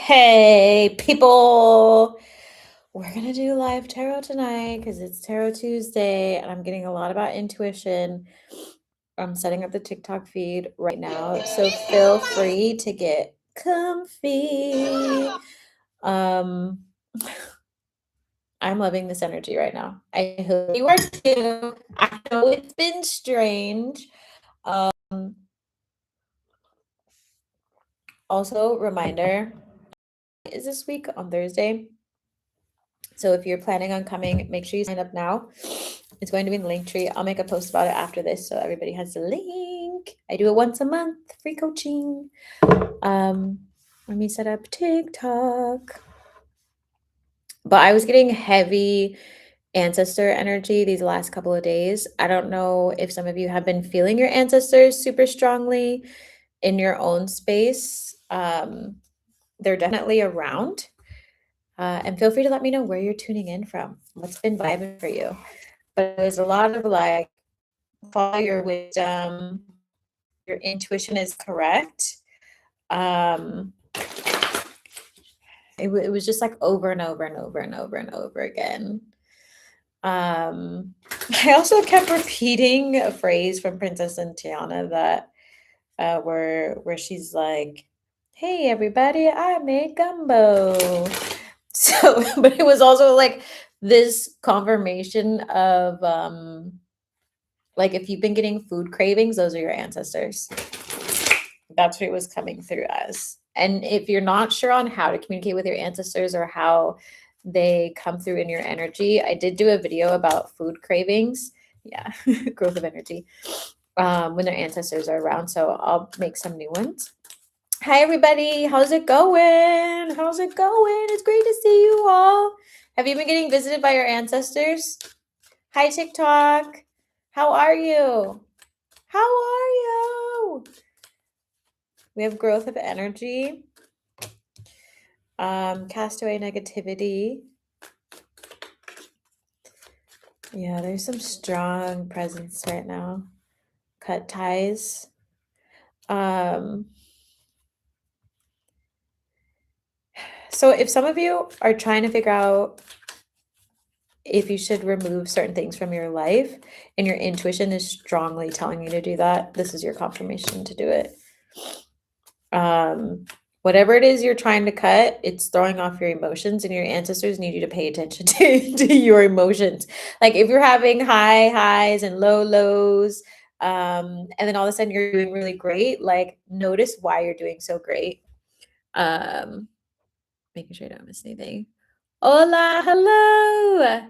Hey, people. We're going to do live tarot tonight because it's Tarot Tuesday and I'm getting a lot about intuition. I'm setting up the TikTok feed right now, so feel free to get comfy. Um, I'm loving this energy right now. I hope you are too. I know it's been strange. Also, reminder is this week on Thursday. So if you're planning on coming, make sure you sign up now. It's going to be in the link tree. I'll make a post about it after this so everybody has the link. I do it once a month, free coaching. Let me set up TikTok. But I was getting heavy ancestor energy these last couple of days. I don't know if some of you have been feeling your ancestors super strongly in your own space. They're definitely around. And feel free to let me know where you're tuning in from. What's been vibing for you? But there's a lot of like, follow your wisdom. Your intuition is correct. It was just like over and over and over and over and over again. I also kept repeating a phrase from Princess and Tiana that where she's like, "Hey everybody, I made gumbo." So, but it was also like this confirmation of like if you've been getting food cravings, those are your ancestors. That's what it was coming through as. And if you're not sure on how to communicate with your ancestors or how they come through in your energy, I did do a video about food cravings. Yeah, growth of energy when their ancestors are around. So I'll make some new ones. Hi, everybody. How's it going? How's it going? It's great to see you all. Have you been getting visited by your ancestors? Hi, TikTok. How are you? How are you? We have growth of energy. Cast away negativity. Yeah, there's some strong presence right now. Cut ties. So if some of you are trying to figure out if you should remove certain things from your life and your intuition is strongly telling you to do that, this is your confirmation to do it. Whatever it is you're trying to cut, it's throwing off your emotions, and your ancestors need you to pay attention to your emotions. Like if you're having high highs and low lows, and then all of a sudden you're doing really great, like notice why you're doing so great. Making sure I don't miss anything. Hola, hello.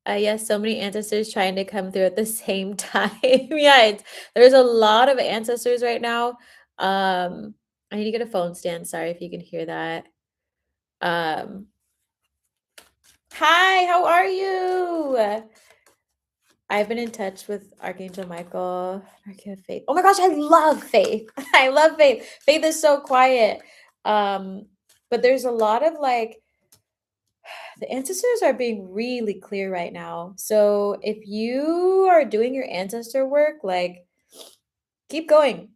Yes, so many ancestors trying to come through at the same time. Yeah, there's a lot of ancestors right now. I need to get a phone stand. Sorry if you can hear that. Hi, how are you? I've been in touch with Archangel Michael, Archangel Faith. Oh my gosh, I love Faith. I love Faith. Faith is so quiet. But there's a lot of like, the ancestors are being really clear right now. So if you are doing your ancestor work, like keep going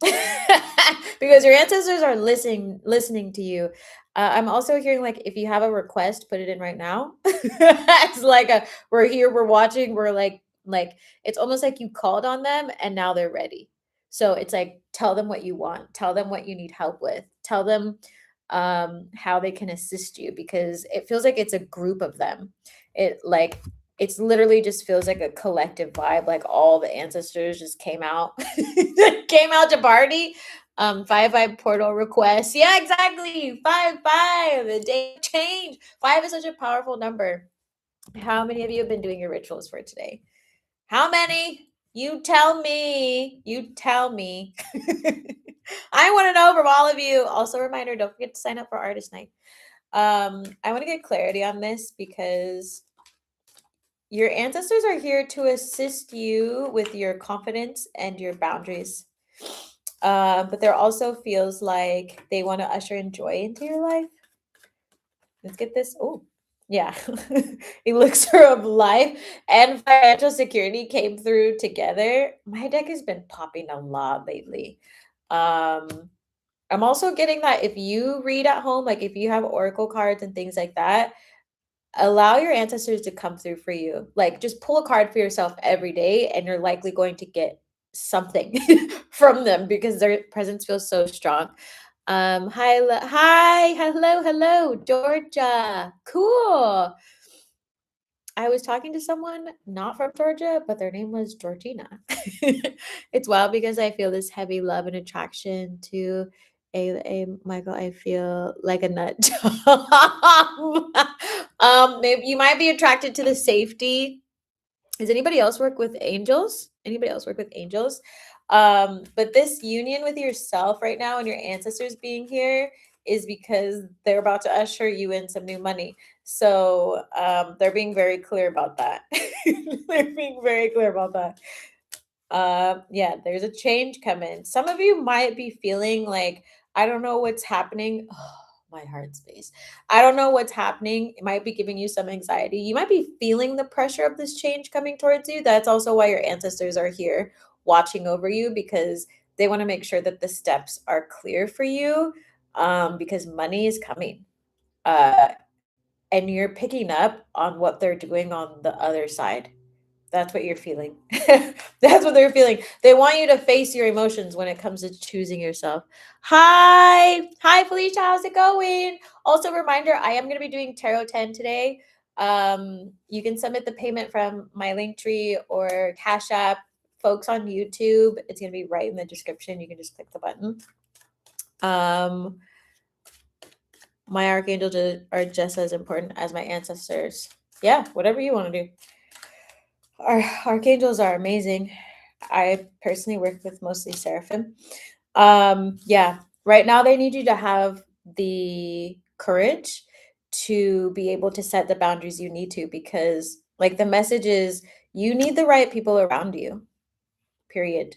because your ancestors are listening to you. I'm also hearing like if you have a request, put it in right now. It's like we're here, we're watching, we're like it's almost like you called on them and now they're ready. So it's like tell them what you want, tell them what you need help with, tell them how they can assist you, because it feels like it's a group of them. It's literally just feels like a collective vibe, like all the ancestors just came out came out to party. 5 portal requests. Yeah, exactly. 5 the day change. 5 is such a powerful number. How many of you have been doing your rituals for today? How many? You tell me. I want to know from all of you. Also, reminder, don't forget to sign up for Artist Night. I want to get clarity on this because your ancestors are here to assist you with your confidence and your boundaries. But there also feels like they want to usher in joy into your life. Let's get this. Oh, yeah. Elixir of life and financial security came through together. My deck has been popping a lot lately. I'm also getting that if you read at home, like if you have oracle cards and things like that, allow your ancestors to come through for you. Like just pull a card for yourself every day and you're likely going to get something from them because their presence feels so strong. Hi, hello, Georgia. Cool. I was talking to someone not from Georgia, but their name was Georgina. It's wild because I feel this heavy love and attraction to a Michael. I feel like a nut job. Maybe you might be attracted to the safety. Does anybody else work with angels? Anybody else work with angels? But this union with yourself right now and your ancestors being here is because they're about to usher you in some new money. So they're being very clear about that. They're being very clear about that. Yeah, there's a change coming. Some of you might be feeling like, I don't know what's happening. Oh, my heart space. I don't know what's happening. It might be giving you some anxiety. You might be feeling the pressure of this change coming towards you. That's also why your ancestors are here watching over you because they want to make sure that the steps are clear for you because money is coming. Uh, and you're picking up on what they're doing on the other side. That's what you're feeling. That's what they're feeling. They want you to face your emotions when it comes to choosing yourself. Hi, Felicia. How's it going? Also, reminder: I am going to be doing Tarot 10 today. You can submit the payment from my link tree or Cash App. Folks on YouTube, it's going to be right in the description. You can just click the button. Um, my archangels are just as important as my ancestors. Yeah, whatever you want to do. Our archangels are amazing. I personally work with mostly seraphim. Yeah, right now they need you to have the courage to be able to set the boundaries you need to because like the message is you need the right people around you. Period.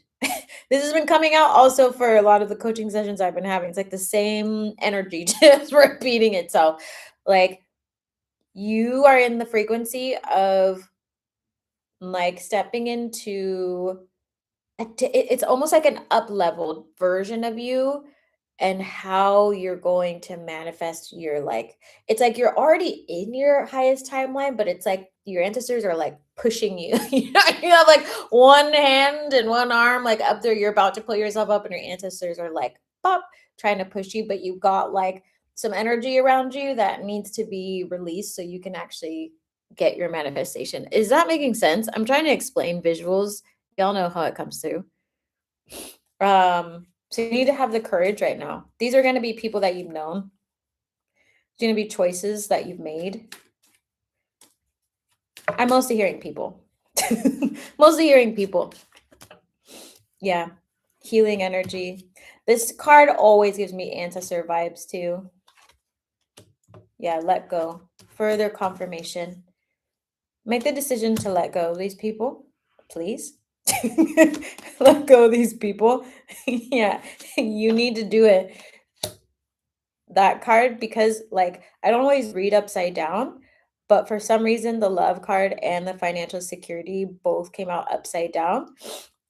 This has been coming out also for a lot of the coaching sessions I've been having. It's like the same energy just repeating itself. Like you are in the frequency of like stepping into it's almost like an up-leveled version of you and how you're going to manifest your like it's like you're already in your highest timeline, but it's like your ancestors are like pushing you. You have like one hand and one arm like up there, you're about to pull yourself up, and your ancestors are like pop trying to push you, but you've got like some energy around you that needs to be released so you can actually get your manifestation. Is that making sense? I'm trying to explain visuals. Y'all know how it comes through. So you need to have the courage right now. These are going to be people that you've known. It's going to be choices that you've made. I'm mostly hearing people. Mostly hearing people. Yeah. Healing energy. This card always gives me ancestor vibes too. Yeah, let go. Further confirmation. Make the decision to let go of these people, please. Let go of these people. Yeah, you need to do it. That card, because like I don't always read upside down, but for some reason the love card and the financial security both came out upside down,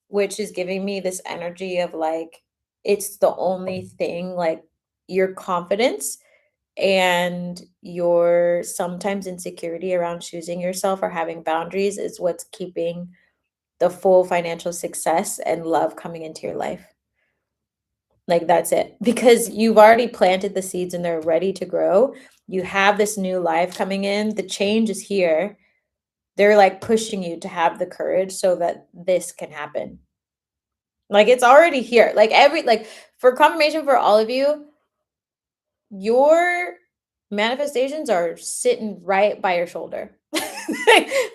which is giving me this energy of like it's the only thing like your confidence and your sometimes insecurity around choosing yourself or having boundaries is what's keeping the full financial success and love coming into your life. Like that's it. Because you've already planted the seeds and they're ready to grow. You have this new life coming in. The change is here. They're like pushing you to have the courage so that this can happen. Like it's already here. Like for confirmation for all of you, your manifestations are sitting right by your shoulder.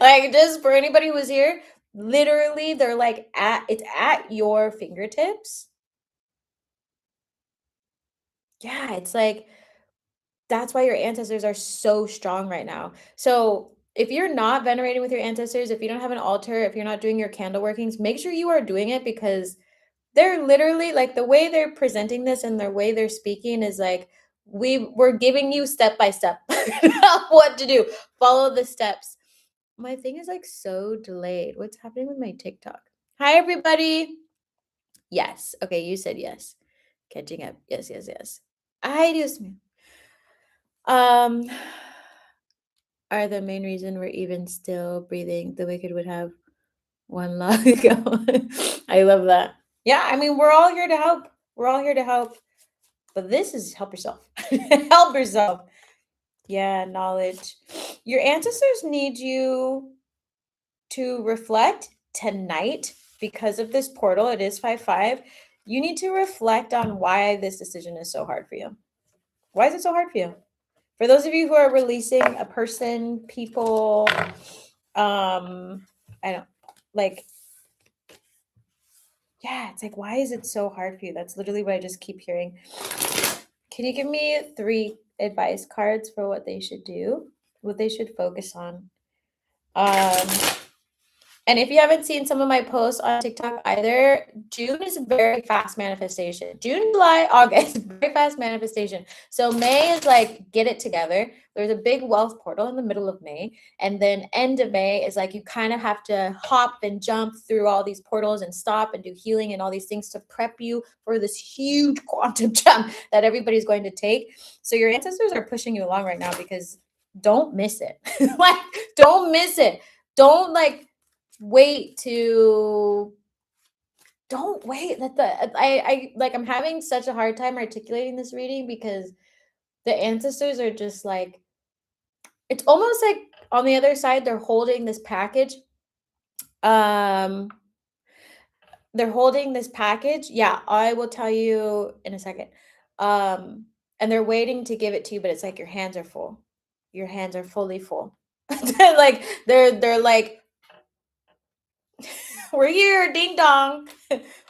Like just for anybody who was here, literally they're like it's at your fingertips. Yeah, it's like that's why your ancestors are so strong right now. So, if you're not venerating with your ancestors, if you don't have an altar, if you're not doing your candle workings, make sure you are doing it because they're literally like the way they're presenting this and the way they're speaking is like we're giving you step by step what to do. Follow the steps. My thing is like so delayed. What's happening with my TikTok? Hi everybody. Yes. Okay, you said yes. Catching up. Yes, yes, yes. Ay, Dios mío. Um, are the main reason we're even still breathing. The wicked would have one long ago. I love that. Yeah, I mean, we're all here to help. We're all here to help. But this is help yourself. Help yourself. Yeah, knowledge. Your ancestors need you to reflect tonight because of this portal. It is 5-5. You need to reflect on why this decision is so hard for you. Why is it so hard for you? For those of you who are releasing a person, people, I don't like, yeah, it's like, why is it so hard for you? That's literally what I just keep hearing. Can you give me 3 advice cards for what they should do, what they should focus on? Um, And if you haven't seen some of my posts on TikTok either, June is a very fast manifestation. June, July, August, very fast manifestation. So May is like, get it together. There's a big wealth portal in the middle of May. And then end of May is like, you kind of have to hop and jump through all these portals and stop and do healing and all these things to prep you for this huge quantum jump that everybody's going to take. So your ancestors are pushing you along right now because don't miss it. Like, don't miss it. Don't like, wait to don't wait let the I like I'm having such a hard time articulating this reading because the ancestors are just like, it's almost like on the other side they're holding this package. um they're holding this package. Yeah, I will tell you in a second. And they're waiting to give it to you, but it's like your hands are full. Your hands are fully full. Like they're like, we're here, ding dong.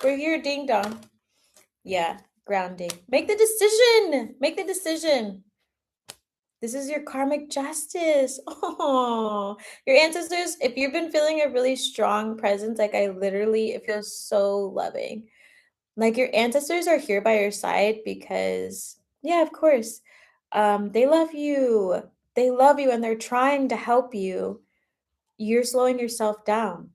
We're here, ding dong. Yeah, grounding. Make the decision. Make the decision. This is your karmic justice. Oh, your ancestors, if you've been feeling a really strong presence, like I literally, it feels so loving. Like your ancestors are here by your side because, yeah, of course. They love you. They love you and they're trying to help you. You're slowing yourself down.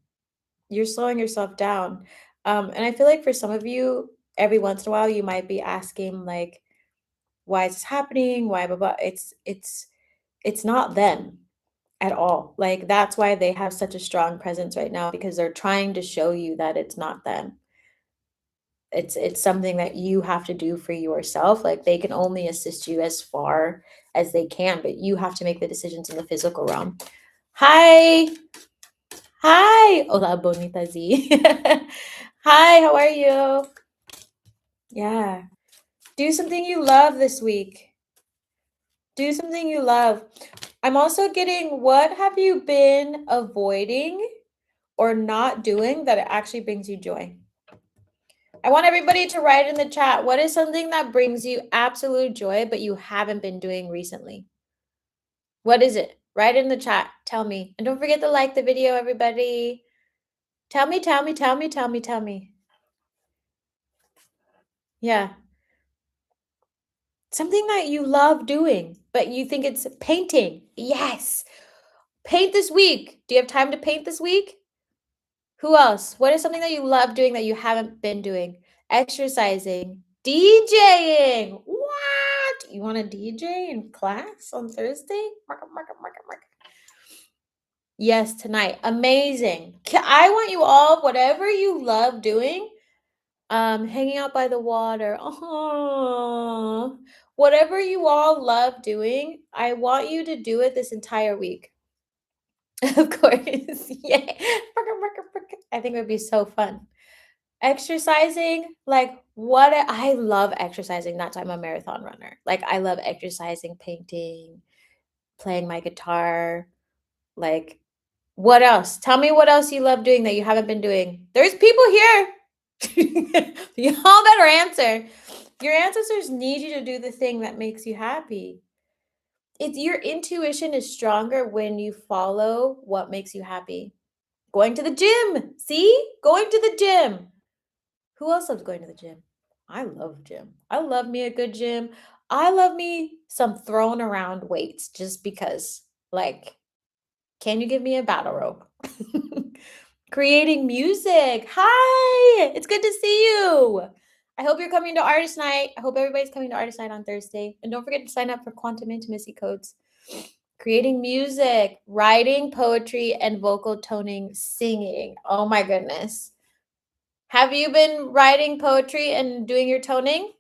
You're slowing yourself down. And I feel like for some of you, every once in a while, you might be asking, like, why is this happening? Why, blah, blah. It's not them at all. Like, that's why they have such a strong presence right now because they're trying to show you that it's not them. It's something that you have to do for yourself. Like, they can only assist you as far as they can, but you have to make the decisions in the physical realm. Hi. Hi. Hola, bonita Z. Hi, how are you? Yeah. Do something you love this week. Do something you love. I'm also getting, what have you been avoiding or not doing that it actually brings you joy? I want everybody to write in the chat, what is something that brings you absolute joy but you haven't been doing recently? What is it? Write in the chat. Tell me. And don't forget to like the video, everybody. Tell me, tell me, tell me, tell me, tell me. Yeah. Something that you love doing, but you think it's painting. Yes. Paint this week. Do you have time to paint this week? Who else? What is something that you love doing that you haven't been doing? Exercising, DJing. What? You want to DJ in class on Thursday? Mark. Yes, tonight. Amazing. I want you all, whatever you love doing, hanging out by the water. Oh, whatever you all love doing, I want you to do it this entire week. Of course. Yay. I think it would be so fun. Exercising, like what I love exercising. That's why I'm a marathon runner. Like I love exercising, painting, playing my guitar. Like what else? Tell me what else you love doing that you haven't been doing. There's people here. Y'all better answer. Your ancestors need you to do the thing that makes you happy. It's your intuition is stronger when you follow what makes you happy. Going to the gym. See? Going to the gym. Who else loves going to the gym? I love gym. I love me a good gym. I love me some throwing around weights just because. Like, can you give me a battle rope? Creating music. Hi, it's good to see you. I hope you're coming to Artist Night. I hope everybody's coming to Artist Night on Thursday. And don't forget to sign up for Quantum Intimacy Codes. Creating music, writing poetry, and vocal toning, singing. Oh my goodness. Have you been writing poetry and doing your toning?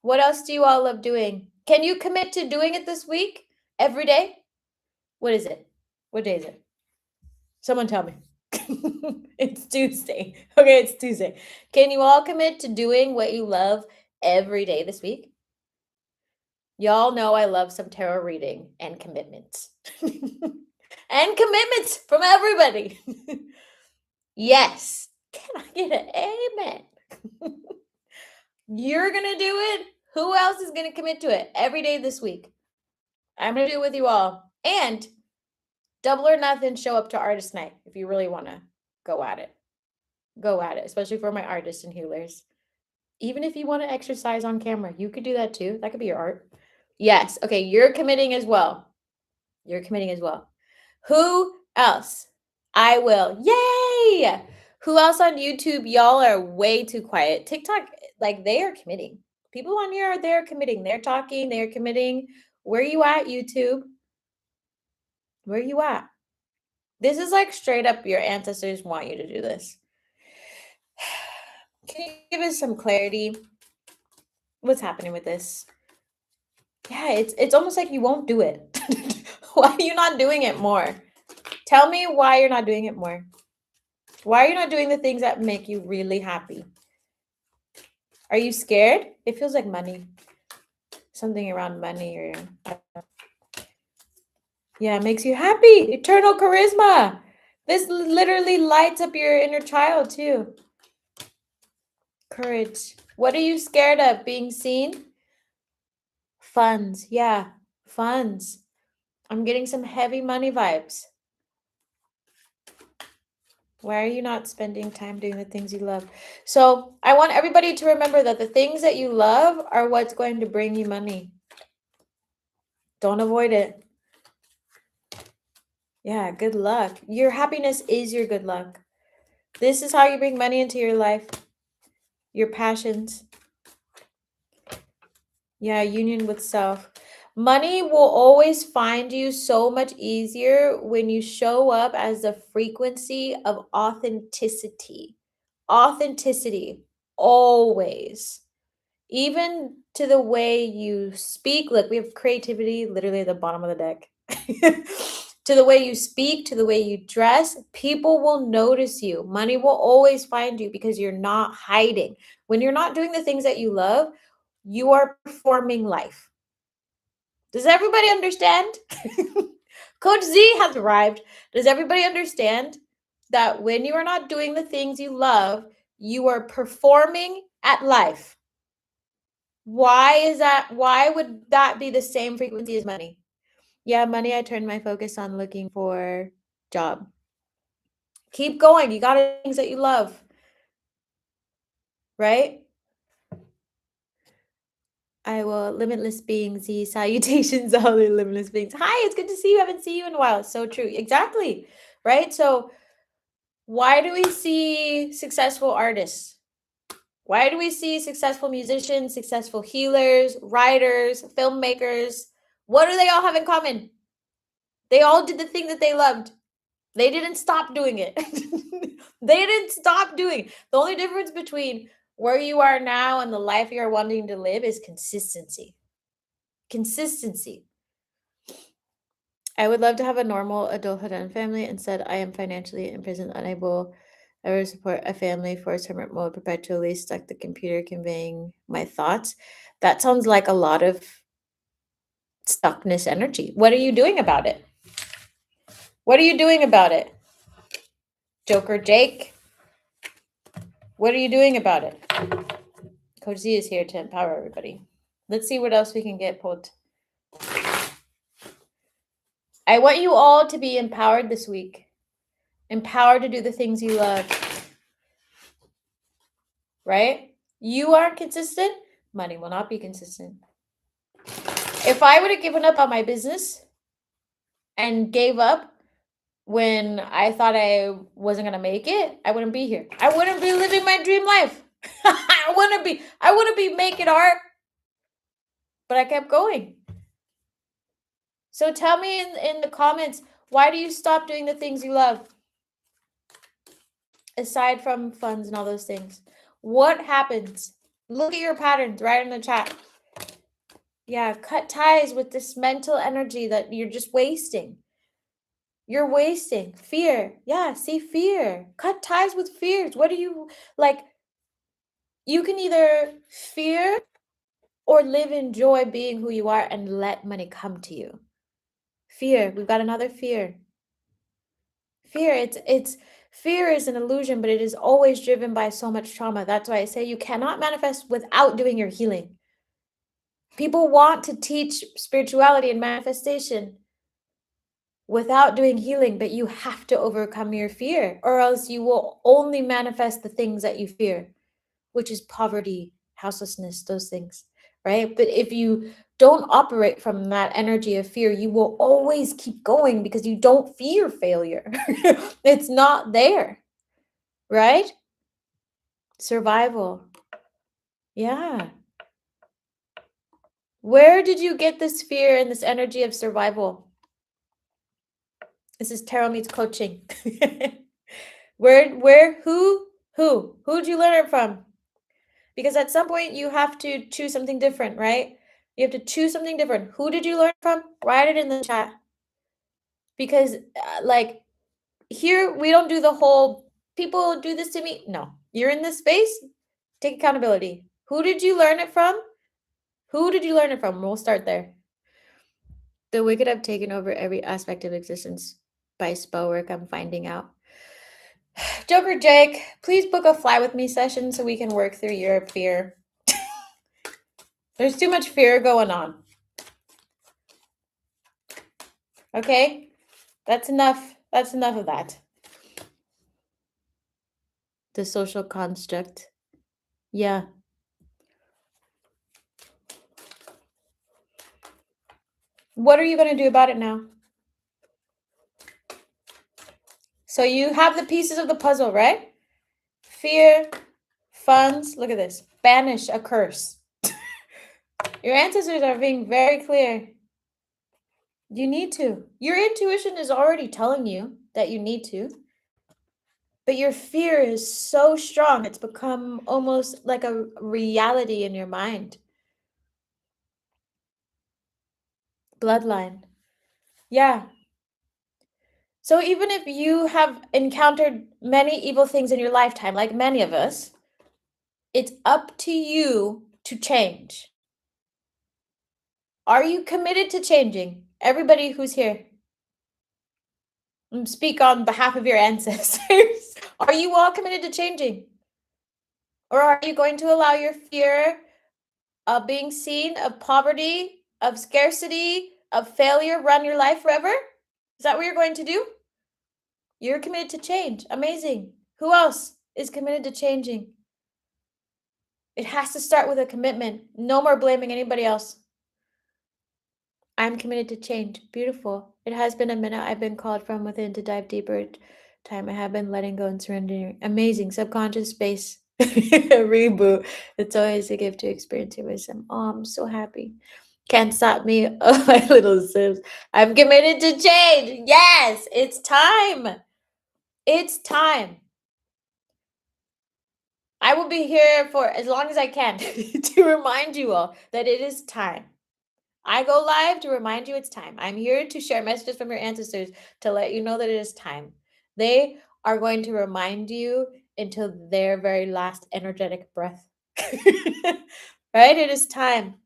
What else do you all love doing? Can you commit to doing it this week? Every day? What is it? What day is it? Someone tell me. It's Tuesday. Okay, it's Tuesday. Can you all commit to doing what you love every day this week? Y'all know I love some tarot reading and commitments. And commitments from everybody. Yes. Can I get an amen? You're going to do it. Who else is going to commit to it every day this week? I'm going to do it with you all. And double or nothing, show up to Artist Night if you really want to go at it. Go at it, especially for my artists and healers. Even if you want to exercise on camera, you could do that too. That could be your art. Yes. Okay, you're committing as well. You're committing as well. Who else? I will. Yay! Who else on YouTube? Y'all are way too quiet. TikTok, like they are committing. People on here, they're committing. They're talking, they're committing. Where you at, YouTube? Where you at? This is like straight up your ancestors want you to do this. Can you give us some clarity? What's happening with this? Yeah, it's almost like you won't do it. Why are you not doing it more? Tell me why you're not doing it more. Why are you not doing the things that make you really happy? Are you scared? It feels like money. Something around money or yeah, it makes you happy. Eternal charisma. This literally lights up your inner child too. Courage. What are you scared of? Being seen? Funds. Yeah, funds. I'm getting some heavy money vibes. Why are you not spending time doing the things you love? So I want everybody to remember that the things that you love are what's going to bring you money. Don't avoid it. Yeah, good luck. Your happiness is your good luck. This is how you bring money into your life. Your passions. Yeah, union with self. Money will always find you so much easier when you show up as the frequency of authenticity. Authenticity, always. Even to the way you speak. Look, we have creativity literally at the bottom of the deck. To the way you speak, to the way you dress, people will notice you. Money will always find you because you're not hiding. When you're not doing the things that you love, you are performing life. Does everybody understand? Coach Z has arrived. Does everybody understand that when you are not doing the things you love, you are performing at life? Why is that? Why would that be the same frequency as money? Yeah, money, I turned my focus on looking for job. Keep going. You got things that you love. Right? I will. Limitless beings, the salutations, all the limitless beings. Hi, it's good to see you. I haven't seen you in a while. It's so true. Exactly. Right? So why do we see successful artists? Why do we see successful musicians, successful healers, writers, filmmakers? What do they all have in common? They all did the thing that they loved. They didn't stop doing it. They didn't stop doing it. The only difference between where you are now and the life you're wanting to live is consistency. Consistency. I would love to have a normal adulthood and family. Instead, I am financially imprisoned, unable ever to support a family, forced hermit mode, perpetually stuck the computer conveying my thoughts. That sounds like a lot of stuckness energy. What are you doing about it? What are you doing about it? Joker Jake, what are you doing about it? Coach Z is here to empower everybody. Let's see what else we can get pulled. I want you all to be empowered this week. Empowered to do the things you love. Right? You aren't consistent, money will not be consistent. If I would have given up on my business and gave up when I thought I wasn't going to make it, I wouldn't be here. I wouldn't be living my dream life. I want to be making art, but I kept going. So tell me in the comments, why do you stop doing the things you love? Aside from funds and all those things. What happens? Look at your patterns right in the chat. Yeah, cut ties with this mental energy that you're just wasting. You're wasting fear. Yeah, see, fear. Cut ties with fears. What do you like? You can either fear or live in joy being who you are and let money come to you. Fear. We've got another fear. Fear. It's fear is an illusion, but it is always driven by so much trauma. That's why I say you cannot manifest without doing your healing. People want to teach spirituality and manifestation without doing healing, but you have to overcome your fear, or else you will only manifest the things that you fear, which is poverty, houselessness, those things, right? But if you don't operate from that energy of fear, you will always keep going because you don't fear failure. It's not there, right? Survival. Yeah. Where did you get this fear and this energy of survival? This is Tarot Meets Coaching. Who'd you learn it from? Because at some point you have to choose something different, right? You have to choose something different. Who did you learn from? Write it in the chat. Because like here, we don't do the whole people do this to me. No, you're in this space. Take accountability. Who did you learn it from? Who did you learn it from? We'll start there. The wicked have taken over every aspect of existence by spell work, I'm finding out. Joker Jake, please book a fly with me session so we can work through your fear. There's too much fear going on. Okay? That's enough. That's enough of that. The social construct. Yeah. What are you going to do about it now? So you have the pieces of the puzzle, right? Fear, funds. Look at this. Banish a curse. Your ancestors are being very clear. You need to. Your intuition is already telling you that you need to. But your fear is so strong, it's become almost like a reality in your mind. Bloodline. Yeah. So even if you have encountered many evil things in your lifetime, like many of us, it's up to you to change. Are you committed to changing? Everybody who's here, speak on behalf of your ancestors. Are you all committed to changing? Or are you going to allow your fear of being seen, of poverty, of scarcity, of failure run your life forever? Is that what you're going to do? You're committed to change. Amazing. Who else is committed to changing? It has to start with a commitment. No more blaming anybody else. I'm committed to change. Beautiful. It has been a minute. I've been called from within to dive deeper. Time I have been letting go and surrendering. Amazing. Subconscious space. Reboot. It's always a gift to experience your wisdom. Oh, I'm so happy. Can't stop me. Oh, my little sis. I'm committed to change. Yes, it's time. It's time. I will be here for as long as I can to remind you all that it is time. I go live to remind you it's time. I'm here to share messages from your ancestors to let you know that it is time. They are going to remind you until their very last energetic breath. Right? It is time.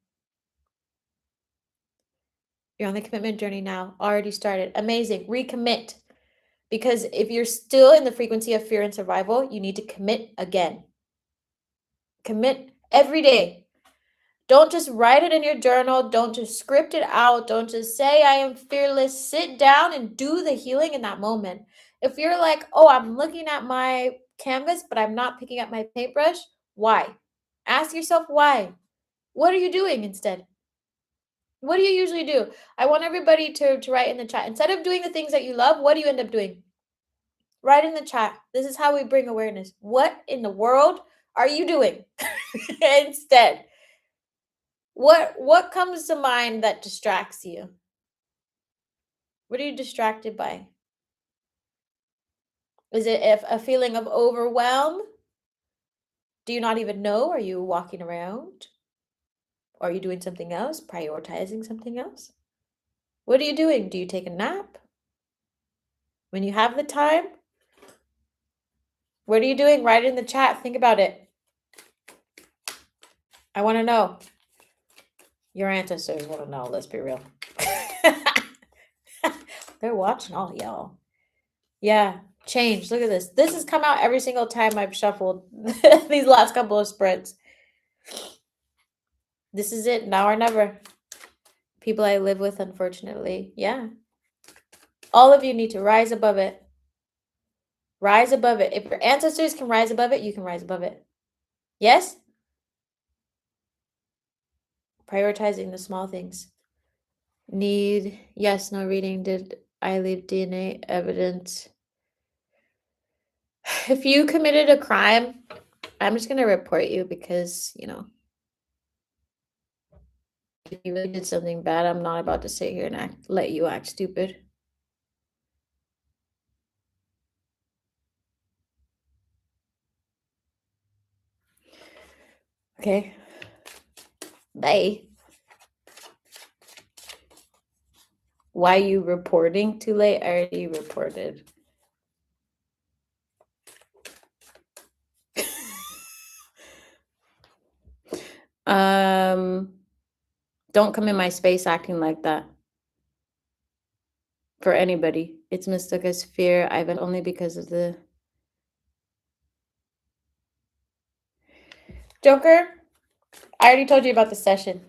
You're on the commitment journey now. Already started. Amazing. Recommit. Because if you're still in the frequency of fear and survival, you need to commit again. Commit every day. Don't just write it in your journal. Don't just script it out. Don't just say, I am fearless. Sit down and do the healing in that moment. If you're like, oh, I'm looking at my canvas, but I'm not picking up my paintbrush, why? Ask yourself why. What are you doing instead? What do you usually do? I want everybody to write in the chat. Instead of doing the things that you love, what do you end up doing? Write in the chat. This is how we bring awareness. What in the world are you doing instead? What comes to mind that distracts you? What are you distracted by? Is it if a feeling of overwhelm? Do you not even know? Are you walking around? Are you doing something else? Prioritizing something else? What are you doing? Do you take a nap? When you have the time? What are you doing? Write it in the chat. Think about it. I want to know. Your ancestors want to know. Let's be real. They're watching all y'all. Yeah. Change. Look at this. This has come out every single time I've shuffled these last couple of spreads. This is it. Now or never. People I live with, unfortunately. Yeah. All of you need to rise above it. Rise above it. If your ancestors can rise above it, you can rise above it. Yes? Prioritizing the small things. Yes, no reading. Did I leave DNA evidence? If you committed a crime, I'm just going to report you because, if you really did something bad, I'm not about to sit here and let you act stupid. Okay. Bye. Why you reporting too late? I already reported. Don't come in my space acting like that. For anybody. It's mistook as fear. I've been only because of the Joker. I already told you about the session.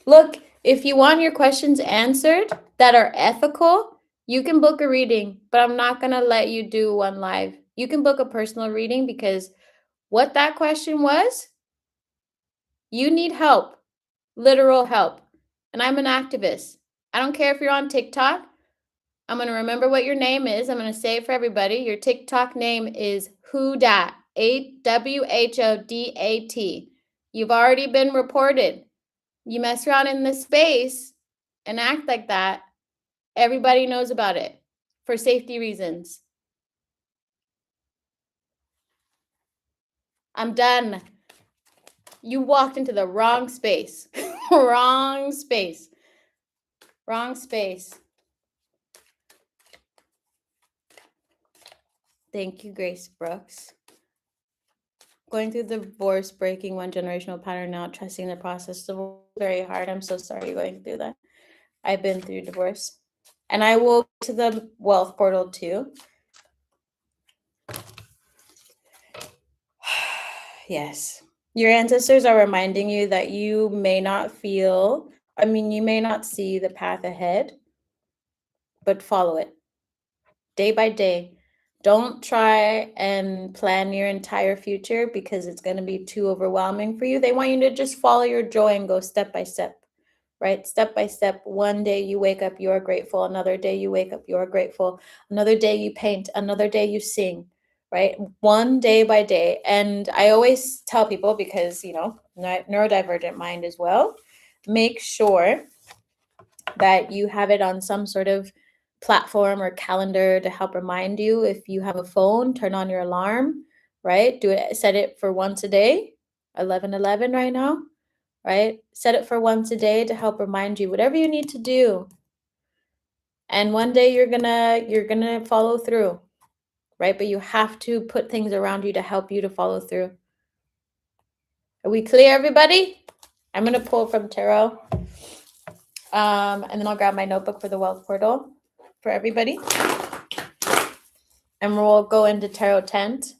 Look, if you want your questions answered that are ethical, you can book a reading, but I'm not going to let you do one live. You can book a personal reading because what that question was, you need help, literal help. And I'm an activist. I don't care if you're on TikTok. I'm going to remember what your name is. I'm going to say it for everybody. Your TikTok name is Whodat, AWHODAT. You've already been reported. You mess around in this space and act like that, everybody knows about it for safety reasons. I'm done. You walked into the wrong space. Wrong space. Wrong space. Thank you, Grace Brooks. Going through the divorce, breaking one generational pattern, now trusting the process. Divorce is very hard. I'm so sorry you're going through that. I've been through divorce. And I will go to the wealth portal too. Yes. Your ancestors are reminding you that you may not you may not see the path ahead, but follow it day by day. Don't try and plan your entire future because it's going to be too overwhelming for you. They want you to just follow your joy and go step by step, right? Step by step. One day you wake up, you're grateful. Another day you wake up, you're grateful. Another day you paint. Another day you sing, right? One day by day. And I always tell people because, neurodivergent mind as well, make sure that you have it on some sort of platform or calendar to help remind you. If you have a phone, turn on your alarm, right? Set it for once a day, 11:11 right now, right? Set it for once a day to help remind you whatever you need to do. And one day you're gonna follow through, right? But you have to put things around you to help you to follow through. Are we clear, everybody? I'm gonna pull from tarot. And then I'll grab my notebook for the wealth portal for everybody. And we'll go into tarot tent.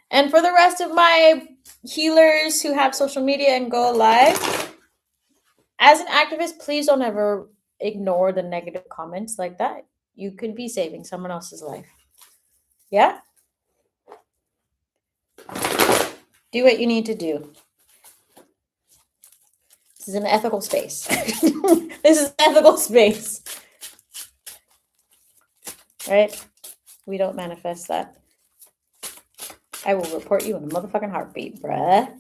And for the rest of my healers who have social media and go live, as an activist, please don't ever ignore the negative comments like that. You could be saving someone else's life. Yeah? Do what you need to do. This is an ethical space. This is an ethical space. Right? We don't manifest that. I will report you in a motherfucking heartbeat, bruh.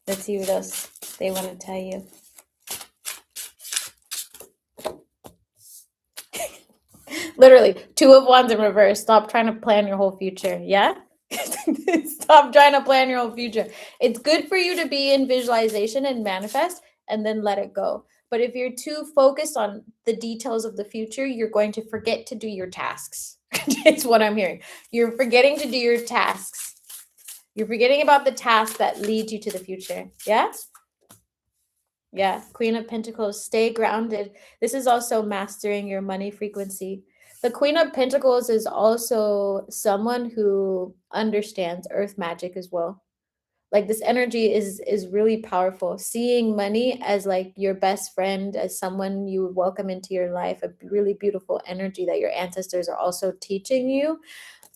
Let's see what else they want to tell you. Literally, 2 of Wands in reverse. Stop trying to plan your whole future. Yeah? Stop trying to plan your whole future. It's good for you to be in visualization and manifest and then let it go. But if you're too focused on the details of the future, you're going to forget to do your tasks. It's what I'm hearing. You're forgetting to do your tasks. You're forgetting about the tasks that lead you to the future. Yeah? Yeah. Queen of Pentacles, stay grounded. This is also mastering your money frequency. The Queen of Pentacles is also someone who understands earth magic as well. Like this energy is really powerful. Seeing money as like your best friend, as someone you would welcome into your life, a really beautiful energy that your ancestors are also teaching you.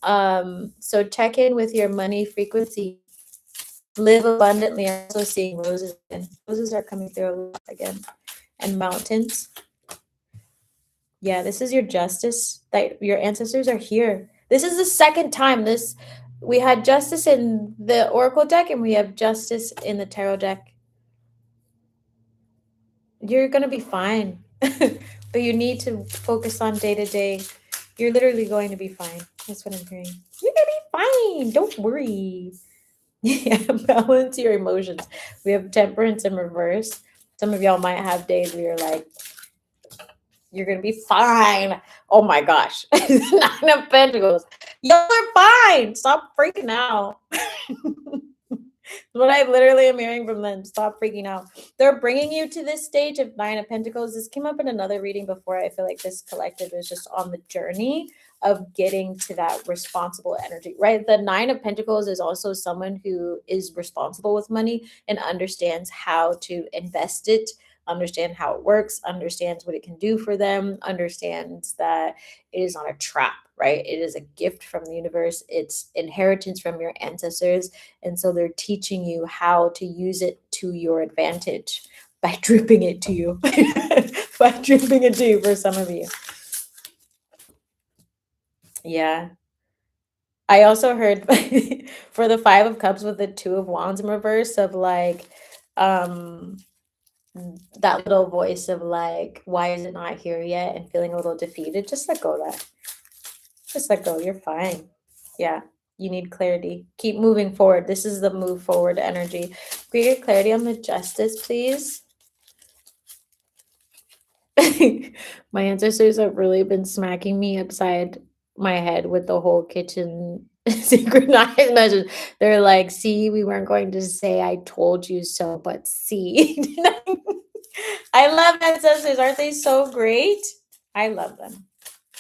So check in with your money frequency. Live abundantly. I'm also seeing roses again. Roses are coming through a lot again. And mountains. Yeah, this is your justice. That your ancestors are here. This is the second time we had justice in the oracle deck and we have justice in the tarot deck. You're gonna be fine. But you need to focus on day to day. You're literally going to be fine. That's what I'm hearing. You're gonna be fine. Don't worry. Yeah, balance your emotions. We have temperance in reverse. Some of y'all might have days where you're like, you're gonna be fine. Oh my gosh. 9 of Pentacles. Y'all are fine. Stop freaking out. What I literally am hearing from them. Stop freaking out. They're bringing you to this stage of 9 of Pentacles. This came up in another reading before. I feel like this collective is just on the journey of getting to that responsible energy, right? The 9 of Pentacles is also someone who is responsible with money and understands how to invest it, understand how it works, understands what it can do for them, understands that it is not a trap, right? It is a gift from the universe. It's inheritance from your ancestors. And so they're teaching you how to use it to your advantage by dripping it to you. By dripping it to you for some of you. Yeah. I also heard for the 5 of Cups with the 2 of Wands in reverse of like that little voice of like, why is it not here yet? And feeling a little defeated. Just let go of that. Just let go. You're fine. Yeah. You need clarity. Keep moving forward. This is the move forward energy. Can we get clarity on the justice, please? My ancestors have really been smacking me upside my head with the whole kitchen synchronized message. They're like, see, we weren't going to say I told you so, but see. I love ancestors. Aren't they so great? I love them.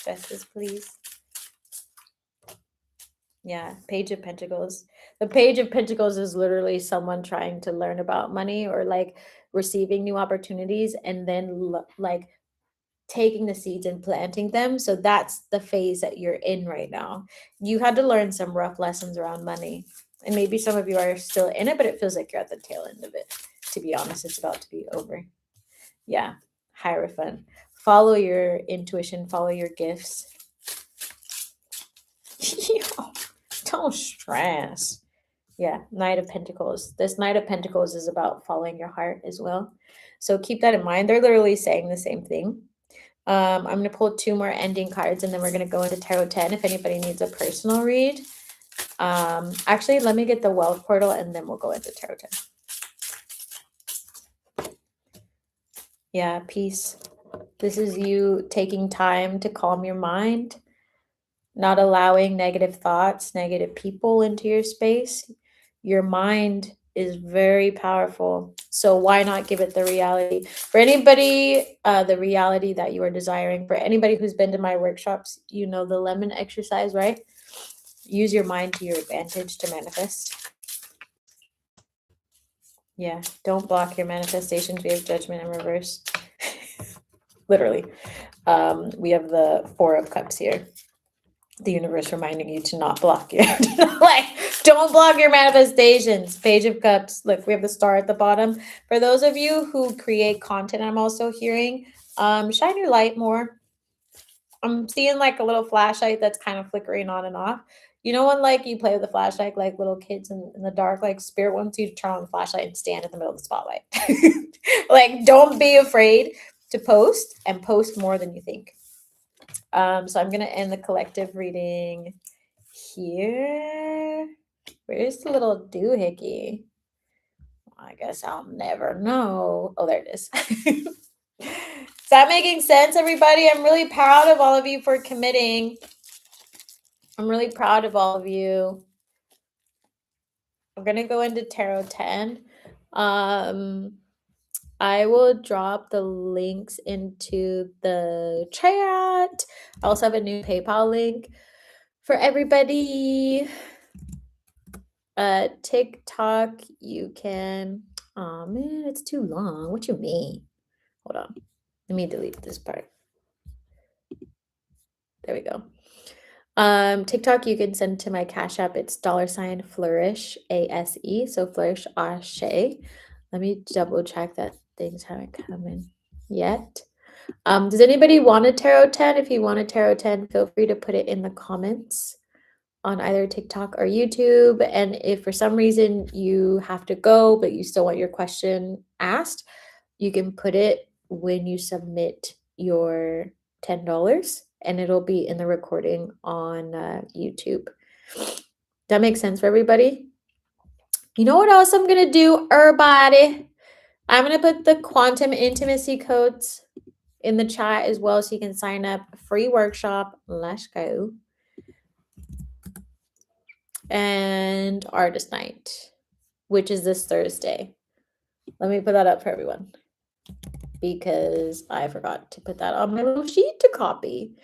Justice, please. Yeah, Page of Pentacles. The Page of Pentacles is literally someone trying to learn about money or like receiving new opportunities and then like taking the seeds and planting them. So that's the phase that you're in right now. You had to learn some rough lessons around money. And maybe some of you are still in it, but it feels like you're at the tail end of it. To be honest, it's about to be over. Yeah. Hierophant. Follow your intuition, follow your gifts. Don't stress. Yeah, Knight of Pentacles. This Knight of Pentacles is about following your heart as well. So keep that in mind. They're literally saying the same thing. I'm going to pull 2 more ending cards and then we're going to go into Tarot 10 if anybody needs a personal read. Actually, let me get the Wealth Portal and then we'll go into Tarot 10. Yeah, peace. This is you taking time to calm your mind, not allowing negative thoughts, negative people into your space. Your mind is very powerful. So why not give it the reality? For anybody, the reality that you are desiring. For anybody who's been to my workshops, you know the lemon exercise, right? Use your mind to your advantage to manifest. Yeah, don't block your manifestations. We have Judgment in reverse. Literally. We have the 4 of Cups here. The universe reminding you to not block your like don't block your manifestations. Page of Cups. Look, we have the star at the bottom. For those of you who create content, I'm also hearing shine your light more. I'm seeing like a little flashlight that's kind of flickering on and off. You know when like you play with the flashlight, like little kids in the dark, like spirit wants you to turn on the flashlight and stand in the middle of the spotlight. Like, don't be afraid to post and post more than you think. So I'm gonna end the collective reading here. Where's the little doohickey? I guess I'll never know. Oh, there it is. Is that making sense, everybody? I'm really proud of all of you for committing. I'm really proud of all of you. I'm going to go into Tarot 10. I will drop the links into the chat. I also have a new PayPal link for everybody. TikTok, you can. Oh man, it's too long. What you mean? Hold on. Let me delete this part. There we go. TikTok, you can send to my Cash App. It's $Flourish ASE. So Flourishase. Let me double check that things haven't come in yet. Does anybody want a tarot 10? If you want a tarot 10, feel free to put it in the comments on either TikTok or YouTube. And if for some reason you have to go, but you still want your question asked, you can put it when you submit your $10 and it'll be in the recording on YouTube. That makes sense for everybody? You know what else I'm going to do, everybody? I'm going to put the quantum intimacy codes in the chat as well so you can sign up. Free workshop. Let's go. And artist night, which is this Thursday. Let me put that up for everyone because I forgot to put that on my little sheet to copy.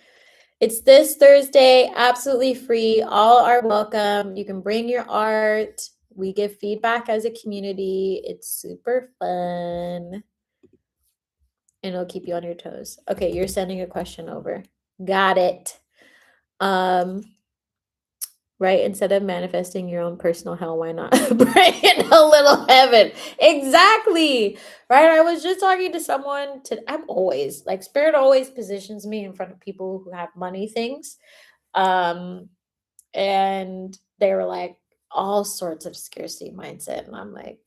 It's this Thursday, absolutely free. All are welcome. You can bring your art. We give feedback as a community. It's super fun. And it'll keep you on your toes. Okay, you're sending a question over. Got it. Right? Instead of manifesting your own personal hell, why not bring in a little heaven? Exactly. Right? I was just talking to someone I'm always like, Spirit always positions me in front of people who have money things. And they were like all sorts of scarcity mindset. And I'm like,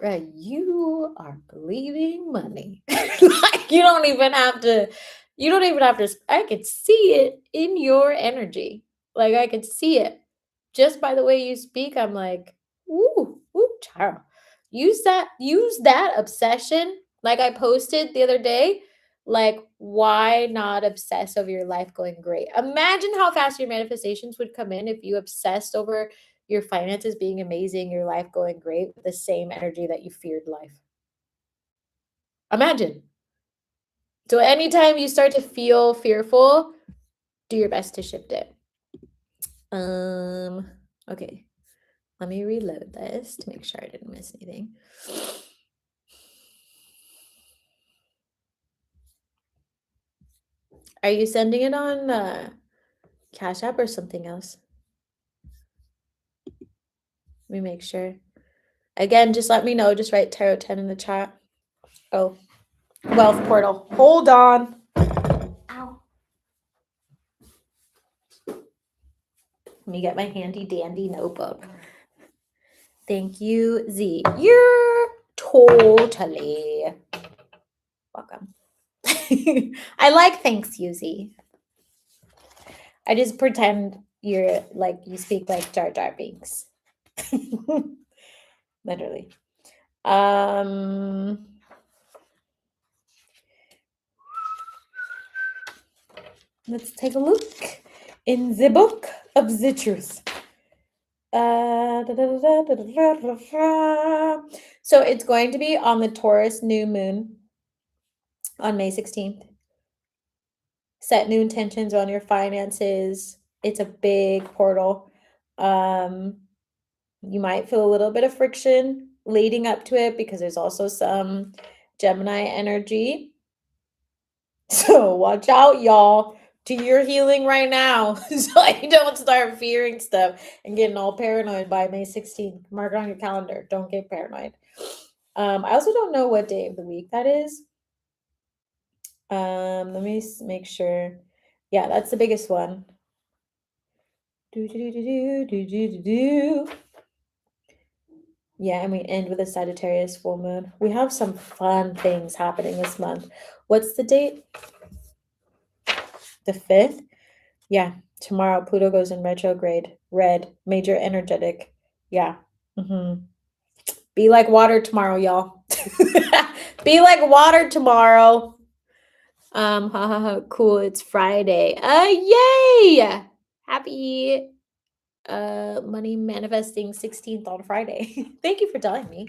bruh, you are believing money. Like you don't even have to, I could see it in your energy. Like I could see it just by the way you speak. I'm like, ooh, child. Use that obsession. Like I posted the other day, like, why not obsess over your life going great? Imagine how fast your manifestations would come in if you obsessed over your finances being amazing, your life going great with the same energy that you feared life. Imagine. So anytime you start to feel fearful, do your best to shift it. Okay. Let me reload this to make sure I didn't miss anything. Are you sending it on Cash App or something else? Let me make sure. Again, just let me know. Just write Tarot 10 in the chat. Oh, Wealth Portal. Hold on. Ow. Let me get my handy dandy notebook. Thank you, Z. You're totally welcome. I like thanks you, Z. I just pretend you're like, you speak like Jar Jar Binks. Literally. Let's take a look in the book of the truth. So it's going to be on the Taurus new moon on May 16th. Set new intentions on your finances. It's a big portal. You might feel a little bit of friction leading up to it because there's also some Gemini energy. So watch out, y'all. Do your healing right now so you don't start fearing stuff and getting all paranoid by May 16th. Mark it on your calendar. Don't get paranoid. I also don't know what day of the week that is. Let me make sure. Yeah, that's the biggest one. Do, do, do, do, do, do, do, do. Yeah, and we end with a Sagittarius full moon. We have some fun things happening this month. What's the date? The 5th? Yeah, tomorrow Pluto goes in retrograde. Red, major energetic. Yeah. Be like water tomorrow, y'all. Be like water tomorrow. Ha ha ha. Cool. It's Friday. Yay! Happy money manifesting 16th on Friday. Thank you for telling me.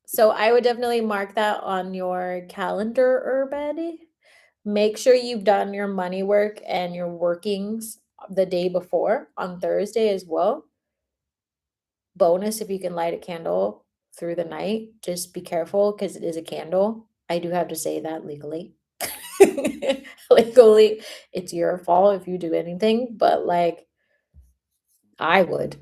So I would definitely mark that on your calendar, Urbed. Make sure you've done your money work and your workings the day before on Thursday as well. Bonus if you can light a candle through the night. Just be careful because it is a candle. I do have to say that legally. Legally, it's your fault if you do anything, but like I would.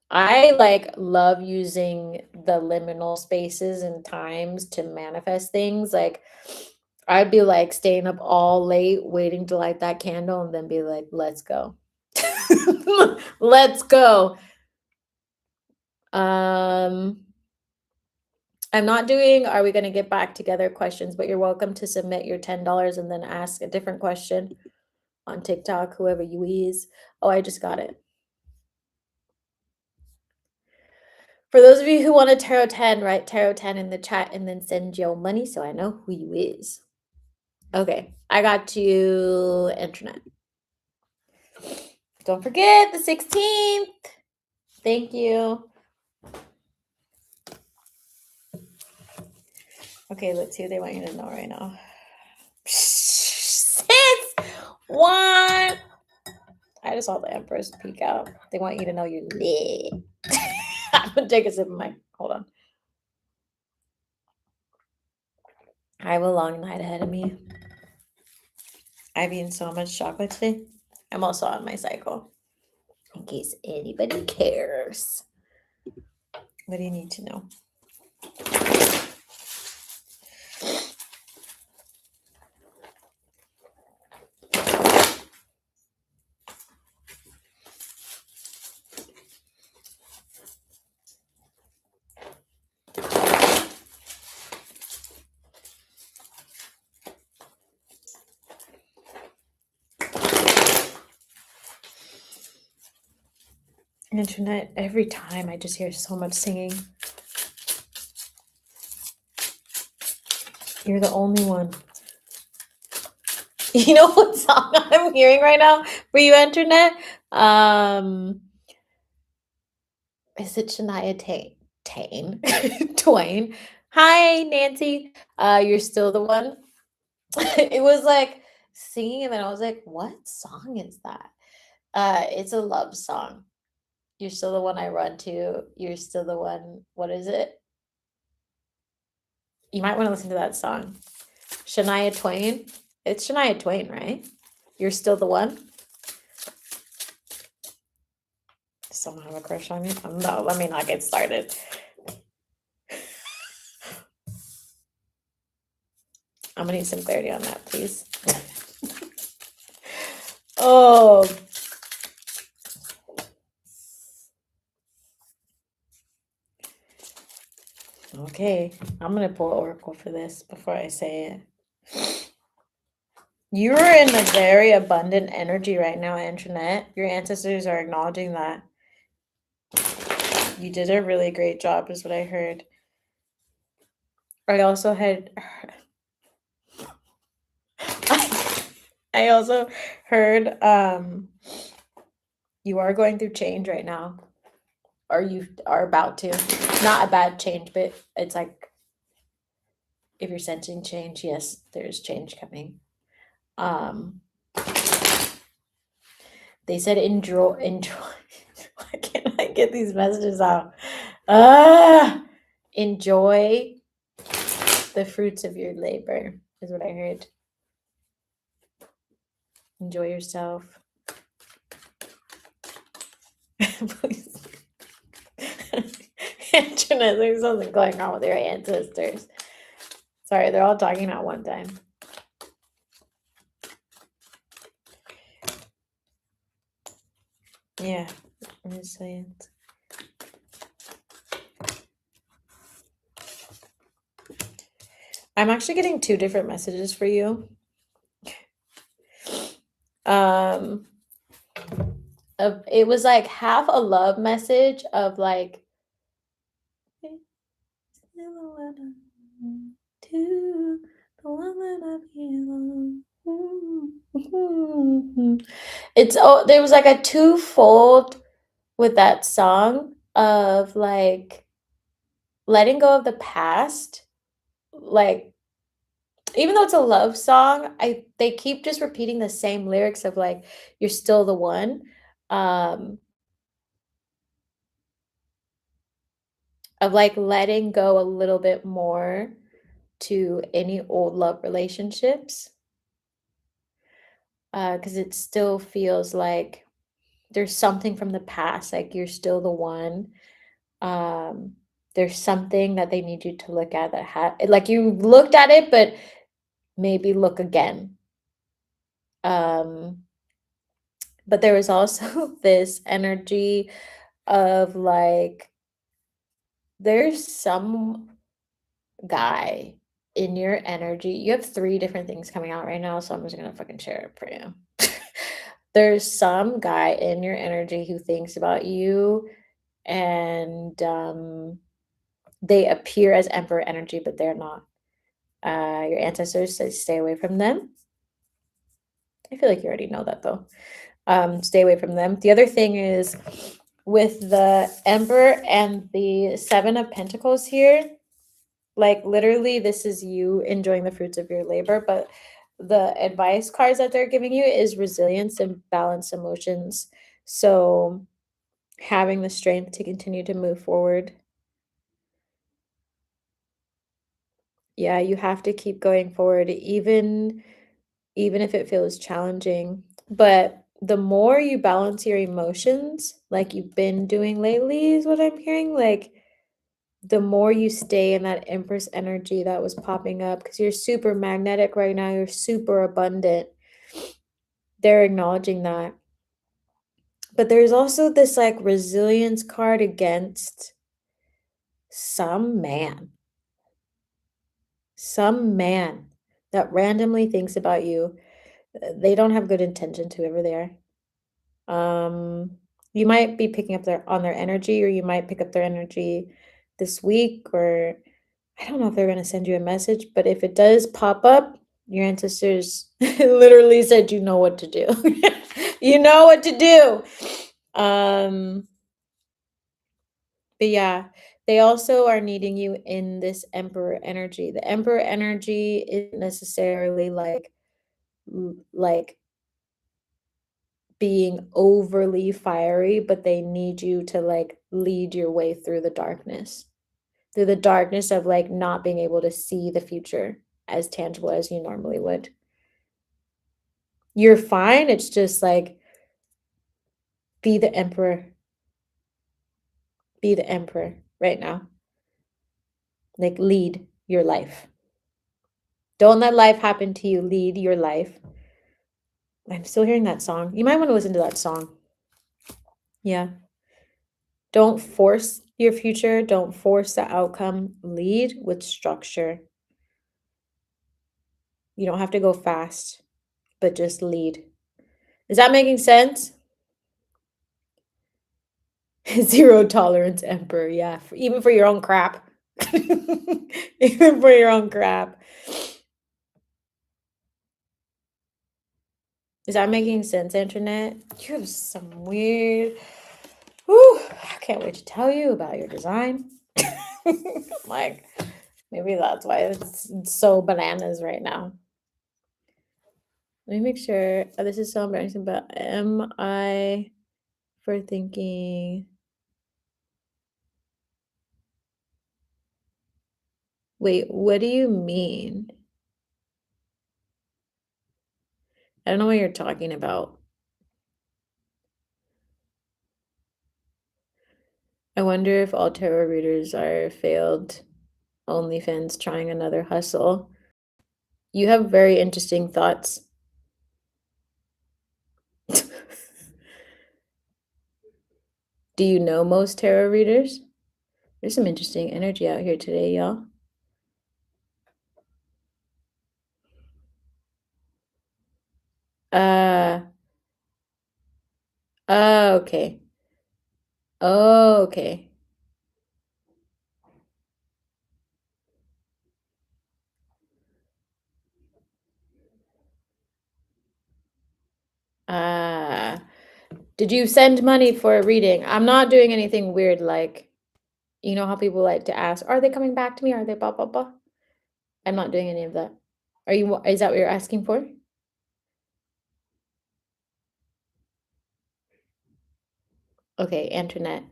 I like love using the liminal spaces and times to manifest things. Like I'd be like staying up all late waiting to light that candle and then be like, let's go. Let's go. I'm not doing are we going to get back together questions, but you're welcome to submit your $10 and then ask a different question on TikTok, whoever you is. Oh, I just got it. For those of you who want a tarot 10, write tarot 10 in the chat and then send your money so I know who you is. Okay, I got you internet. Don't forget the 16th. Thank you. Okay, let's see what they want you to know right now. 6, 1. I just saw the Empress peek out. They want you to know you're lit. I'm gonna take a sip of my. Hold on. I have a long night ahead of me. I've eaten so much chocolate today. I'm also on my cycle. In case anybody cares. What do you need to know? Internet, every time I just hear so much singing. You're the only one. You know what song I'm hearing right now for you, internet? Is it Shania Twain? Hi, Nancy. You're still the one. It was like singing, and then I was like, what song is that? It's a love song. You're still the one I run to. You're still the one. What is it? You might want to listen to that song. Shania Twain. It's Shania Twain, right? You're still the one. Does someone have a crush on you? No, let me not get started. I'm gonna need some clarity on that, please. Oh. Okay, I'm gonna pull Oracle for this before I say it. You're in a very abundant energy right now, Internet. Your ancestors are acknowledging that. You did a really great job, is what I heard. I also had. I also heard you are going through change right now, or you are about to. Not a bad change, but it's like if you're sensing change, yes, there's change coming. They said enjoy. Why can't I get these messages out? Enjoy the fruits of your labor is what I heard. Enjoy yourself. Please. Internet, there's something going on with your ancestors. Sorry, they're all talking at one time. Yeah, resilient. I'm actually getting two different messages for you. Um, it was like half a love message of like, to the one that I belong. It's there was like a twofold with that song of like letting go of the past, like even though it's a love song, they keep just repeating the same lyrics of like you're still the one. Um of like letting go a little bit more to any old love relationships. Because it still feels like there's something from the past, like you're still the one. Um, there's something that they need you to look at that like you looked at it, but maybe look again. Um, but there was also this energy of like there's some guy in your energy. You have three different things coming out right now, so I'm just gonna fucking share it for you. There's some guy in your energy who thinks about you and they appear as emperor energy, but they're not. Your ancestors say stay away from them. I feel like you already know that though. Stay away from them. The other thing is with the emperor and the seven of pentacles here, like literally this is you enjoying the fruits of your labor, but the advice cards that they're giving you is resilience and balanced emotions. So having the strength to continue to move forward. Yeah, you have to keep going forward even if it feels challenging. But the more you balance your emotions, like you've been doing lately, is what I'm hearing. Like the more you stay in that Empress energy that was popping up, because you're super magnetic right now, you're super abundant. They're acknowledging that. But there's also this like resilience card against some man, some man that randomly thinks about you. They don't have good intentions, whoever they are. You might be picking up their energy, or you might pick up their energy this week, or I don't know if they're gonna send you a message, but if it does pop up, your ancestors literally said you know what to do. You know what to do. Um, but yeah, they also are needing you in this emperor energy. The emperor energy isn't necessarily like being overly fiery, but they need you to like lead your way through the darkness of like not being able to see the future as tangible as you normally would. You're fine. It's just like be the emperor. Be the emperor right now. Like lead your life. Don't let life happen to you. Lead your life. I'm still hearing that song. You might want to listen to that song. Yeah. Don't force your future. Don't force the outcome. Lead with structure. You don't have to go fast, but just lead. Is that making sense? Zero tolerance, emperor. Yeah, even for your own crap. Even for your own crap. Is that making sense, internet? You have some weird. Whew, I can't wait to tell you about your design. Like, maybe that's why it's so bananas right now. Let me make sure. This is so embarrassing, but am I for thinking? Wait, what do you mean? I don't know what you're talking about. I wonder if all tarot readers are failed OnlyFans trying another hustle. You have very interesting thoughts. Do you know most tarot readers? There's some interesting energy out here today, y'all. Okay. Okay. Did you send money for a reading? I'm not doing anything weird like, you know how people like to ask, are they coming back to me? Are they blah blah blah? I'm not doing any of that. Is that what you're asking for? Okay, Antoinette.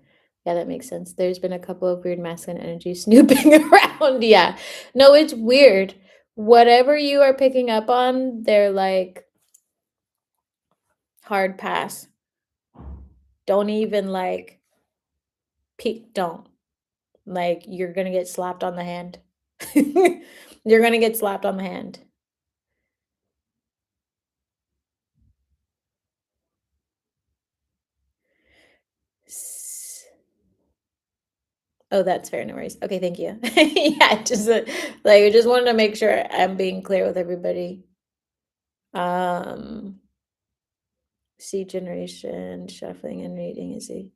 Yeah, that makes sense. There's been a couple of weird masculine energies snooping around. Yeah. No, it's weird. Whatever you are picking up on, they're like hard pass. Don't even like peek, don't. Like you're gonna get slapped on the hand. You're gonna get slapped on the hand. Oh, that's fair. No worries. Okay, thank you. Yeah, just like I just wanted to make sure I'm being clear with everybody. Um, seed generation, shuffling and reading is a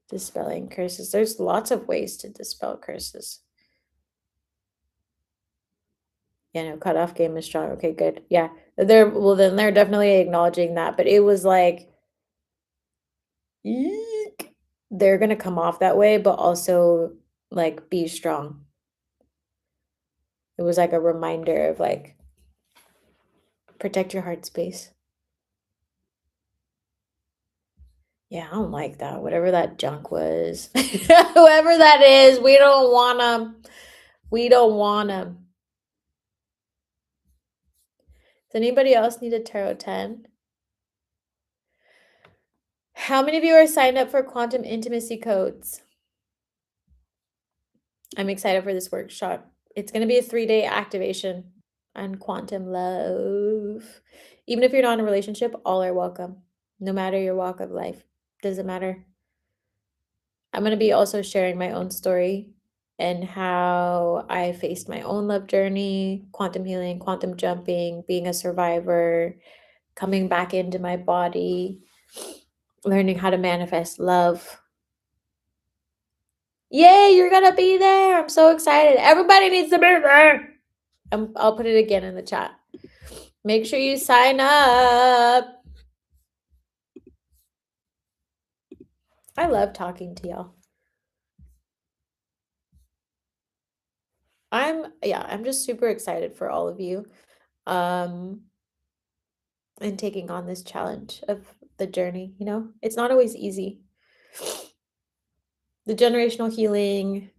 dispelling curses. There's lots of ways to dispel curses. Yeah, no, cutoff game is strong. Okay, good. Yeah. Then they're definitely acknowledging that. But it was like, eek. They're gonna come off that way, but also like be strong. It was like a reminder of like protect your heart space. Yeah, I don't like that. Whatever that junk was. Whoever that is, we don't want them. We don't want them. Does anybody else need a tarot 10? How many of you are signed up for quantum intimacy codes? I'm excited for this workshop. It's going to be a 3-day activation on quantum love. Even if you're not in a relationship, all are welcome. No matter your walk of life. Doesn't matter. I'm going to be also sharing my own story and how I faced my own love journey, quantum healing, quantum jumping, being a survivor, coming back into my body, learning how to manifest love. Yay, you're going to be there. I'm so excited. Everybody needs to be there. I'll put it again in the chat. Make sure you sign up. I love talking to y'all. I'm just super excited for all of you. And taking on this challenge of the journey, you know? It's not always easy. The generational healing,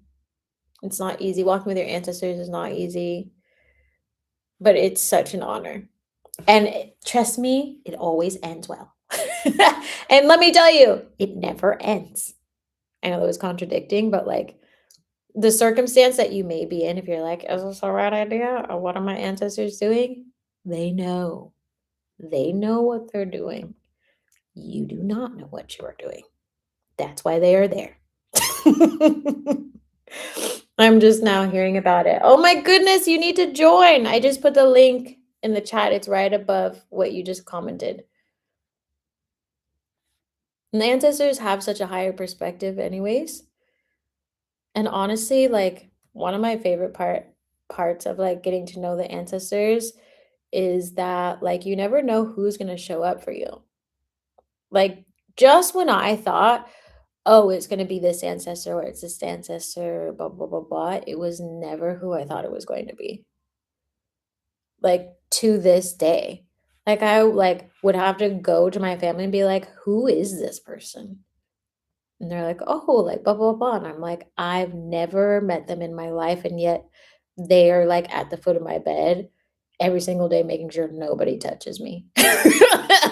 it's not easy. Walking with your ancestors is not easy, but it's such an honor. And trust me, it always ends well. And let me tell you, it never ends. I know that was contradicting, but like the circumstance that you may be in, if you're like, is this the right idea? Or what are my ancestors doing? They know. They know what they're doing. You do not know what you are doing. That's why they are there. I'm just now hearing about it. Oh my goodness, you need to join. I just put the link in the chat. It's right above what you just commented. And the ancestors have such a higher perspective anyways. And honestly, like one of my favorite parts of like getting to know the ancestors is that like you never know who's going to show up for you. Like just when I thought, oh, it's going to be this ancestor or it's this ancestor, blah, blah, blah, blah, it was never who I thought it was going to be. Like to this day. Like I like would have to go to my family and be like, who is this person? And they're like, oh, like blah, blah, blah. And I'm like, I've never met them in my life. And yet they are like at the foot of my bed every single day, making sure nobody touches me.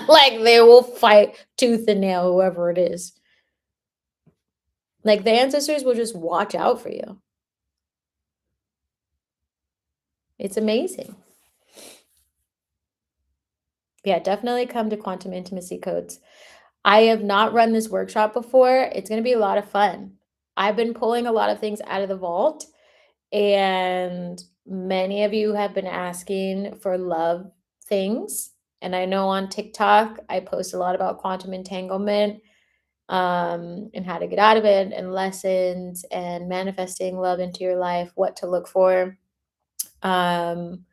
Like they will fight tooth and nail, whoever it is. Like the ancestors will just watch out for you. It's amazing. Yeah, definitely come to Quantum Intimacy Codes. I have not run this workshop before. It's going to be a lot of fun. I've been pulling a lot of things out of the vault, and many of you have been asking for love things. And I know on TikTok, I post a lot about quantum entanglement, and how to get out of it, and lessons, and manifesting love into your life, what to look for. Um,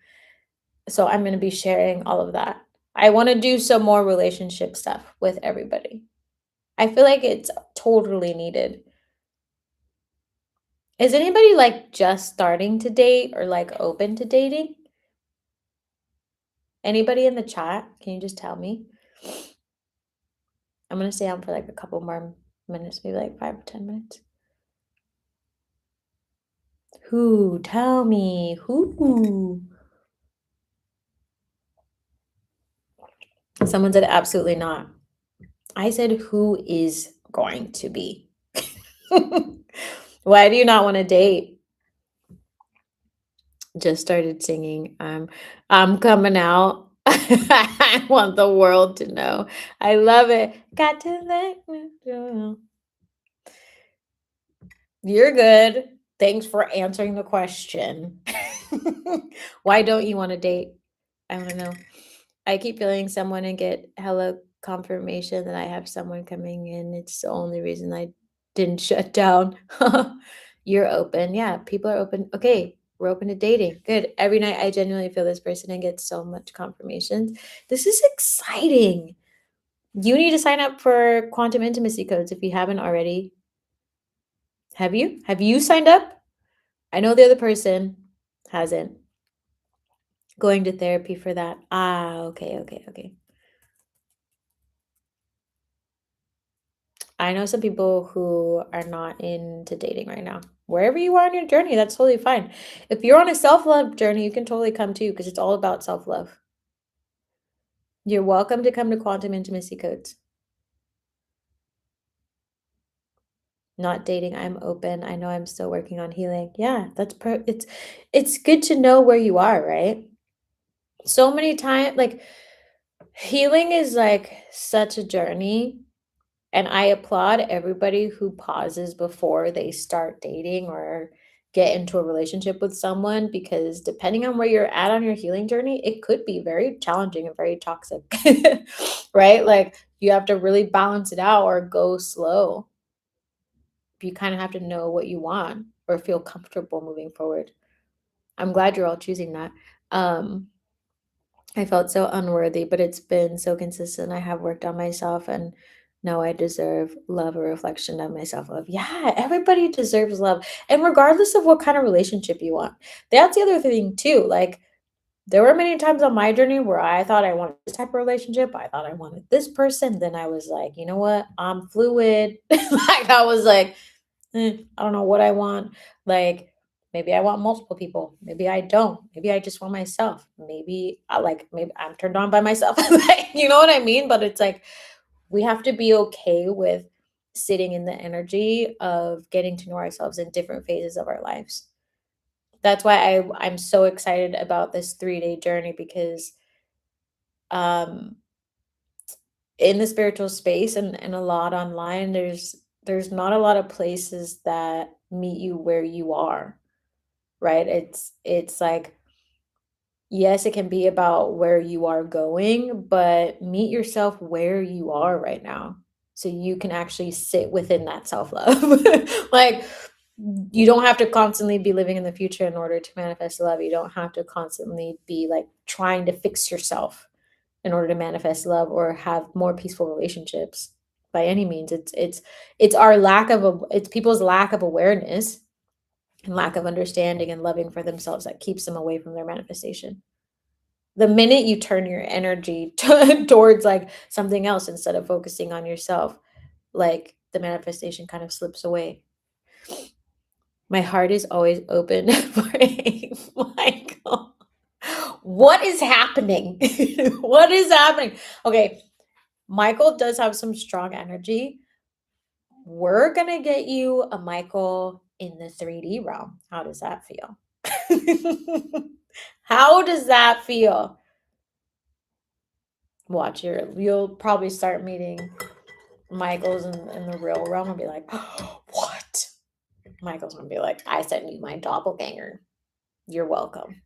so I'm going to be sharing all of that. I want to do some more relationship stuff with everybody. I feel like it's totally needed. Is anybody like just starting to date or like open to dating? Anybody in the chat? Can you just tell me? I'm gonna stay on for like a couple more minutes, maybe like 5 or 10 minutes. Who? Tell me. Who? Someone said absolutely not. I said, who is going to be? Why do you not want to date? Just started singing. I'm coming out. I want the world to know. I love it. Got to let me know. You're good. Thanks for answering the question. Why don't you want to date? I want to know. I keep feeling someone and get hella confirmation that I have someone coming in. It's the only reason I didn't shut down. You're open. Yeah, people are open. Okay, we're open to dating. Good. Every night I genuinely feel this person and get so much confirmations. This is exciting. You need to sign up for quantum intimacy codes if you haven't already. Have you? Have you signed up? I know the other person hasn't. Going to therapy for that. Ah, okay. I know some people who are not into dating right now. Wherever you are on your journey, that's totally fine. If you're on a self-love journey, you can totally come too, because it's all about self-love. You're welcome to come to Quantum Intimacy Codes. Not dating, I'm open. I know I'm still working on healing. Yeah, it's good to know where you are, right? So many times, like, healing is like such a journey. And I applaud everybody who pauses before they start dating or get into a relationship with someone, because depending on where you're at on your healing journey, it could be very challenging and very toxic, right? Like, you have to really balance it out or go slow. You kind of have to know what you want or feel comfortable moving forward. I'm glad you're all choosing that. Um, I felt so unworthy, but it's been so consistent. I have worked on myself and know I deserve love, a reflection of myself. Love. Yeah, everybody deserves love. And regardless of what kind of relationship you want. That's the other thing too. Like, there were many times on my journey where I thought I wanted this type of relationship. I thought I wanted this person. Then I was like, you know what? I'm fluid. Like, I was like, I don't know what I want. Like, maybe I want multiple people. Maybe I don't. Maybe I just want myself. Maybe I'm turned on by myself. Like, you know what I mean? But it's like, we have to be okay with sitting in the energy of getting to know ourselves in different phases of our lives. That's why I'm so excited about this 3-day journey, because um in the spiritual space and a lot online, there's not a lot of places that meet you where you are, right? It's like, yes, it can be about where you are going, but meet yourself where you are right now so you can actually sit within that self-love. Like, you don't have to constantly be living in the future in order to manifest love. You don't have to constantly be like trying to fix yourself in order to manifest love or have more peaceful relationships by any means. It's people's lack of awareness and lack of understanding and loving for themselves that keeps them away from their manifestation. The minute you turn your energy towards like something else instead of focusing on yourself, like, the manifestation kind of slips away. My heart is always open for a Michael. What is happening? What is happening? Okay, Michael does have some strong energy. We're gonna get you a Michael in the 3D realm. How does that feel? How does that feel? You'll probably start meeting Michael's in the real realm and be like, what? Michael's gonna be like, I sent you my doppelganger. You're welcome.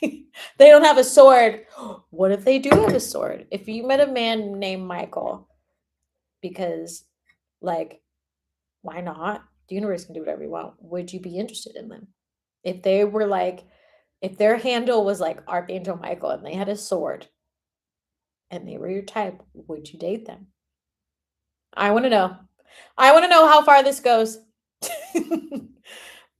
They don't have a sword. What if they do have a sword? If you met a man named Michael, because, like, why not? The universe can do whatever you want. Would you be interested in them? If they were like, if their handle was like Archangel Michael and they had a sword and they were your type, would you date them? I want to know. I want to know how far this goes.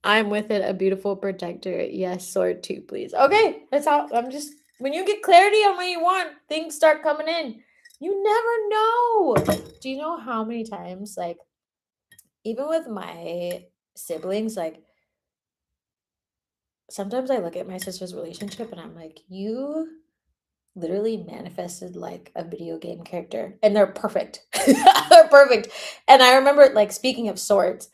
I'm with it. A beautiful protector. Yes, sword too, please. Okay, that's how I'm just. When you get clarity on what you want, things start coming in. You never know. Do you know how many times, like, even with my siblings, like, sometimes I look at my sister's relationship and I'm like, you literally manifested like a video game character and they're perfect. They're perfect. And I remember, like, speaking of swords,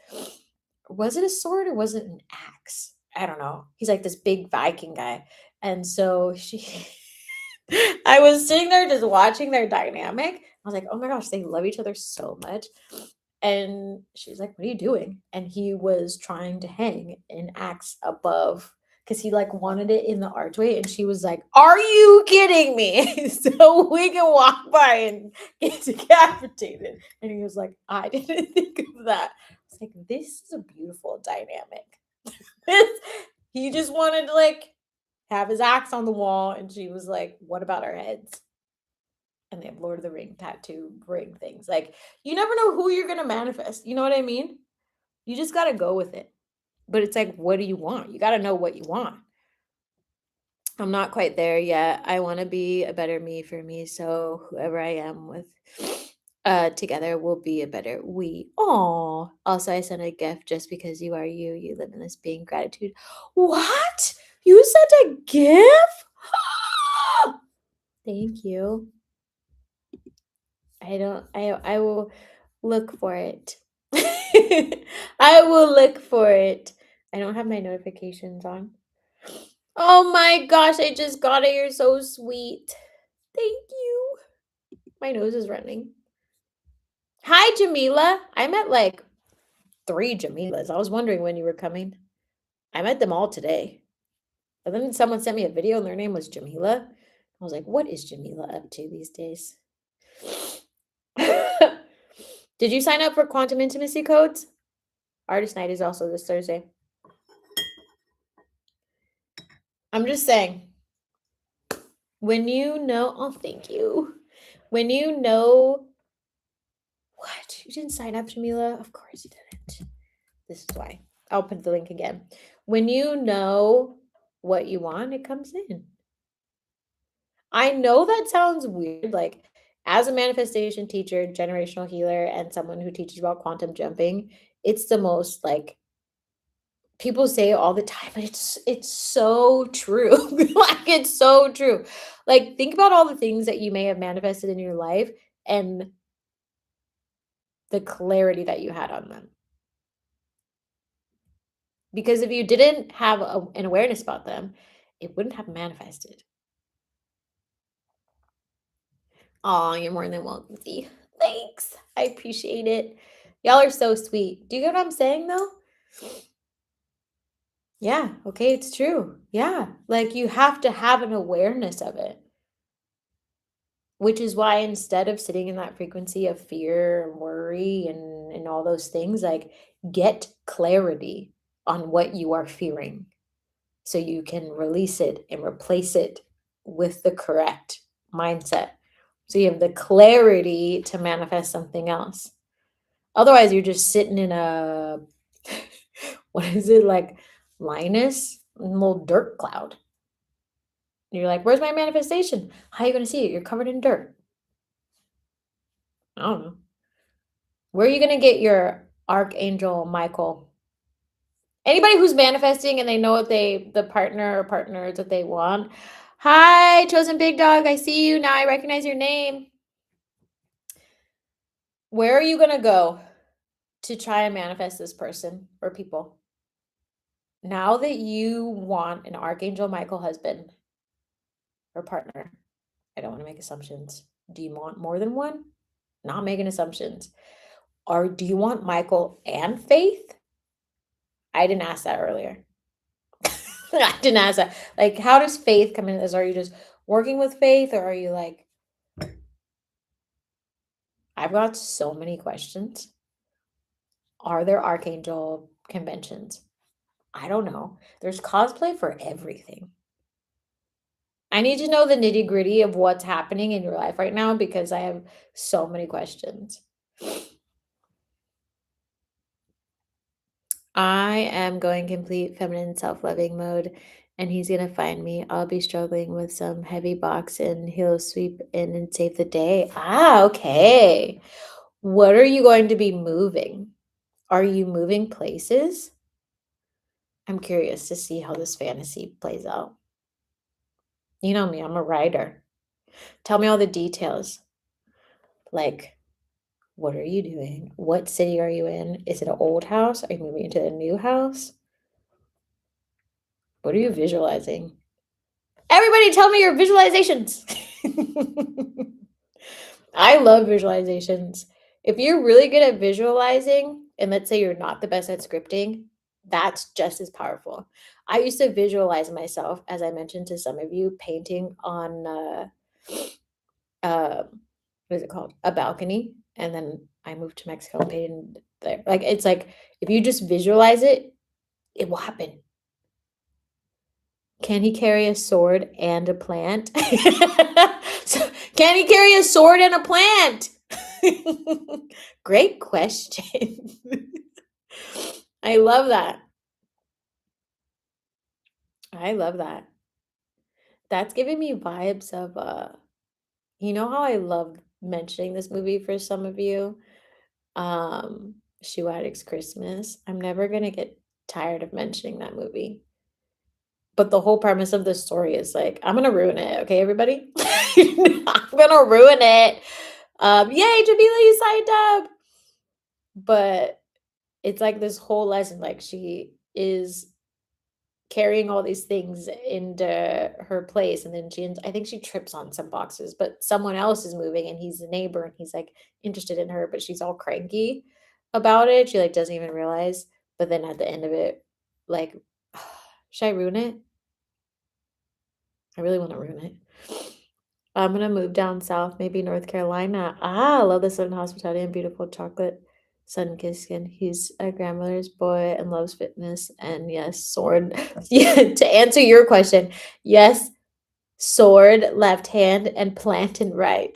was it a sword or was it an axe? I don't know. He's like this big Viking guy. And so she I was sitting there just watching their dynamic. I was like, oh my gosh, they love each other so much. And she's like, what are you doing? And he was trying to hang an axe above because he like wanted it in the archway. And she was like, are you kidding me? So we can walk by and get decapitated. And he was like, I didn't think of that. I was like, this is a beautiful dynamic. He just wanted to like have his axe on the wall. And she was like, what about our heads? And they have Lord of the Ring tattoo ring things. Like, you never know who you're gonna manifest. You know what I mean? You just gotta go with it. But it's like, what do you want? You gotta know what you want. I'm not quite there yet. I want to be a better me for me. So whoever I am with together will be a better we. Oh. Also, I sent a gift just because you are you. You live in this being gratitude. What? You sent a gift? Thank you. I will look for it. I will look for it. I don't have my notifications on. Oh my gosh, I just got it. You're so sweet. Thank you. My nose is running. Hi, Jamila. I met like 3 Jamilas. I was wondering when you were coming. I met them all today. But then someone sent me a video and their name was Jamila. I was like, what is Jamila up to these days? Did you sign up for quantum intimacy codes? Artist night is also this Thursday. I'm just saying, when you know, oh, thank you. When you know, what? You didn't sign up, Jamila? Of course you didn't. This is why. I'll put the link again. When you know what you want, it comes in. I know that sounds weird. Like, as a manifestation teacher, generational healer, and someone who teaches about quantum jumping, it's the most like people say it all the time, but it's so true. Like, it's so true. Like, think about all the things that you may have manifested in your life and the clarity that you had on them. Because if you didn't have an awareness about them, it wouldn't have manifested. Oh, you're more than welcome, Z. Thanks. I appreciate it. Y'all are so sweet. Do you get what I'm saying though? Yeah, okay, it's true. Yeah. Like, you have to have an awareness of it. Which is why instead of sitting in that frequency of fear and worry and all those things, like, get clarity on what you are fearing so you can release it and replace it with the correct mindset. So you have the clarity to manifest something else. Otherwise, you're just sitting in a, what is it, like Linus? A little dirt cloud. And you're like, where's my manifestation? How are you going to see it? You're covered in dirt. I don't know. Where are you going to get your Archangel Michael? Anybody who's manifesting and they know what the partner or partners that they want. Hi, Chosen Big Dog. I see you now. I recognize your name. Where are you going to go to try and manifest this person or people? Now that you want an Archangel Michael husband or partner, I don't want to make assumptions. Do you want more than one? not making assumptions. Do you want Michael and Faith? I didn't ask that earlier. I didn't ask that. Like, how does Faith come in as? Are you just working with Faith, or are you like, I've got so many questions. Are there Archangel conventions? I don't know. There's cosplay for everything. I need to know the nitty gritty of what's happening in your life right now because I have so many questions. I am going complete feminine self-loving mode, and he's gonna find me. I'll be struggling with some heavy box and he'll sweep in and save the day. Ah, okay. What are you going to be moving? Are you moving places? I'm curious to see how this fantasy plays out. You know me, I'm a writer. Tell me all the details. Like, what are you doing? What city are you in? Is it an old house? Are you moving into a new house? What are you visualizing? Everybody tell me your visualizations. I love visualizations. If you're really good at visualizing, and let's say you're not the best at scripting, that's just as powerful. I used to visualize myself, as I mentioned to some of you, painting on uh, what is it called? A balcony. And then I moved to Mexico and painted there. Like it's like if you just visualize it, it will happen. Can he carry a sword and a plant? So, can he carry a sword and a plant? Great question. I love that. I love that. That's giving me vibes of you know how I love mentioning this movie for some of you? Shoe Addicts Christmas. I'm never gonna get tired of mentioning that movie. But the whole premise of this story is like, I'm gonna ruin it, okay, everybody? I'm gonna ruin it. Yay, Jamila, you signed up. But it's like this whole lesson, like she is carrying all these things into her place, and then I think she trips on some boxes, but someone else is moving and he's a neighbor and he's like interested in her, but she's all cranky about it. She like doesn't even realize. But then at the end of it, like, should I ruin it? I really want to ruin it. I'm gonna move down south, maybe North Carolina. Ah, I love the Southern hospitality and beautiful chocolate sun-kissed skin. He's a grandmother's boy and loves fitness. And yes, sword. Yeah, to answer your question, yes, sword, left hand, and plant and right.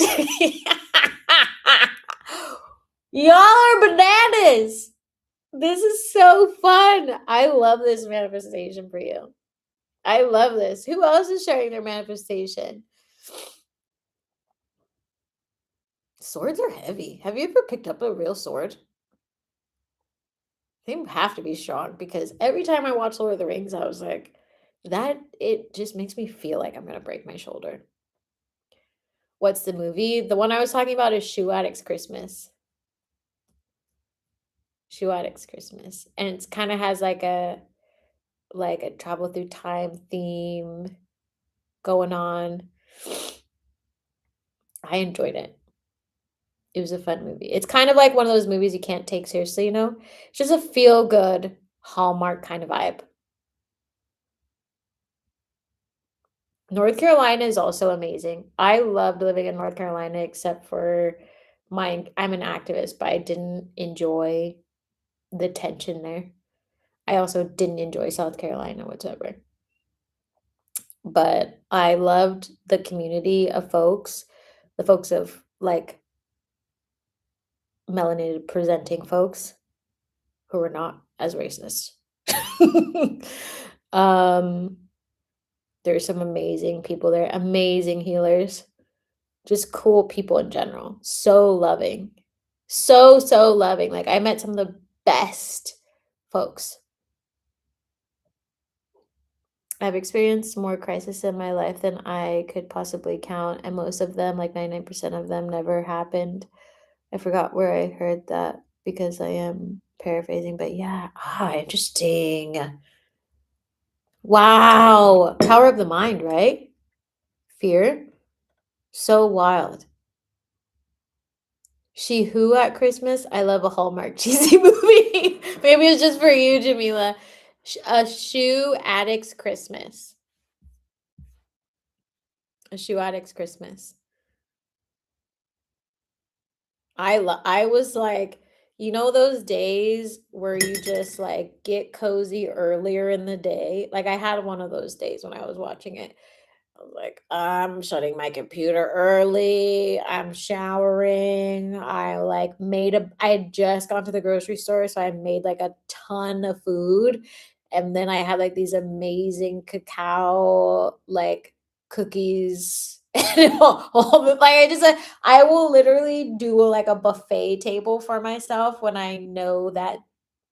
Y'all are bananas. This is so fun. I love this manifestation for you. I love this. Who else is sharing their manifestation? Swords are heavy. Have you ever picked up a real sword? They have to be strong because every time I watch Lord of the Rings, I was like, that it just makes me feel like I'm gonna break my shoulder. What's the movie? The one I was talking about is Shoe Addicts Christmas. Shoe Addicts Christmas. And it's kind of has like a travel through time theme going on. I enjoyed it. It was a fun movie. It's kind of like one of those movies you can't take seriously, you know? It's just a feel good Hallmark kind of vibe. North Carolina is also amazing. I loved living in North Carolina except for I'm an activist, but I didn't enjoy the tension there. I also didn't enjoy South Carolina whatsoever. But I loved the community of folks, the folks of like melanated presenting folks who were not as racist. um, there's some amazing people there, amazing healers, just cool people in general. So loving. So, so loving. Like I met some of the best folks. I've experienced more crisis in my life than I could possibly count, and most of them, like 99% of them, never happened. I forgot where I heard that because I am paraphrasing, but yeah, interesting. Wow. Power of the mind, right? Fear. So wild. She Who at Christmas? I love a Hallmark cheesy movie. Maybe it's just for you, Jamila. A Shoe Addict's Christmas. A Shoe Addict's Christmas. I was like, you know those days where you just like get cozy earlier in the day? Like I had one of those days when I was watching it. I was like, I'm shutting my computer early. I'm showering. I had just gone to the grocery store, so I made like a ton of food. And then I had like these amazing cacao like cookies. And I will literally do like a buffet table for myself when I know that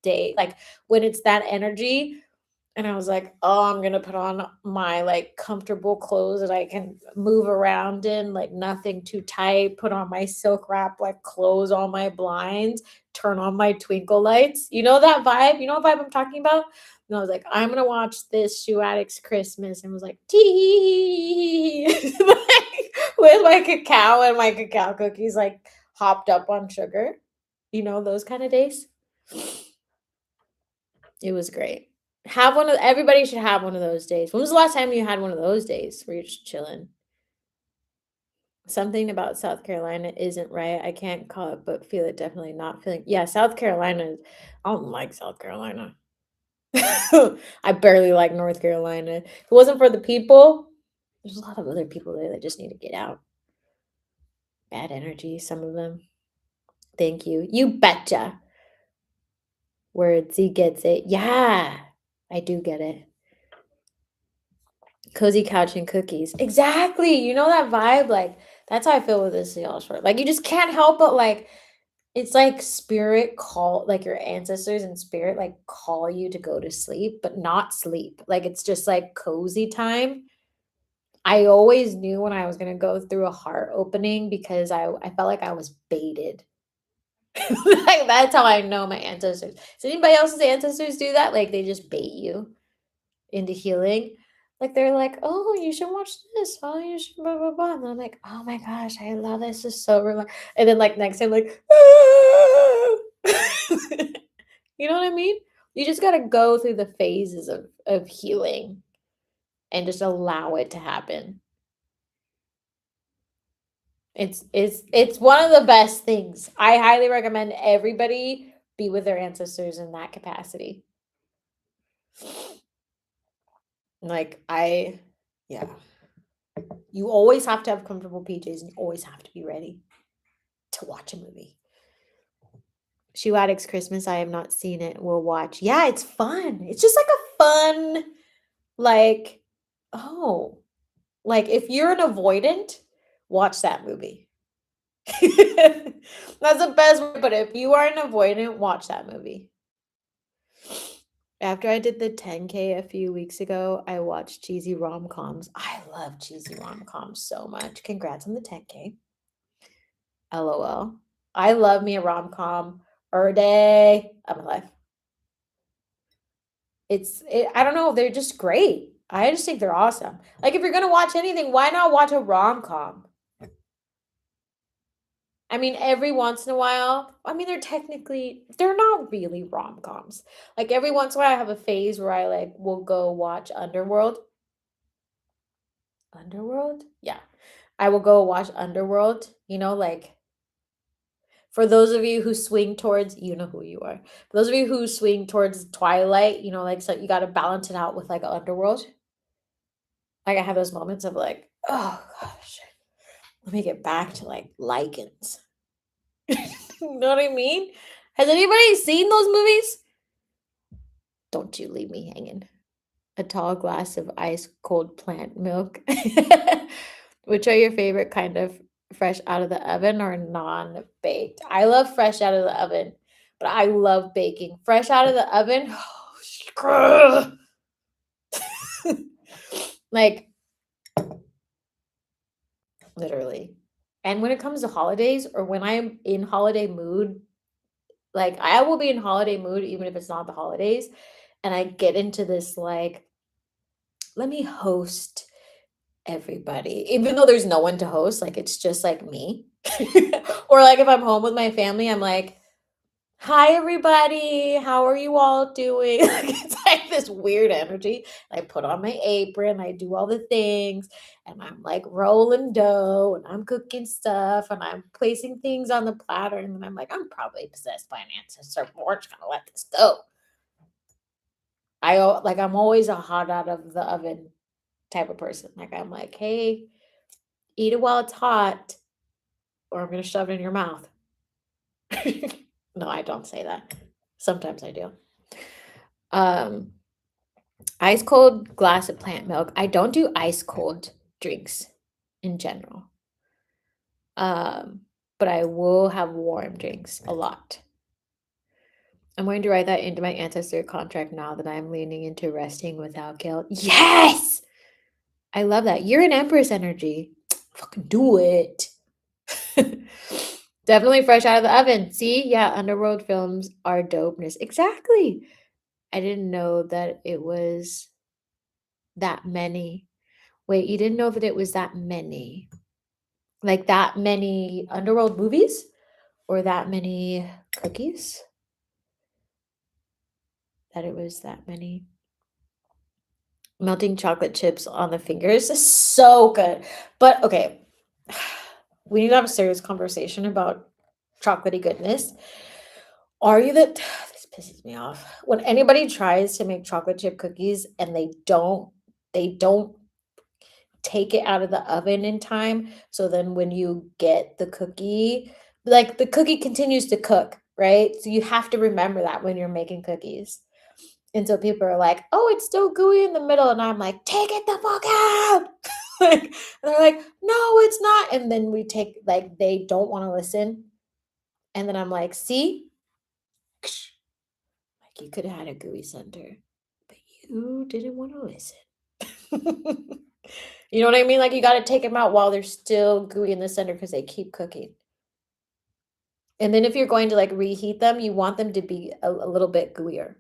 day, like when it's that energy, and I was like, "Oh, I'm gonna put on my, like, comfortable clothes that I can move around in, like, nothing too tight, put on my silk wrap, like, close all my blinds, turn on my twinkle lights." You know that vibe? You know what vibe I'm talking about? And I was like, "I'm gonna watch this Shoe Addict's Christmas," and was like, "Tee," like, with my cacao and my cacao cookies, like, hopped up on sugar. You know, those kinda days? It was great. Have one of Everybody should have one of those days. When was the last time you had one of those days where you're just chilling? Something about South Carolina isn't right. I can't call it, but feel it, definitely not feeling. Yeah, South Carolina. I don't like South Carolina. I barely like North Carolina. If it wasn't for the people, there's a lot of other people there that just need to get out. Bad energy, some of them. Thank you. You betcha. Words, he gets it. Yeah, I do get it. Cozy couch and cookies. Exactly. You know that vibe? Like, that's how I feel with this y'all short. Like, you just can't help but like it's like spirit call, like your ancestors and spirit like call you to go to sleep, but not sleep. Like it's just like cozy time. I always knew when I was gonna go through a heart opening because I felt like I was baited. Like that's how I know my ancestors. Does anybody else's ancestors do that? Like they just bait you into healing. Like they're like, "Oh, you should watch this. Oh, you should blah blah blah." And I'm like, "Oh my gosh, I love this. This is so relax." And then like next time, like, "Ah!" You know what I mean? You just gotta go through the phases of healing and just allow it to happen. It's one of the best things. I highly recommend everybody be with their ancestors in that capacity. Like yeah. You always have to have comfortable PJs and you always have to be ready to watch a movie. Shoe Addicts Christmas, I have not seen it. We'll watch. Yeah, it's fun. It's just like a fun, like, oh, like if you're an avoidant, watch that movie. That's the best way, but if you are an avoidant, watch that movie. After I did the 10K a few weeks ago, I watched cheesy rom-coms. I love cheesy rom-coms so much. Congrats on the 10K. LOL. I love me a rom-com or day of my life. I don't know, they're just great. I just think they're awesome. Like if you're gonna watch anything, why not watch a rom-com? I mean, every once in a while, I mean, they're not really rom-coms. Like every once in a while, I have a phase where I like will go watch Underworld. Underworld? Yeah. I will go watch Underworld, like for those of you who swing towards, you know who you are. For those of you who swing towards Twilight, like so you got to balance it out with like Underworld. Like I have those moments of like, oh gosh, let me get back to like lichens. You know what I mean? Has anybody seen those movies? Don't you leave me hanging. A tall glass of ice cold plant milk. Which are your favorite kind of fresh out of the oven or non-baked? I love fresh out of the oven, but I love baking. Fresh out of the oven, like literally. And when it comes to holidays or when I'm in holiday mood, like I will be in holiday mood even if it's not the holidays, and I get into this like, let me host everybody, even though there's no one to host, like it's just like me. Or like if I'm home with my family, I'm like, hi everybody, how are you all doing? Like, it's like this weird energy. I put on my apron, I do all the things, and I'm like rolling dough and I'm cooking stuff and I'm placing things on the platter. And then I'm like, I'm probably possessed by an ancestor. We're just gonna let this go. I'm always a hot out of the oven type of person. Like I'm like, hey, eat it while it's hot, or I'm gonna shove it in your mouth. No, I don't say that. Sometimes I do. Um, Ice cold glass of plant milk. I don't do ice cold drinks in general. Um, but I will have warm drinks a lot. I'm going to write that into my ancestor contract now that I'm leaning into resting without guilt. Yes! I love that. You're an Empress energy. Fucking do it. Definitely fresh out of the oven. See? Yeah, underworld films are dopeness. Exactly. I didn't know that it was that many. Wait, you didn't know that it was that many? Like that many underworld movies? Or that many cookies? That it was that many. Melting chocolate chips on the fingers is so good. But okay, we need to have a serious conversation about chocolatey goodness. Are you the this pisses me off. When anybody tries to make chocolate chip cookies and they don't take it out of the oven in time. So then when you get the cookie, like the cookie continues to cook, right? So you have to remember that when you're making cookies. And so people are like, oh, it's still gooey in the middle. And I'm like, take it the fuck out. Like, and they're like, no, it's not. And then we take, like, they don't want to listen. And then I'm like, see? Like, you could have had a gooey center, but you didn't want to listen. You know what I mean? Like, you got to take them out while they're still gooey in the center because they keep cooking. And then if you're going to like reheat them, you want them to be a little bit gooier.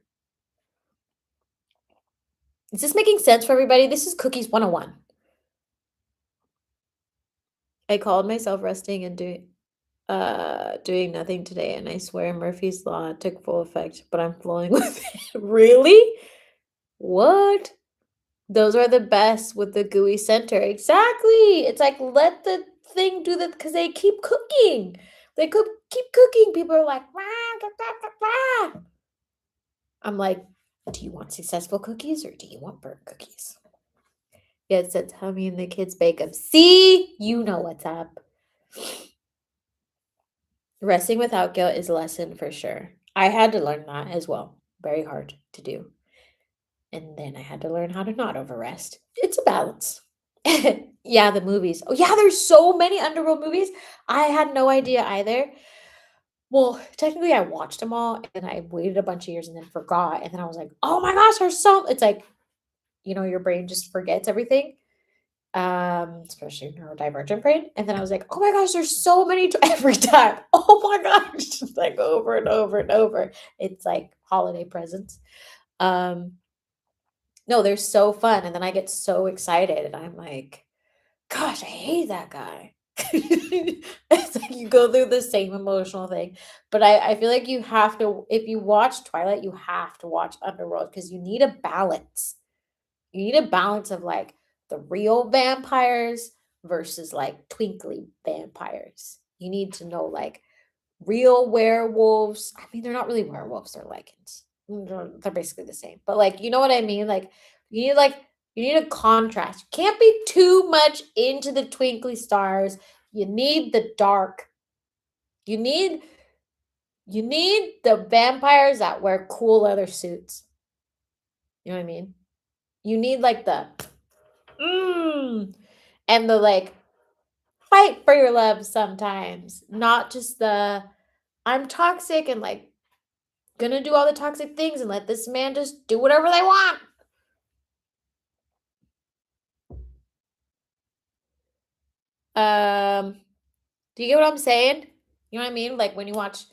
Is this making sense for everybody? This is Cookies 101. I called myself resting and doing nothing today, and I swear Murphy's Law took full effect, but I'm flowing with it. Really? What? Those are the best with the gooey center. Exactly. It's like let the thing do that because they keep cooking. They could keep cooking. People are like, "Wah, da, da, da, da." I'm like, do you want successful cookies or do you want burnt cookies? Yeah, it said Tummy and the kids bake them. See, you know what's up. Resting without guilt is a lesson for sure. I had to learn that as well. Very hard to do. And then I had to learn how to not overrest. It's a balance. Yeah, the movies. Oh, yeah, there's so many underworld movies. I had no idea either. Well, technically, I watched them all and I waited a bunch of years and then forgot. And then I was like, oh my gosh, there's so. It's like, your brain just forgets everything, especially neurodivergent brain. And then I was like, oh my gosh, there's so many every time. Oh my gosh, like over and over and over. It's like holiday presents. Um, no, they're so fun. And then I get so excited and I'm like, gosh, I hate that guy. It's like you go through the same emotional thing. But I feel like you have to, if you watch Twilight, you have to watch Underworld because you need a balance. You need a balance of like the real vampires versus like twinkly vampires. You need to know like real werewolves. I mean, they're not really werewolves, they're lycans. They're basically the same. But like, you know what I mean? Like you need a contrast. You can't be too much into the twinkly stars. You need the dark. You need the vampires that wear cool leather suits. You know what I mean? You need like the and the like fight for your love sometimes, not just the I'm toxic and like gonna do all the toxic things and let this man just do whatever they want. Um, do you get what I'm saying? You know what I mean? Like when you watch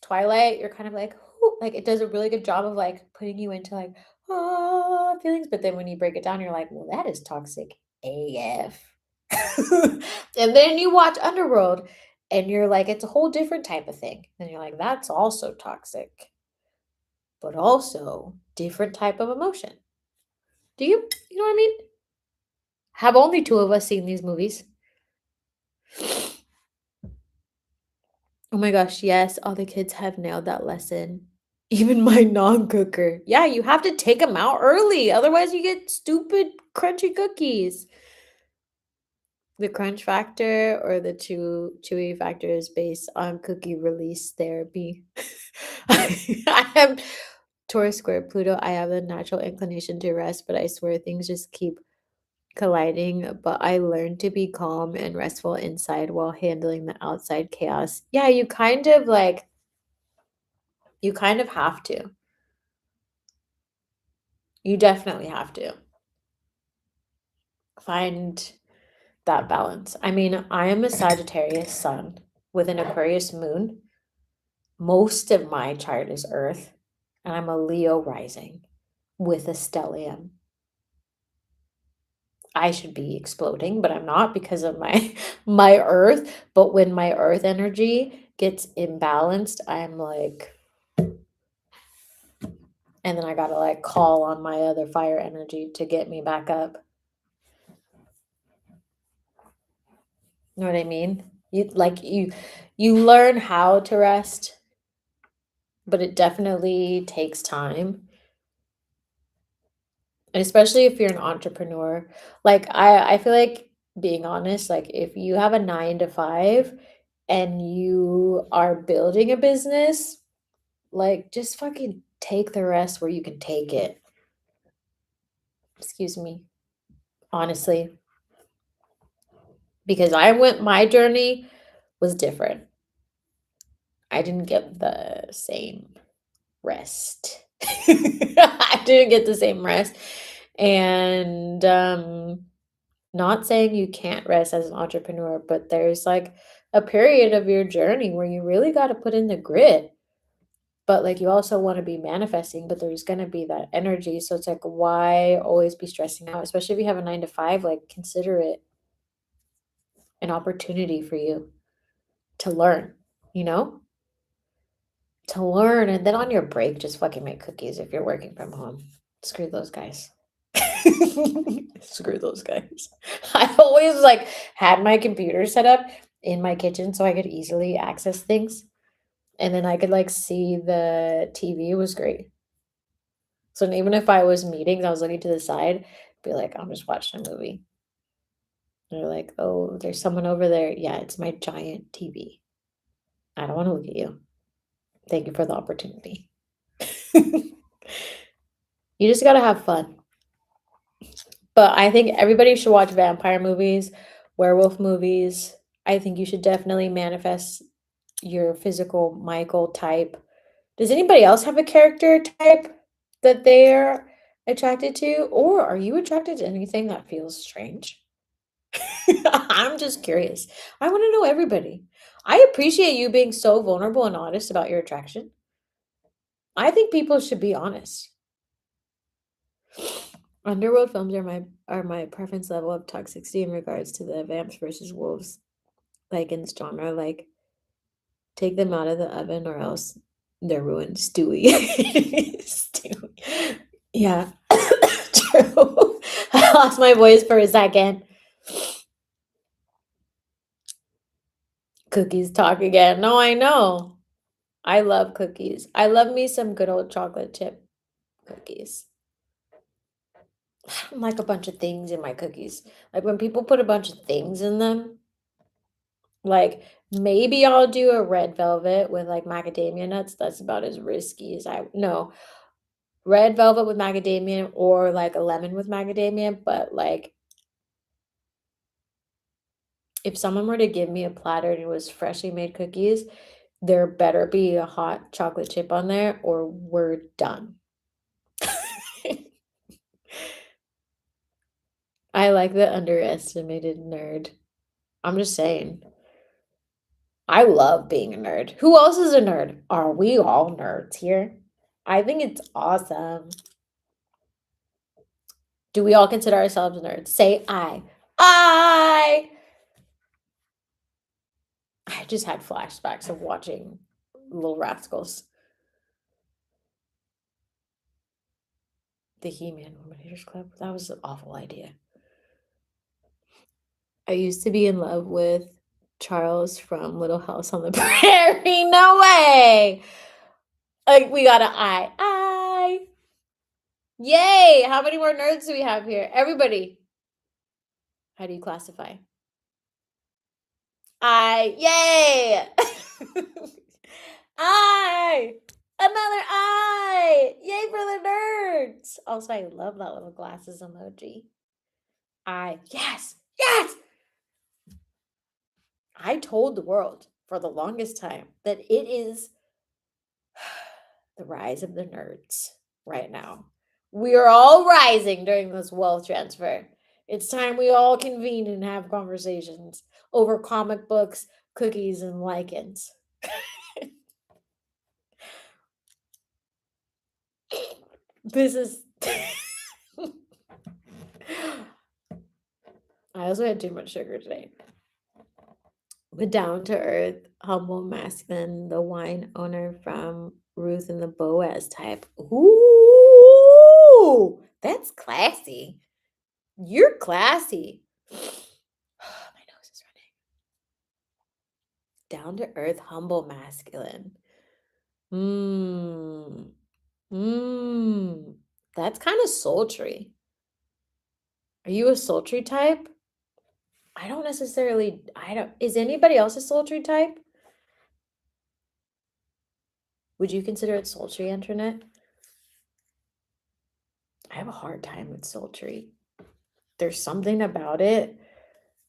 Twilight, you're kind of like, "Ooh," like it does a really good job of like putting you into like feelings, but then when you break it down, you're like, well, that is toxic AF. And then you watch Underworld And you're like, it's a whole different type of thing. And you're like, that's also toxic, but also different type of emotion. You know what I mean? Have only two of us seen these movies? Oh my gosh, yes, all the kids have nailed that lesson. Even my non-cooker. Yeah, you have to take them out early. Otherwise, you get stupid crunchy cookies. The crunch factor or the chewy factor is based on cookie release therapy. I have Taurus square Pluto. I have a natural inclination to rest, but I swear things just keep colliding. But I learned to be calm and restful inside while handling the outside chaos. Yeah, you kind of have to. You definitely have to find that balance. I mean, I am a Sagittarius sun with an Aquarius moon. Most of my chart is Earth, and I'm a Leo rising with a stellium. I should be exploding, but I'm not because of my my Earth. But when my Earth energy gets imbalanced, I'm like, and then I gotta like call on my other fire energy to get me back up. You know what I mean? You learn how to rest, but it definitely takes time. And especially if you're an entrepreneur. Like I feel like being honest, like if you have a 9 to 5 and you are building a business, like just fucking take the rest where you can take it. Excuse me. Honestly, because my journey was different. I didn't get the same rest. I didn't get the same rest. And not saying you can't rest as an entrepreneur, but there's like a period of your journey where you really got to put in the grit. But like you also want to be manifesting, but there's going to be that energy. So it's like, why always be stressing out? Especially if you have a 9 to 5, like consider it an opportunity for you to learn, you know? To learn. And then on your break, just fucking make cookies if you're working from home. Screw those guys. Screw those guys. I always like had my computer set up in my kitchen so I could easily access things. And then I could like see the TV. It was great. So even if I was meetings, I was looking to the side, be like, I'm just watching a movie. And they're like, oh, there's someone over there. Yeah, it's my giant TV. I don't want to look at you. Thank you for the opportunity. You just gotta have fun. But I think everybody should watch vampire movies, werewolf movies. I think you should definitely manifest your physical Michael type. Does anybody else have a character type that they're attracted to? Or are you attracted to anything that feels strange? I'm just curious. I want to know everybody. I appreciate you being so vulnerable and honest about your attraction. I think people should be honest. Underworld films are my preference level of toxicity in regards to the vamps versus wolves, like in this genre. Like, take them out of the oven or else they're ruined. Stewie. Stewie. Yeah. True. I lost my voice for a second. Cookies talk again. No, I know. I love cookies. I love me some good old chocolate chip cookies. I don't like a bunch of things in my cookies. Like when people put a bunch of things in them, like maybe I'll do a red velvet with like macadamia nuts. That's about as risky as I no. Red velvet with macadamia or like a lemon with macadamia, but like if someone were to give me a platter and it was freshly made cookies, there better be a hot chocolate chip on there or we're done. I like the underestimated nerd. I'm just saying. I love being a nerd. Who else is a nerd? Are we all nerds here? I think it's awesome. Do we all consider ourselves nerds? Say I. I just had flashbacks of watching Little Rascals. The He-Man Woman Haters Club. That was an awful idea. I used to be in love with Charles from Little House on the Prairie. No way. Like, we got an I. Yay. How many more nerds do we have here? Everybody. How do you classify? Yay. I. Another I. Yay for the nerds. Also, I love that little glasses emoji. Yes. Yes. I told the world for the longest time that it is the rise of the nerds right now. We are all rising during this wealth transfer. It's time we all convene and have conversations over comic books, cookies, and lichens. This is. I also had too much sugar today. But down to earth, humble, masculine, the wine owner from Ruth and the Boaz type. Ooh, that's classy. You're classy. My nose is running. Down to earth, humble, masculine. That's kind of sultry. Are you a sultry type? I don't. Is anybody else a sultry type? Would you consider it sultry, internet? I have a hard time with sultry. There's something about it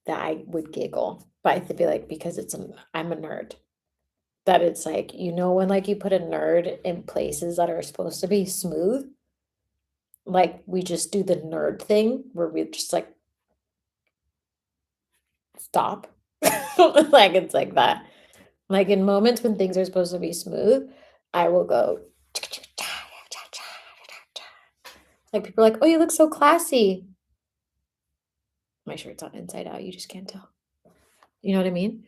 that I would giggle, but I feel like because I'm a nerd. That it's like, when like you put a nerd in places that are supposed to be smooth, like we just do the nerd thing where we just like stop. Like it's like that. Like in moments when things are supposed to be smooth, I will go like people are like, "Oh, you look so classy." My shirt's on inside out, you just can't tell. You know what I mean?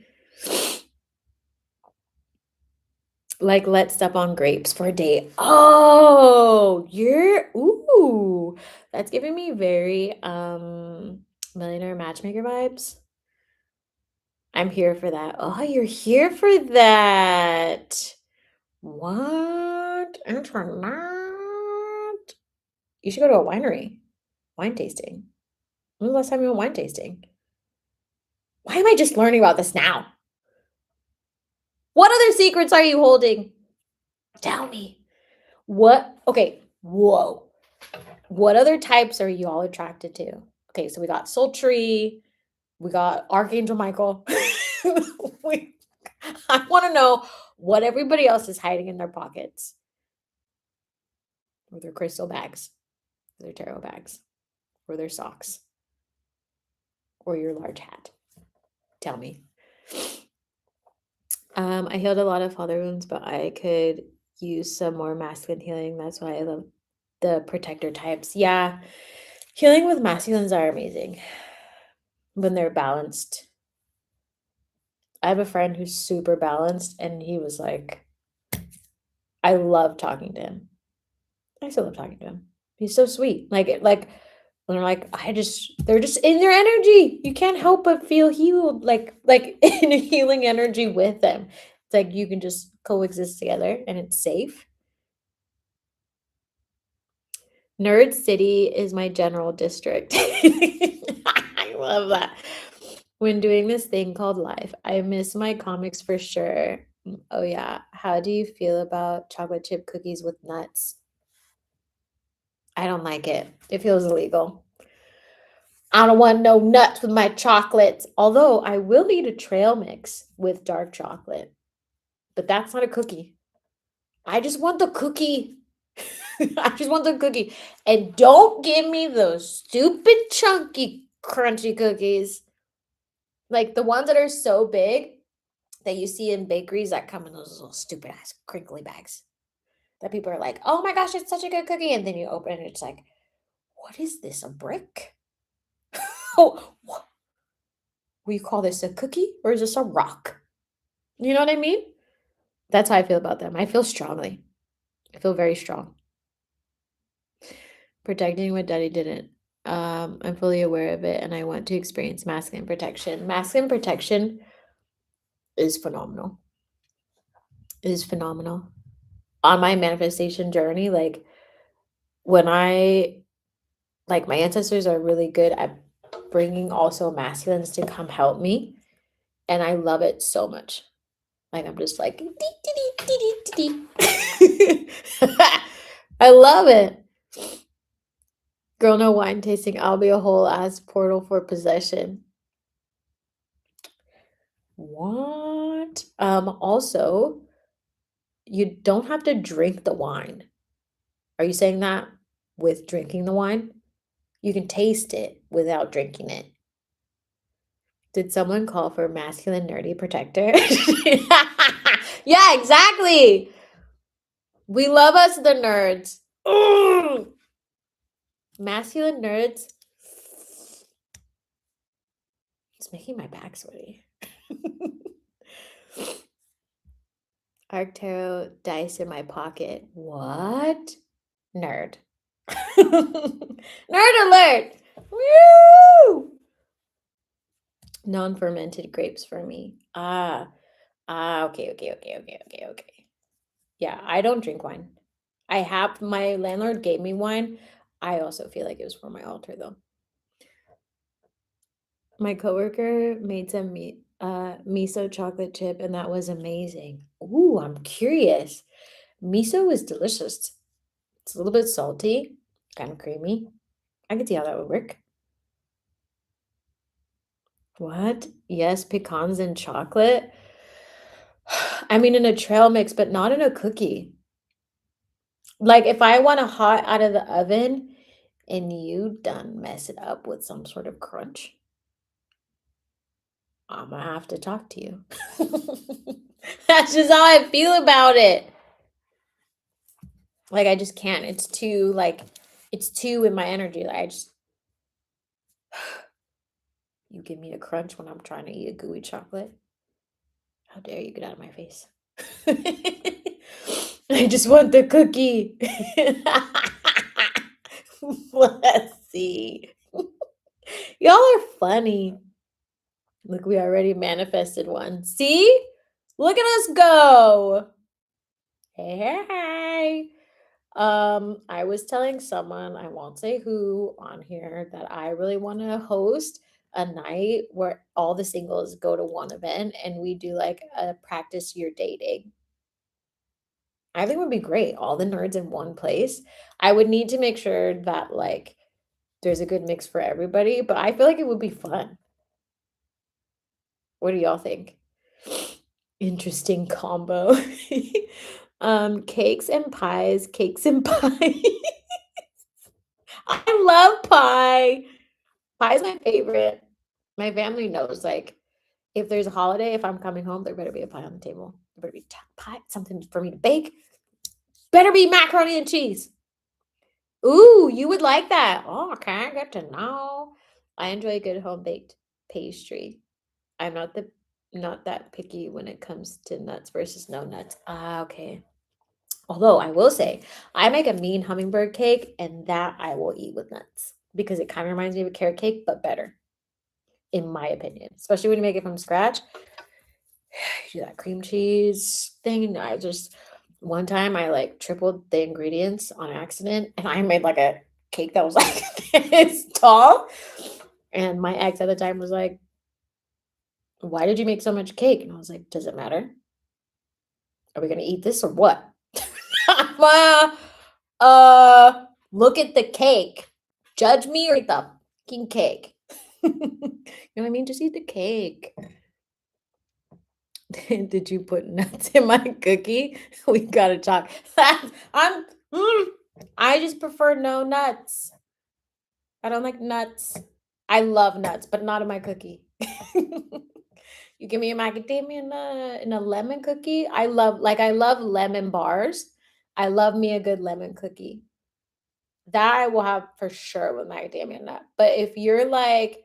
Like, let's step on grapes for a date. Oh, that's giving me very Millionaire Matchmaker vibes. I'm here for that. Oh, you're here for that. What? Internet? You should go to a winery. Wine tasting. When was the last time you went wine tasting? Why am I just learning about this now? What other secrets are you holding? Tell me. What? Okay. Whoa. What other types are you all attracted to? Okay, so we got sultry, we got Archangel Michael. I want to know what everybody else is hiding in their pockets, or their crystal bags, or their tarot bags, or their socks, or your large hat. Tell me. I healed a lot of father wounds, but I could use some more masculine healing. That's why I love the protector types. Yeah, healing with masculines are amazing when they're balanced. I have a friend who's super balanced, and he was like, I love talking to him. I still love talking to him. He's so sweet. Like when they're like, they're just in their energy. You can't help but feel healed, like in a healing energy with them. It's like you can just coexist together and it's safe. Nerd City is my general district. I love that. When doing this thing called life, I miss my comics for sure. Oh yeah. How do you feel about chocolate chip cookies with nuts? I don't like it. It feels illegal. I don't want no nuts with my chocolates. Although I will eat a trail mix with dark chocolate. But that's not a cookie. I just want the cookie. I just want the cookie. And don't give me those stupid chunky crunchy cookies. Like the ones that are so big that you see in bakeries that come in those little stupid ass crinkly bags. That people are like, oh my gosh, it's such a good cookie. And then you open it and it's like, what is this, a brick? Oh, what? Will you call this a cookie or is this a rock? You know what I mean? That's how I feel about them. I feel strongly. I feel very strong. Protecting what daddy didn't. I'm fully aware of it and I want to experience masculine protection. Masculine protection is phenomenal. It is phenomenal. On my manifestation journey, like when like my ancestors are really good at bringing also masculines to come help me. And I love it so much. Like I'm just like, "Dee, dee, dee, dee, dee, dee, dee." I love it. Girl, no wine tasting. I'll be a whole ass portal for possession. What? Also, you don't have to drink the wine. Are you saying that with drinking the wine? You can taste it without drinking it. Did someone call for masculine nerdy protector? Yeah, exactly. We love us the nerds. Ugh. Masculine nerds. It's making my back sweaty. Arctero dice in my pocket. What? Nerd. Nerd alert! Woo! Non-fermented grapes for me. Okay. Yeah, I don't drink wine. My landlord gave me wine. I also feel like it was for my altar though. My coworker made some miso chocolate chip and that was amazing. Ooh, I'm curious. Miso is delicious. It's a little bit salty, kind of creamy. I could see how that would work. What? Yes, pecans and chocolate. I mean, in a trail mix, but not in a cookie. Like if I want a hot out of the oven and you done mess it up with some sort of crunch, I'm gonna have to talk to you. That's just how I feel about it. Like I just can't. It's too in my energy. Like I just you give me a crunch when I'm trying to eat a gooey chocolate. How dare you get out of my face? I just want the cookie. Let's see. Y'all are funny. Look, we already manifested one. See? Look at us go. Hey. I was telling someone, I won't say who on here, that I really want to host a night where all the singles go to one event and we do like a practice your dating. I think it would be great. All the nerds in one place. I would need to make sure that like there's a good mix for everybody, but I feel like it would be fun. What do y'all think? Interesting combo. Cakes and pies, cakes and pie. I love pie. Pie is my favorite. My family knows, like, if there's a holiday, if I'm coming home, there better be a pie on the table. There better be pie, something for me to bake. Better be macaroni and cheese. Ooh, you would like that. Oh, okay, good to know. I enjoy good home baked pastry. I'm not that picky when it comes to nuts versus no nuts. Ah, okay. Although I will say, I make a mean hummingbird cake, and that I will eat with nuts because it kind of reminds me of a carrot cake, but better, in my opinion. Especially when you make it from scratch. You do that cream cheese thing. I just one time I like tripled the ingredients on accident, and I made like a cake that was like this tall. And my ex at the time was like, "Why did you make so much cake?" And I was like, "Does it matter? Are we gonna eat this or what?" Well, look at the cake. Judge me or eat the fucking cake. You know what I mean? Just eat the cake. Did you put nuts in my cookie? We gotta talk. I'm. I just prefer no nuts. I don't like nuts. I love nuts, but not in my cookie. You give me a macadamia nut in a lemon cookie. I love lemon bars. I love me a good lemon cookie. That I will have for sure with macadamia nut. But if you're like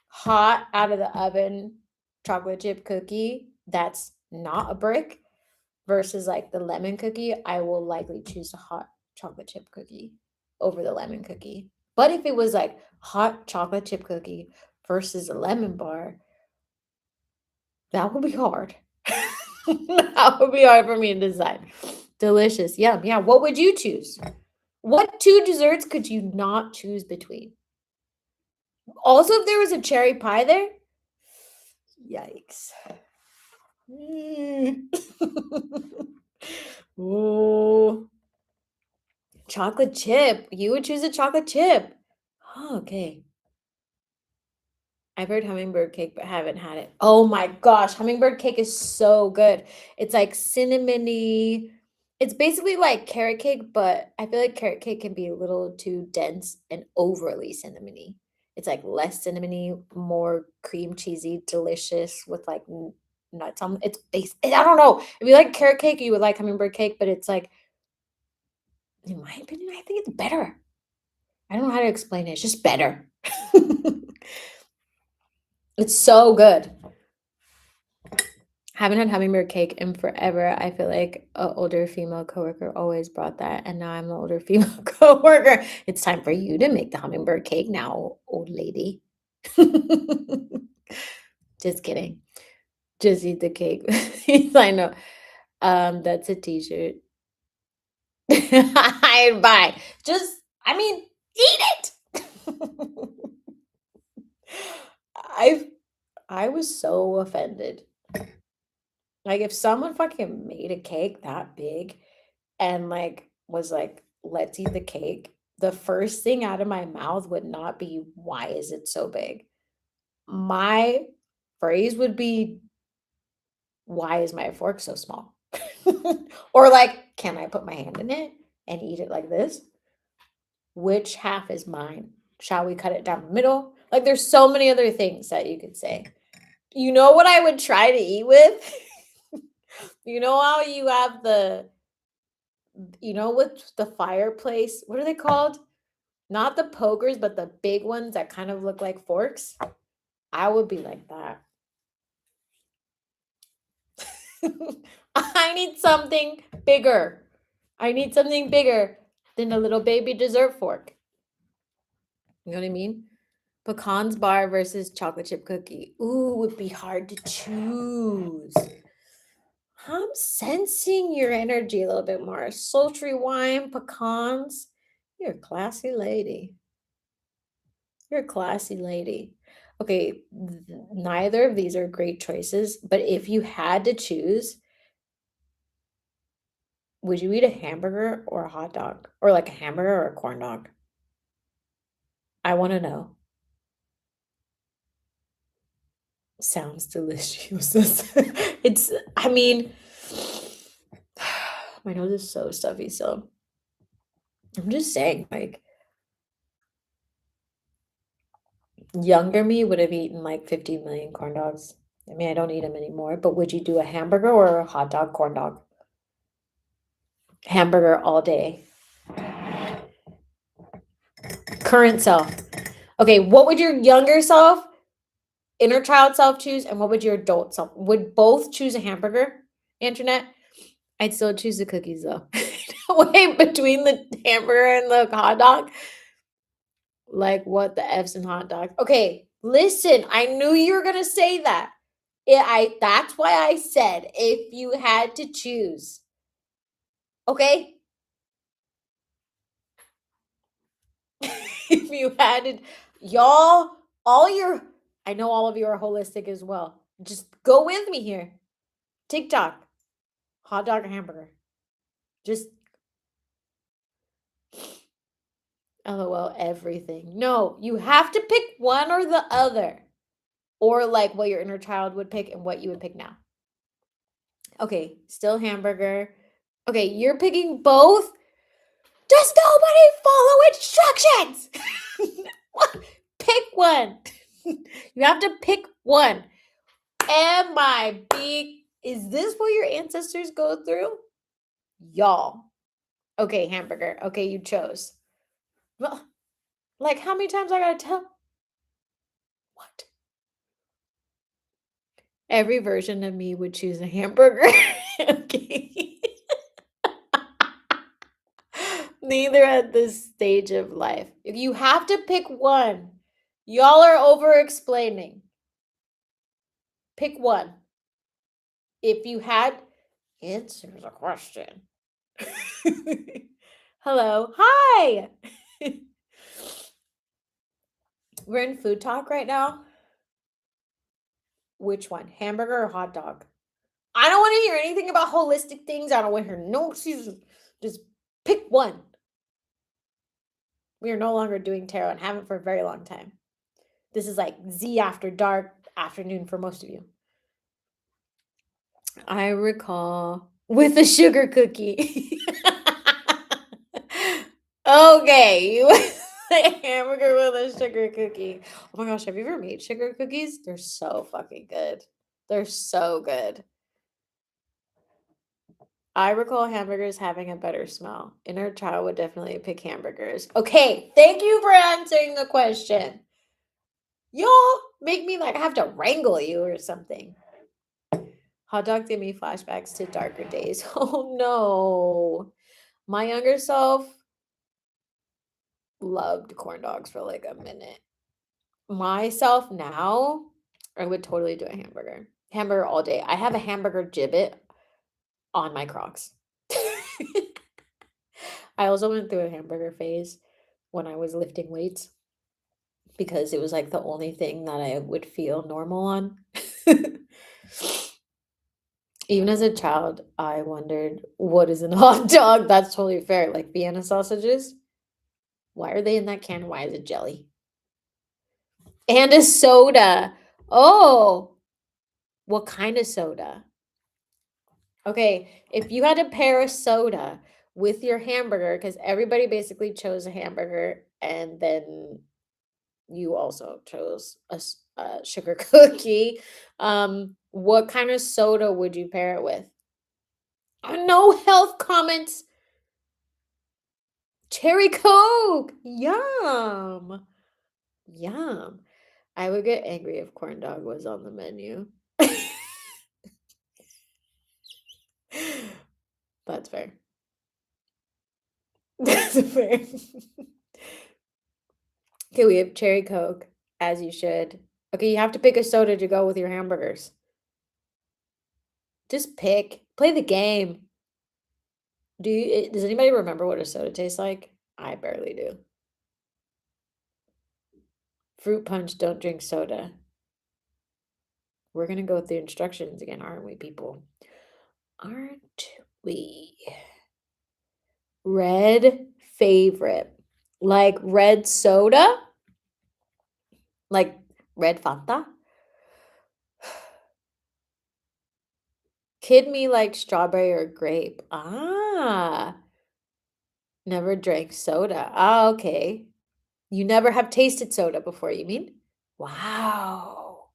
hot out of the oven chocolate chip cookie, that's not a brick versus like the lemon cookie, I will likely choose the hot chocolate chip cookie over the lemon cookie. But if it was like hot chocolate chip cookie versus a lemon bar, that would be hard. That would be hard for me to decide. Delicious. Yum. Yeah. What would you choose? What two desserts could you not choose between? Also, if there was a cherry pie there, yikes. Mm. Ooh, chocolate chip. You would choose a chocolate chip. Oh, okay. I've heard hummingbird cake, but haven't had it. Oh my gosh, hummingbird cake is so good. It's like cinnamony. It's basically like carrot cake, but I feel like carrot cake can be a little too dense and overly cinnamony. It's like less cinnamony, more cream cheesy, delicious with like nuts on it's base. I don't know. If you like carrot cake, you would like hummingbird cake, but it's like, in my opinion, I think it's better. I don't know how to explain it. It's just better. It's so good. Haven't had hummingbird cake in forever. I feel like an older female coworker always brought that, and now I'm the older female coworker. It's time for you to make the hummingbird cake now, old lady. Just kidding. Just eat the cake. I know. That's a t-shirt. I'd buy. Just, I mean, eat it. I I was so offended. Like if someone fucking made a cake that big and like was like, let's eat the cake, the first thing out of my mouth would not be, why is it so big? My phrase would be, why is my fork so small? Or like, can I put my hand in it and eat it like this? Which half is mine? Shall we cut it down the middle? Like there's so many other things that you could say. You know what I would try to eat with? You know how you have with the fireplace, what are they called? Not the pokers, but the big ones that kind of look like forks. I would be like that. I need something bigger. I need something bigger than a little baby dessert fork. You know what I mean? Pecans bar versus chocolate chip cookie. Ooh, would be hard to choose. I'm sensing your energy a little bit more. Sultry wine, pecans. You're a classy lady. You're a classy lady. Okay, neither of these are great choices, but if you had to choose, would you eat a hamburger or a hot dog? Or like a hamburger or a corn dog? I want to know. Sounds delicious. I mean, my nose is so stuffy, so I'm just saying, like, younger me would have eaten like 50 million corn dogs. I mean, I don't eat them anymore, but would you do a hamburger or a hot dog, corn dog? Hamburger all day. Current self. Okay, what would your younger self, inner child self choose, and what would your adult self? Would both choose a hamburger, Internet? I'd still choose the cookies though. Wait, between the hamburger and the hot dog? Like what the F's in hot dog? Okay, listen, I knew you were gonna say that. That's why I said if you had to choose. Okay? If you had to, y'all, all your, I know all of you are holistic as well. Just go with me here. TikTok, hot dog or hamburger? Just LOL everything. No, you have to pick one or the other. Or like what your inner child would pick and what you would pick now. Okay, still hamburger. Okay, you're picking both. Does nobody follow instructions? What? Pick one. You have to pick one. Am I big? Is this what your ancestors go through? Y'all. Okay, hamburger. Okay, you chose. Well, like how many times I gotta tell? What? Every version of me would choose a hamburger. Okay. Neither at this stage of life. If you have to pick one, y'all are over explaining. Pick one. If you had, answer the question. Hello. Hi. We're in food talk right now. Which one? Hamburger or hot dog? I don't want to hear anything about holistic things. I don't want to hear no excuses. Just pick one. We are no longer doing tarot and haven't for a very long time. This is like Z after dark afternoon for most of you. I recall with a sugar cookie. Okay, you a hamburger with a sugar cookie. Oh my gosh, have you ever made sugar cookies? They're so fucking good. They're so good. I recall hamburgers having a better smell. Inner child would definitely pick hamburgers. Okay, thank you for answering the question. Y'all make me like I have to wrangle you or something. Hot dog gave me flashbacks to darker days. Oh no. My younger self loved corn dogs for like a minute. Myself now, I would totally do a hamburger. Hamburger all day. I have a hamburger gibbet on my Crocs. I also went through a hamburger phase when I was lifting weights because it was like the only thing that I would feel normal on. Even as a child, I wondered, what is a hot dog? That's totally fair. Like Vienna sausages. Why are they in that can? Why is it jelly? And a soda. Oh, what kind of soda? Okay, if you had to pair a soda with your hamburger, because everybody basically chose a hamburger, and then you also chose a sugar cookie. What kind of soda would you pair it with? No health comments. Cherry Coke. Yum. Yum. I would get angry if corn dog was on the menu. That's fair. That's fair. Okay, we have cherry Coke, as you should. Okay, you have to pick a soda to go with your hamburgers. Just pick. Play the game. Does anybody remember what a soda tastes like? I barely do. Fruit punch, don't drink soda. We're gonna go through instructions again, aren't we, people? Aren't we? Red favorite. Like red soda? Like red Fanta? Kid me like strawberry or grape. Ah, never drank soda. Ah, okay. You never have tasted soda before, you mean? Wow.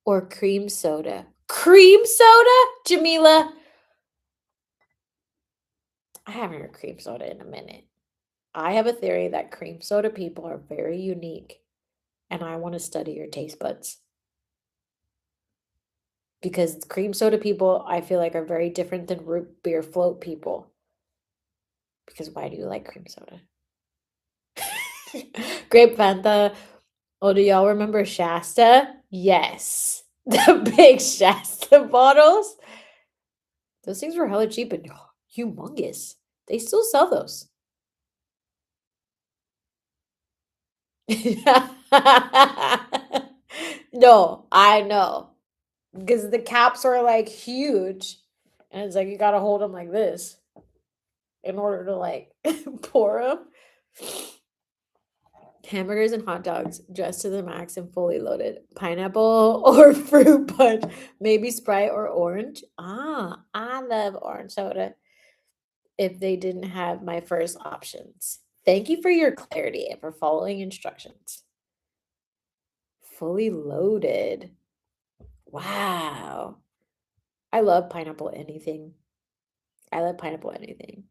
Or cream soda. Cream soda? Jamila? I haven't heard cream soda in a minute. I have a theory that cream soda people are very unique, and I want to study your taste buds. Because cream soda people, I feel like, are very different than root beer float people. Because why do you like cream soda? Grape Fanta. Oh, do y'all remember Shasta? Yes. The big Shasta bottles. Those things were hella cheap and humongous. They still sell those. No, I know. Because the caps are like huge. And it's like you gotta hold them like this in order to like pour them. Hamburgers and hot dogs dressed to the max and fully loaded. Pineapple or fruit punch. Maybe Sprite or orange. Ah, I love orange soda if they didn't have my first options. Thank you for your clarity and for following instructions. Fully loaded. Wow. I love pineapple anything. I love pineapple anything.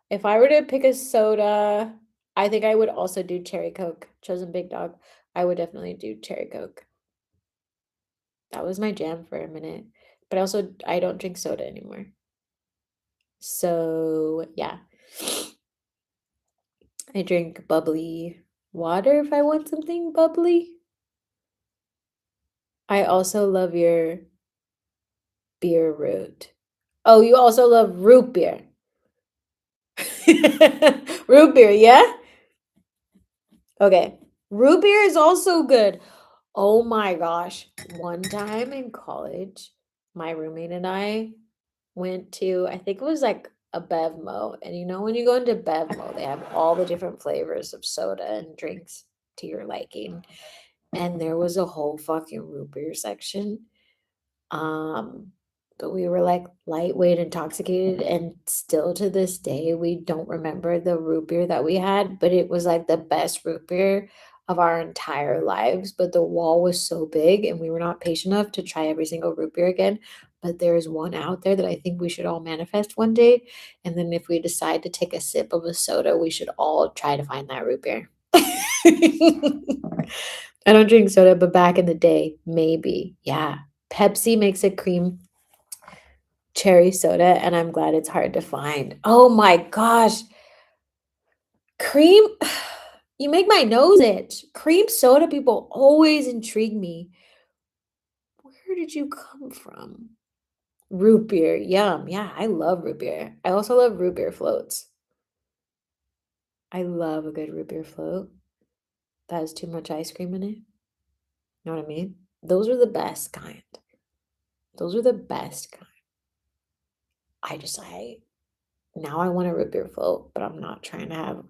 If I were to pick a soda, I think I would also do cherry Coke. Chosen Big Dog. I would definitely do cherry Coke. That was my jam for a minute. But also, I don't drink soda anymore. So, yeah. I drink bubbly water if I want something bubbly. I also love your beer root. Oh, you also love root beer. Root beer, yeah? Okay. Root beer is also good. Oh my gosh. One time in college, my roommate and I went to, I think it was like a Bevmo. And you know, when you go into Bevmo, they have all the different flavors of soda and drinks to your liking. And there was a whole fucking root beer section. Um, but we were like lightweight intoxicated, and still to this day, we don't remember the root beer that we had, but it was like the best root beer of our entire lives. But the wall was so big, and we were not patient enough to try every single root beer again. But there is one out there that I think we should all manifest one day. And then if we decide to take a sip of a soda, we should all try to find that root beer. I don't drink soda, but back in the day, maybe. Yeah. Pepsi makes a cream cherry soda, and I'm glad it's hard to find. Oh my gosh. Cream, you make my nose itch. Cream soda people always intrigue me. Where did you come from? Root beer. Yum. Yeah, I love root beer. I also love root beer floats. I love a good root beer float. That has too much ice cream in it. You know what I mean? Those are the best kind. Those are the best kind. I now I want a root beer float, but I'm not trying to have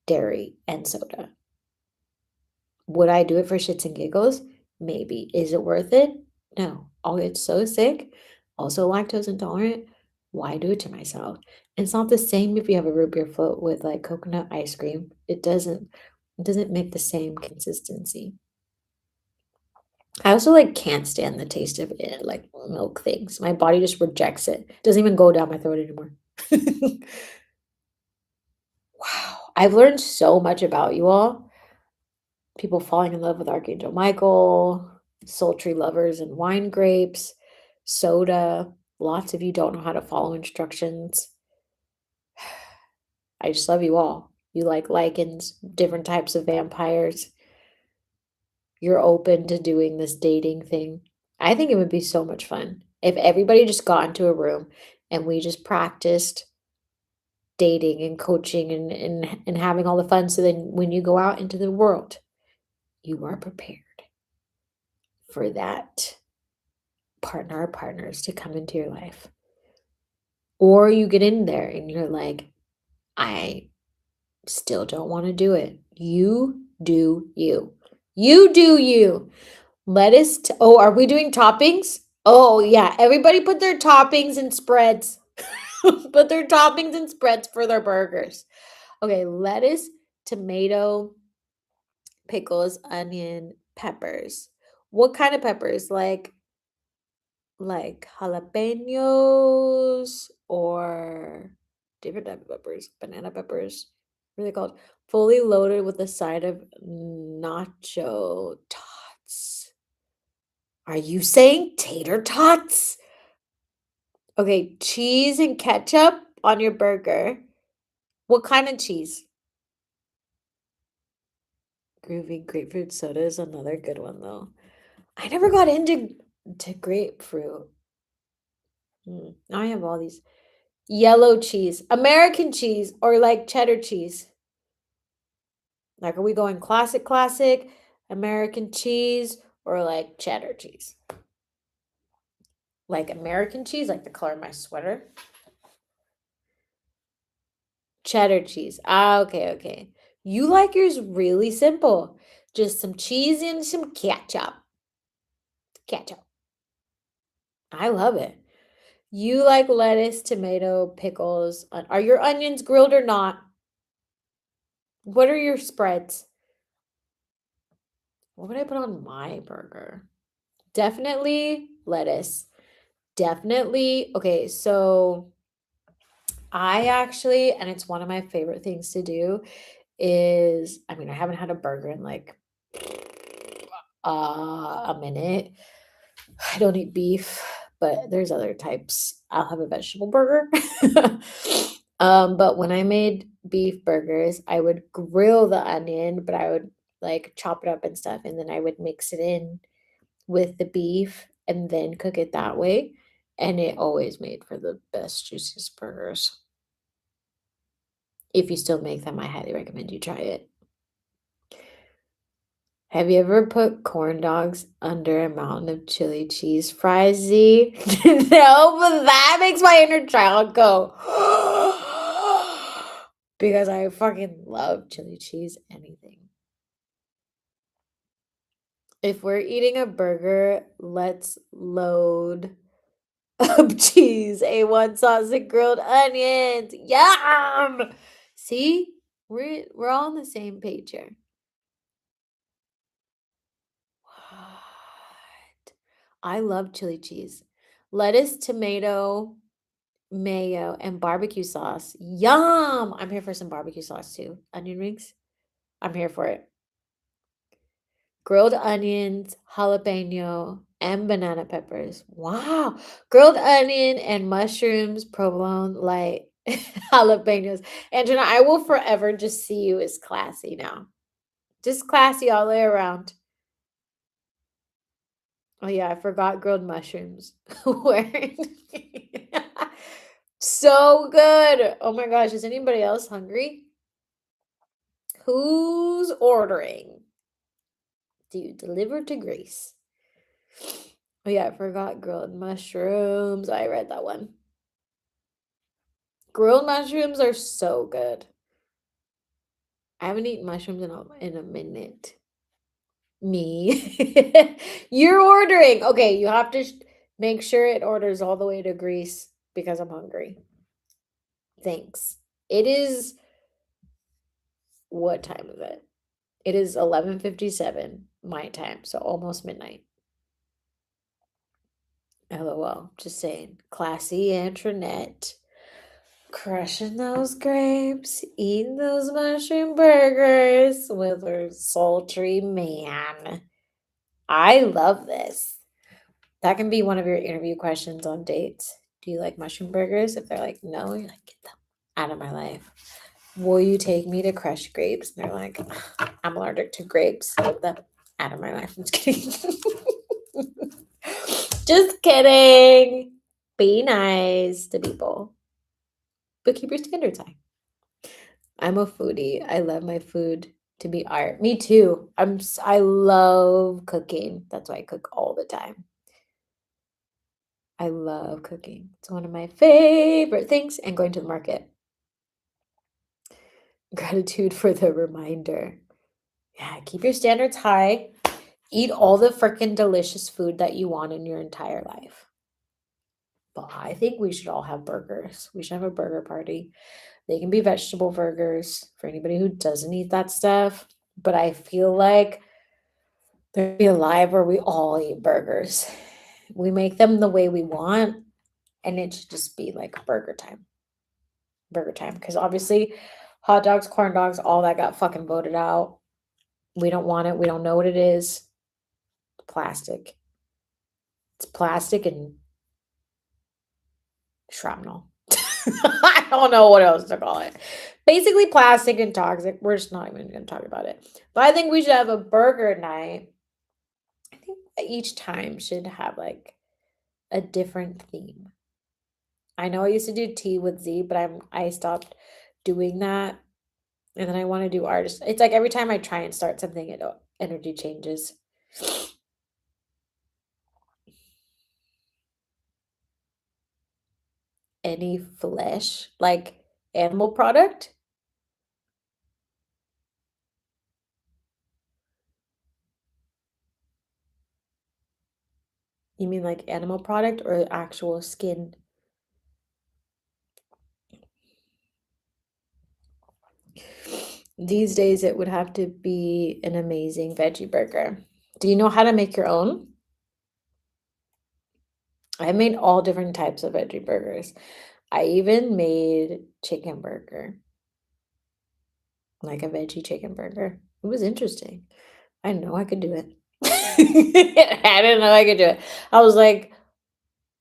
dairy and soda. Would I do it for shits and giggles? Maybe. Is it worth it? No. I'll get so sick. Also lactose intolerant. Why do it to myself? It's not the same if you have a root beer float with like coconut ice cream. It doesn't make the same consistency. I also like can't stand the taste of it, like milk things. My body just rejects it. It doesn't even go down my throat anymore. Wow. I've learned so much about you all. People falling in love with Archangel Michael, sultry lovers and wine grapes, soda. Lots of you don't know how to follow instructions. I just love you all. You like lichens, different types of vampires. You're open to doing this dating thing. I think it would be so much fun if everybody just got into a room and we just practiced dating and coaching and having all the fun. So then when you go out into the world, you are prepared for that partner or partners to come into your life. Or you get in there and you're like, I still don't want to do it. You do you. You do you. Oh, are we doing toppings? Oh, yeah. Everybody put their toppings and spreads. Put their toppings and spreads for their burgers. Okay, lettuce, tomato, pickles, onion, peppers. What kind of peppers? Like jalapenos or different type of peppers, banana peppers. What are they called? Fully loaded with a side of nacho tots. Are you saying tater tots? Okay, cheese and ketchup on your burger. What kind of cheese? Groovy grapefruit soda is another good one though. I never got into grapefruit. Now I have all these. Yellow cheese, American cheese, or like cheddar cheese. Like, are we going classic, American cheese, or like cheddar cheese? Like American cheese, like the color of my sweater. Cheddar cheese. Ah, okay. You like yours really simple. Just some cheese and some ketchup. Ketchup. I love it. You like lettuce, tomato, pickles. Are your onions grilled or not? What are your spreads? What would I put on my burger? Definitely lettuce. Definitely. Okay, so I actually, and it's one of my favorite things to do, is I mean, I haven't had a burger in like a minute, I don't eat beef, but there's other types. I'll have a vegetable burger. But when I made beef burgers, I would grill the onion, but I would like chop it up and stuff, and then I would mix it in with the beef and then cook it that way. And it always made for the best, juiciest burgers. If you still make them, I highly recommend you try it. Have you ever put corn dogs under a mountain of chili cheese fries, Z? No, but that makes my inner child go. Because I fucking love chili cheese anything. If we're eating a burger, let's load up cheese, A1 sauce, and grilled onions. Yum! See? We're all on the same page here. What? I love chili cheese. Lettuce, tomato, mayo, and barbecue sauce. Yum! I'm here for some barbecue sauce too. Onion rings. I'm here for it. Grilled onions, jalapeno, and banana peppers. Wow. Grilled onion and mushrooms, provolone, light jalapenos. Andrea, I will forever just see you as classy now. Just classy all the way around. Oh yeah, I forgot grilled mushrooms. Where? So good. Oh my gosh, is anybody else hungry? Who's ordering? Do you deliver to Grace? Oh yeah, I forgot grilled mushrooms. I read that one. Grilled mushrooms are so good. I haven't eaten mushrooms in a minute. Me. You're ordering. Okay, you have to make sure it orders all the way to Greece because I'm hungry. Thanks. It is what time is it? It is 11:57 my time, so almost midnight. LOL. Just saying. Classy Antoinette. Crushing those grapes, eating those mushroom burgers with her sultry man. I love this. That can be one of your interview questions on dates. Do you like mushroom burgers? If they're like, no, you're like, get them out of my life. Will you take me to crush grapes? And they're like, I'm allergic to grapes. Get them out of my life. I'm just kidding. Just kidding. Be nice to people, but keep your standards high. I'm a foodie. I love my food to be art. Me too. I love cooking. That's why I cook all the time. I love cooking. It's one of my favorite things, and going to the market. Gratitude for the reminder. Yeah, keep your standards high. Eat all the freaking delicious food that you want in your entire life. But I think we should all have burgers. We should have a burger party. They can be vegetable burgers for anybody who doesn't eat that stuff. But I feel like there'd be a live where we all eat burgers. We make them the way we want, and it should just be like burger time. Burger time. Because obviously, hot dogs, corn dogs, all that got fucking voted out. We don't want it. We don't know what it is. Plastic. It's plastic and shrapnel. I don't know what else to call it. Basically, plastic and toxic. We're just not even going to talk about it. But I think we should have a burger night. I think each time should have like a different theme. I know I used to do tea with Z, but I stopped doing that. And then I want to do artists. It's like every time I try and start something, it energy changes. Any flesh, like animal product? You mean like animal product or actual skin? These days, it would have to be an amazing veggie burger. Do you know how to make your own? I made all different types of veggie burgers. I even made chicken burger, like a veggie chicken burger. It was interesting. I know I could do it. I didn't know I could do it. I was like,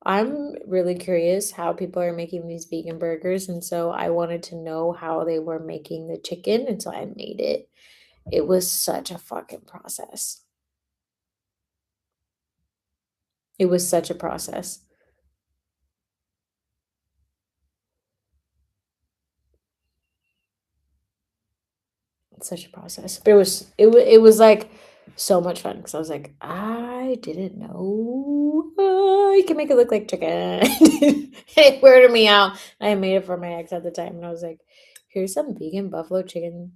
I'm really curious how people are making these vegan burgers, and so I wanted to know how they were making the chicken, and so I made it. It was such a fucking process. It was such a process. Such a process. But it was like so much fun because I was like, I didn't know you can make it look like chicken. It weirded me out. I made it for my ex at the time, and I was like, here's some vegan buffalo chicken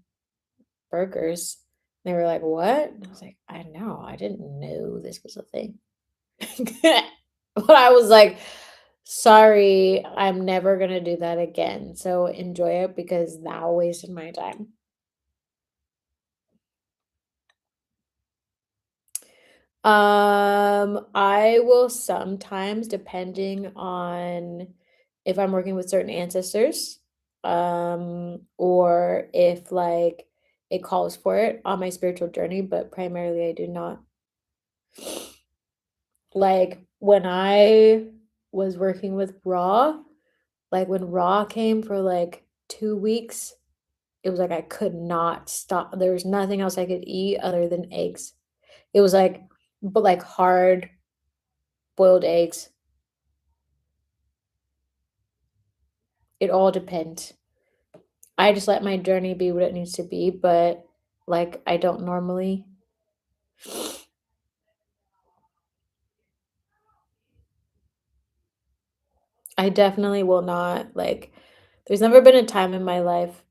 burgers. They were like, what? And I was like, I know. I didn't know this was a thing. But I was like, sorry, I'm never gonna do that again. So enjoy it because now wasted my time. I will sometimes, depending on if I'm working with certain ancestors, or if like it calls for it on my spiritual journey, but primarily I do not. Like when I was working with Raw, like when Raw came for like 2 weeks, it was like I could not stop. There was nothing else I could eat other than eggs. It was like, but like hard boiled eggs. It all depends. I just let my journey be what it needs to be, but like I don't normally. I definitely will not like there's never been a time in my life,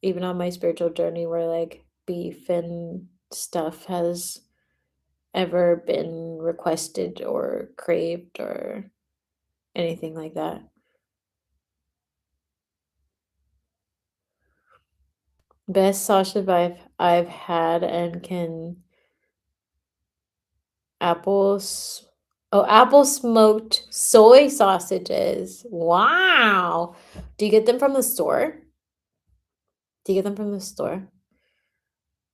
even on my spiritual journey, where like beef and stuff has ever been requested or craved or anything like that. Best sausage I've had and can apples. Oh, apple smoked soy sausages. Wow. Do you get them from the store? Do you get them from the store?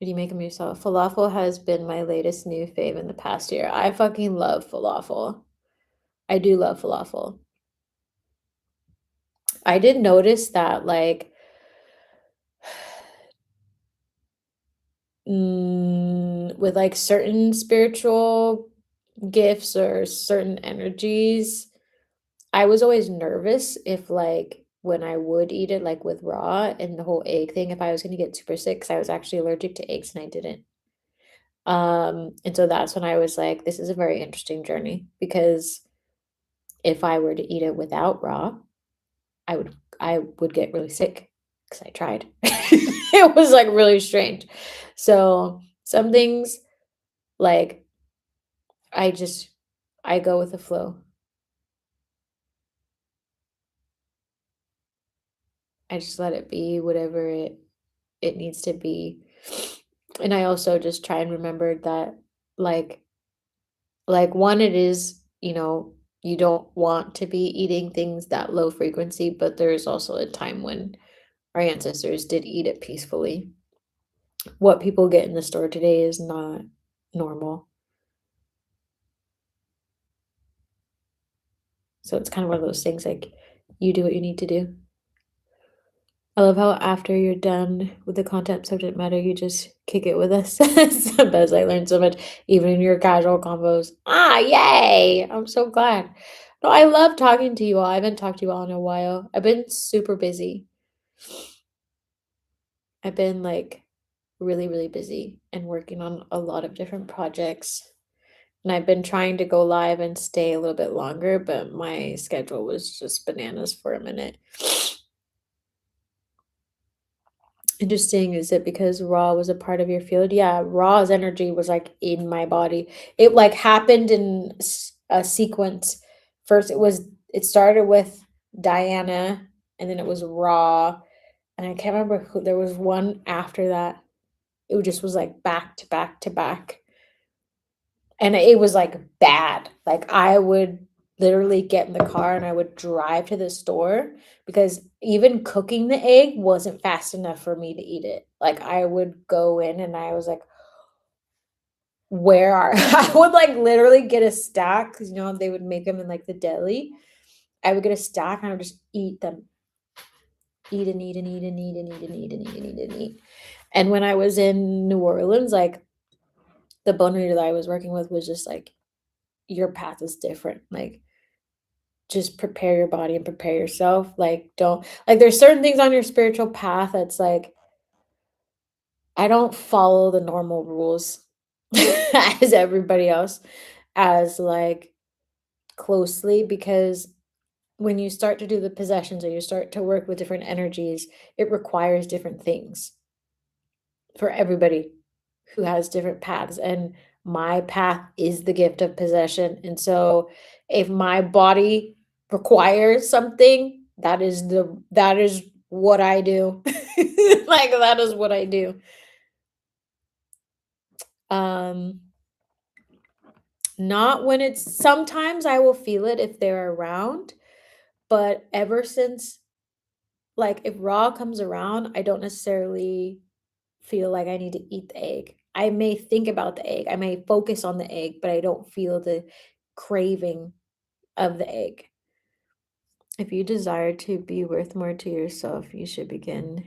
Or do you make them yourself? Falafel has been my latest new fave in the past year. I fucking love falafel. I do love falafel. I did notice that, like, with like certain spiritual gifts or certain energies, I was always nervous if like when I would eat it, like with raw and the whole egg thing, if I was gonna get super sick because I was actually allergic to eggs and I didn't. And so that's when I was like, this is a very interesting journey because if I were to eat it without raw, I would get really sick because I tried. It was like really strange. So some things like I just I go with the flow. I just let it be whatever it needs to be. And I also just try and remember that like one it is, you don't want to be eating things that low frequency, but there is also a time when our ancestors did eat it peacefully. What people get in the store today is not normal. So it's kind of one of those things like you do what you need to do. I love how after you're done with the content subject matter, you just kick it with us. Sometimes I learn so much, even in your casual combos. Ah, yay! I'm so glad. No, I love talking to you all. I haven't talked to you all in a while. I've been super busy. I've been like really, really busy and working on a lot of different projects. And I've been trying to go live and stay a little bit longer, but my schedule was just bananas for a minute. Interesting. Is it because Raw was a part of your field? Yeah, Raw's energy was like in my body. It like happened in a sequence. First, it started with Diana, and then it was Raw, and I can't remember who. There was one after that. It just was like back to back to back. And it was, like, bad. Like, I would literally get in the car and I would drive to the store because even cooking the egg wasn't fast enough for me to eat it. Like, I would go in and I was like, where are I would like literally get a stack because you know they would make them in like the deli. I would get a stack and I would just eat them, eat and eat and eat and eat and eat and eat and eat and eat and eat. And when I was in New Orleans, like the bone reader that I was working with was just like, your path is different. Like, just prepare your body and prepare yourself. Like, don't like there's certain things on your spiritual path that's like, I don't follow the normal rules as everybody else as like closely because when you start to do the possessions or you start to work with different energies, it requires different things for everybody who has different paths. And my path is the gift of possession. And so if my body requires something, that is what I do. Like that is what I do. Um Not when it's sometimes I will feel it if they're around, but ever since like if raw comes around, I don't necessarily feel like I need to eat the egg. I may think about the egg, I may focus on the egg, but I don't feel the craving of the egg. If you desire to be worth more to yourself, you should begin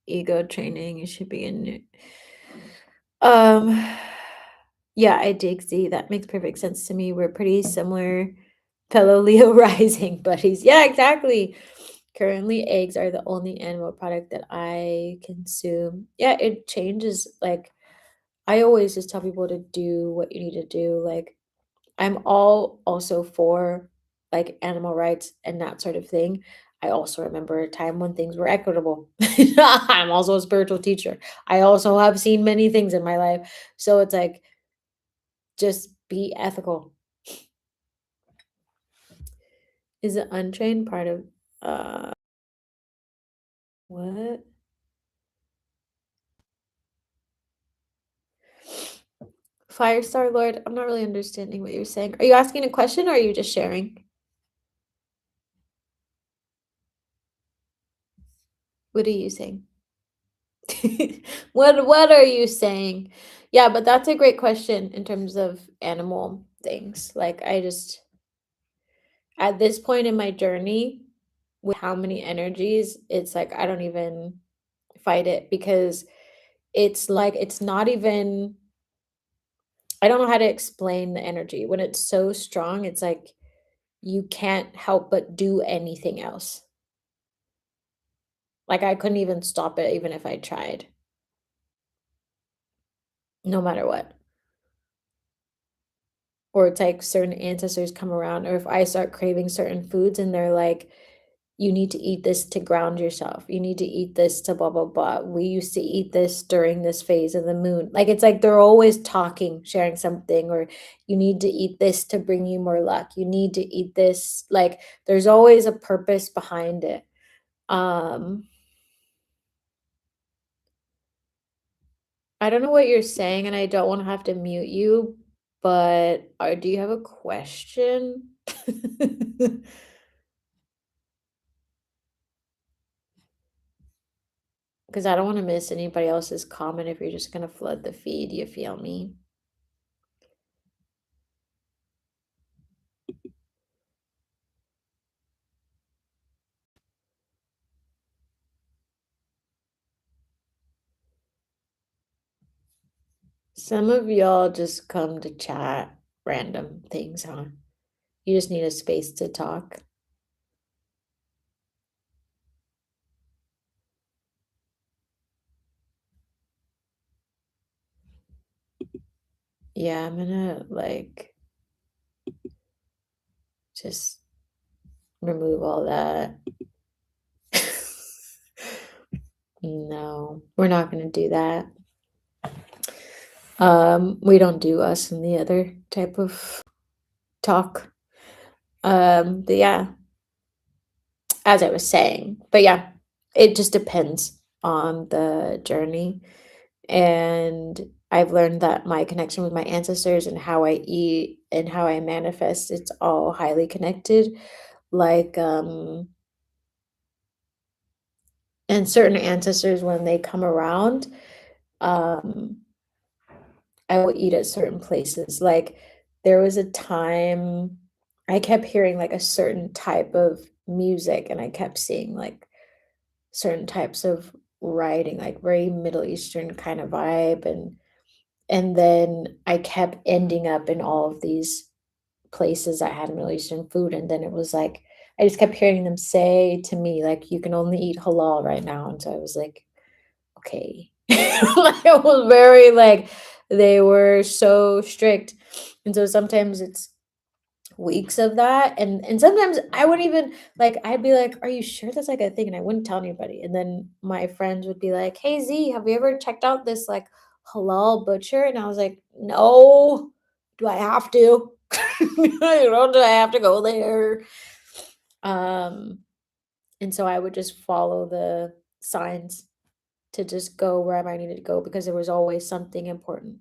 ego training. You should begin. Um, yeah, I dig Z. That makes perfect sense to me. We're pretty similar fellow Leo rising buddies. Yeah, exactly. Currently, eggs are the only animal product that I consume. Yeah, it changes. Like, I always just tell people to do what you need to do. Like, I'm all also for like animal rights and that sort of thing. I also remember a time when things were equitable. I'm also a spiritual teacher. I also have seen many things in my life. So it's like, just be ethical. Is it untrained part of what? Firestar Lord, I'm not really understanding what you're saying. Are you asking a question or are you just sharing? What are you saying? What are you saying? Yeah, but that's a great question in terms of animal things. Like I just at this point in my journey with how many energies, it's like I don't even fight it because it's like it's not even I don't know how to explain the energy. When it's so strong, it's like you can't help but do anything else. Like I couldn't even stop it even if I tried, no matter what. Or it's like certain ancestors come around, or if I start craving certain foods and they're like, you need to eat this to ground yourself. You need to eat this to blah, blah, blah. We used to eat this during this phase of the moon. Like it's like they're always talking, sharing something, or you need to eat this to bring you more luck. You need to eat this. Like there's always a purpose behind it. Um, I don't know what you're saying, and I don't want to have to mute you, but do you have a question? Because I don't want to miss anybody else's comment if you're just going to flood the feed. You feel me? Some of y'all just come to chat random things, huh? You just need a space to talk. Yeah, I'm gonna like just remove all that. No, we're not gonna do that. We don't do us and the other type of talk. But yeah, as I was saying, but yeah, it just depends on the journey. And I've learned that my connection with my ancestors and how I eat and how I manifest, it's all highly connected. Like, and certain ancestors, when they come around, um, I will eat at certain places. Like there was a time I kept hearing like a certain type of music and I kept seeing like certain types of writing, like very Middle Eastern kind of vibe, and then I kept ending up in all of these places that had Middle Eastern food, and then it was like I just kept hearing them say to me like, "You can only eat halal right now," and so I was like, "Okay." Like, it was very like they were so strict, and so sometimes it's weeks of that, and sometimes I wouldn't even like, I'd be like, "Are you sure that's, like, a thing?" And I wouldn't tell anybody, and then my friends would be like, "Hey, Z, have you ever checked out this, like, halal butcher?" And I was like, "No. Do I have to? You know, do I have to go there?" Um, and so I would just follow the signs to just go wherever I needed to go because there was always something important.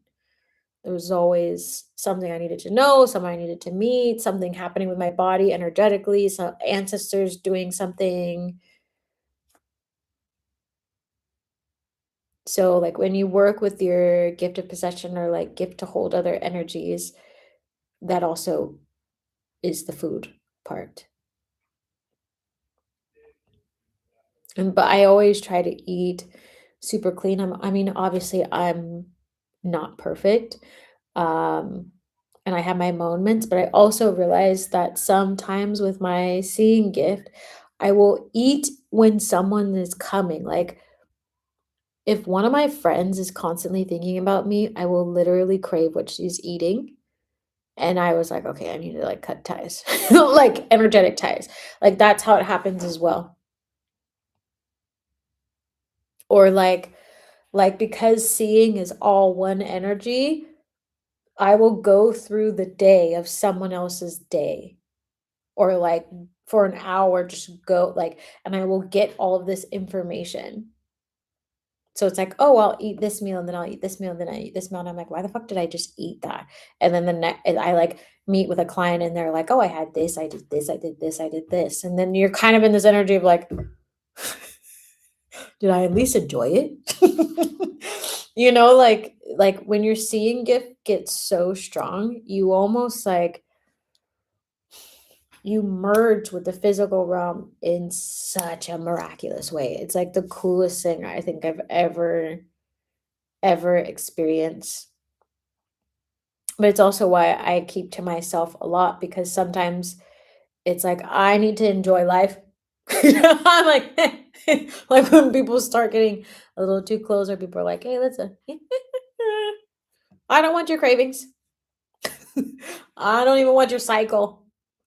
There was always something I needed to know, someone I needed to meet, something happening with my body energetically, some ancestors doing something. So, like when you work with your gift of possession or like gift to hold other energies, that also is the food part. And but I always try to eat super clean. I mean, obviously, I'm not perfect. Um, and I have my moments, but I also realize that sometimes with my seeing gift, I will eat when someone is coming. Like if one of my friends is constantly thinking about me, I will literally crave what she's eating. And I was like, okay, I need to like cut ties, like energetic ties. Like that's how it happens as well. Or like because seeing is all one energy, I will go through the day of someone else's day or like for an hour just go like and I will get all of this information. So it's like, "Oh, I'll eat this meal and then I'll eat this meal and then I eat this meal." And I'm like, "Why the fuck did I just eat that?" And then the next I like meet with a client and they're like, "Oh, I had this, I did this, I did this, I did this." And then you're kind of in this energy of like, "Did I at least enjoy it?" You know, like when your seeing gift gets so strong, you almost like you merge with the physical realm in such a miraculous way. It's like the coolest thing I think I've ever experienced. But it's also why I keep to myself a lot because sometimes it's like I need to enjoy life. I'm like like when people start getting a little too close or people are like, "Hey, let's I don't want your cravings. I don't even want your cycle."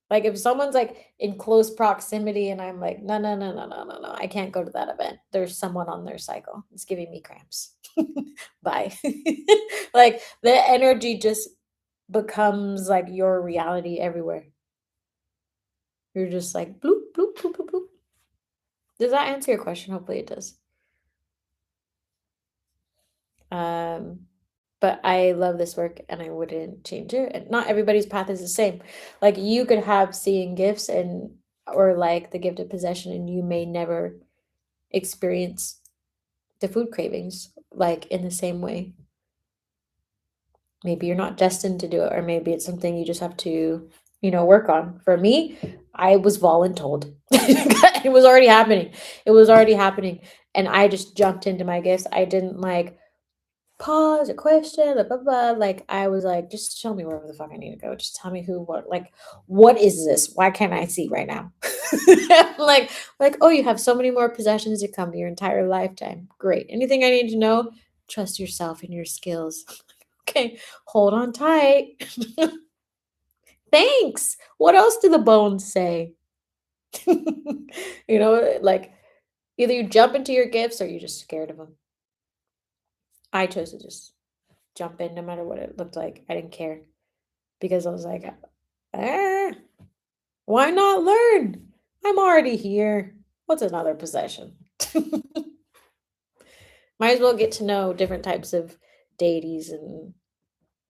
Like if someone's like in close proximity and I'm like, no, no, no, no, no, no, no, I can't go to that event. There's someone on their cycle. It's giving me cramps. Bye. Like the energy just becomes like your reality everywhere. You're just like bloop, bloop, bloop, bloop, bloop. Does that answer your question? Hopefully it does. Um, but I love this work and I wouldn't change it. And not everybody's path is the same. Like you could have seeing gifts and or like the gift of possession and you may never experience the food cravings like in the same way. Maybe you're not destined to do it, or maybe it's something you just have to, work on. For me, I was voluntold. It was already happening. It was already happening. And I just jumped into my gifts. I didn't like pause a question, blah, blah, blah. Like I was like, just show me wherever the fuck I need to go. Just tell me who, what, like, what is this? Why can't I see right now? like, oh, you have so many more possessions to come your entire lifetime. Great. Anything I need to know? Trust yourself and your skills. Okay, hold on tight. Thanks. What else do the bones say? Like either you jump into your gifts or you're just scared of them. I chose to just jump in no matter what it looked like. I didn't care because I was like, ah, why not learn? I'm already here. What's another possession? Might as well get to know different types of deities and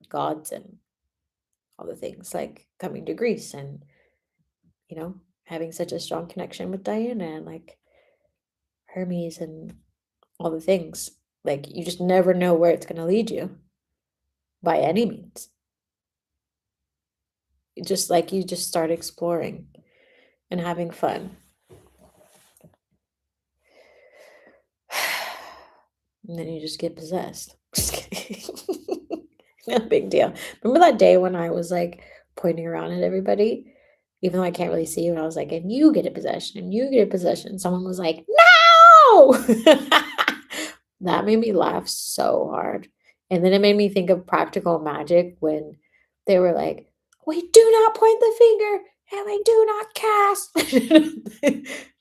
gods and all the things like coming to Greece and, having such a strong connection with Diana and like Hermes and all the things. Like you just never know where it's going to lead you. by any means. Just like you just start exploring and having fun. And then you just get possessed. Just kidding. No big deal. Remember that day when I was like pointing around at everybody, even though I can't really see you, and I was like, and you get a possession, and you get a possession. Someone was like, no! That made me laugh so hard. And then it made me think of practical magic when they were like, we do not point the finger and we do not cast.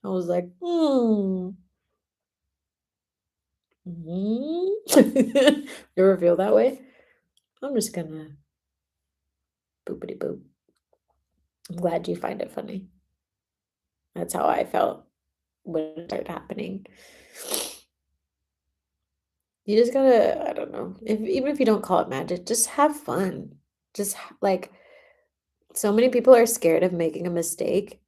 I was like, you ever feel that way? I'm just gonna boopity boop. I'm glad you find it funny. That's how I felt when it started happening. You just gotta, I don't know, even if you don't call it magic, just have fun. Just like, so many people are scared of making a mistake.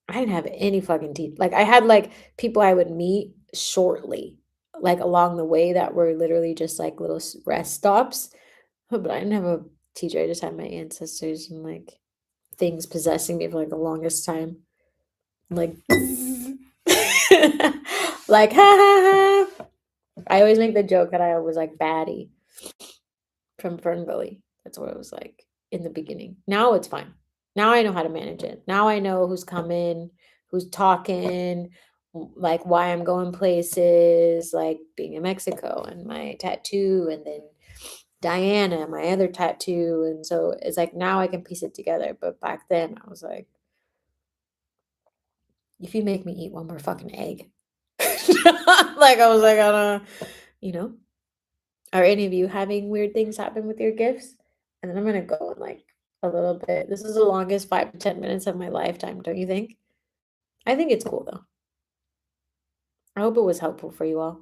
I didn't have any fucking teeth. Like, I had like people I would meet shortly, like along the way that were literally just like little rest stops. But I didn't have a teacher. I just had my ancestors and like things possessing me for like the longest time. Like, like, ha ha ha. I always make the joke that I was like baddie from Fernville. That's what it was like in the beginning. Now it's fine. Now I know how to manage it. Now I know who's coming, who's talking, like why I'm going places, like being in Mexico and my tattoo, and then Diana, my other tattoo. And so it's like now I can piece it together. But back then I was like, if you make me eat one more fucking egg. Like I was like, I don't, you know. Are any of you having weird things happen with your gifts? And then I'm gonna go in like a little bit. This is the longest 5 to 10 minutes of my lifetime, don't you think? I think it's cool though. I hope it was helpful for you all.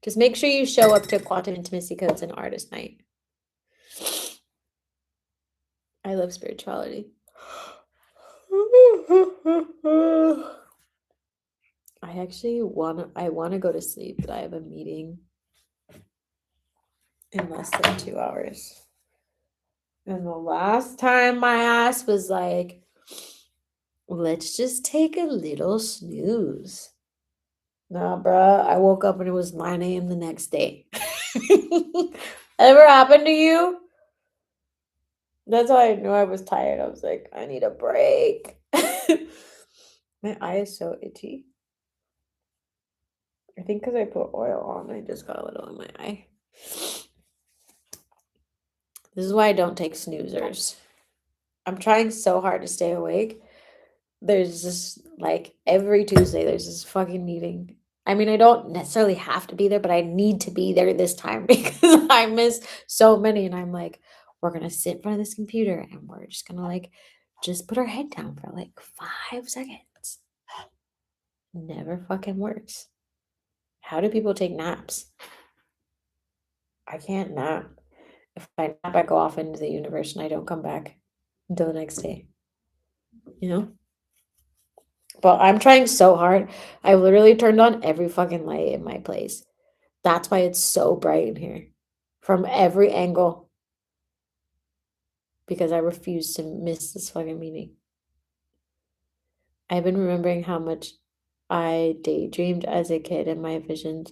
Just make sure you show up to Quantum Intimacy Codes and Artist Night. I love spirituality. I want to go to sleep, but I have a meeting in less than 2 hours. And the last time my ass was like, let's just take a little snooze. Nah, bruh. I woke up and it was 9 a.m. the next day. Ever happened to you? That's how I knew I was tired. I was like, I need a break. My eye is so itchy. I think because I put oil on, I just got a little in my eye. This is why I don't take snoozers. I'm trying so hard to stay awake. There's just like every Tuesday, there's this fucking meeting. I mean, I don't necessarily have to be there, but I need to be there this time because I miss so many. And I'm like, we're going to sit in front of this computer and we're just going to like, just put our head down for like 5 seconds. Never fucking works. How do people take naps? I can't nap. If I nap, I go off into the universe and I don't come back until the next day. You know? But I'm trying so hard. I literally turned on every fucking light in my place. That's why it's so bright in here from every angle. Because I refuse to miss this fucking meeting. I've been remembering how much I daydreamed as a kid and my visions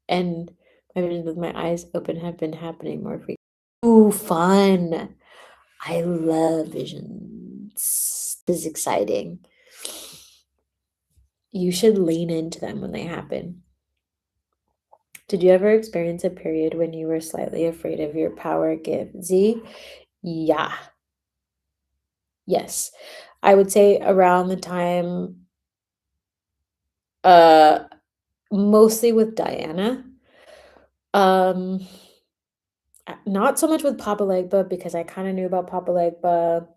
with my eyes open have been happening more frequently. Ooh, fun. I love visions. This is exciting. You should lean into them when they happen. Did you ever experience a period when you were slightly afraid of your power gift? Z? Yeah. Yes. I would say around the time, uh, mostly with Diana. Um, not so much with Papa Legba because I kind of knew about Papa Legba,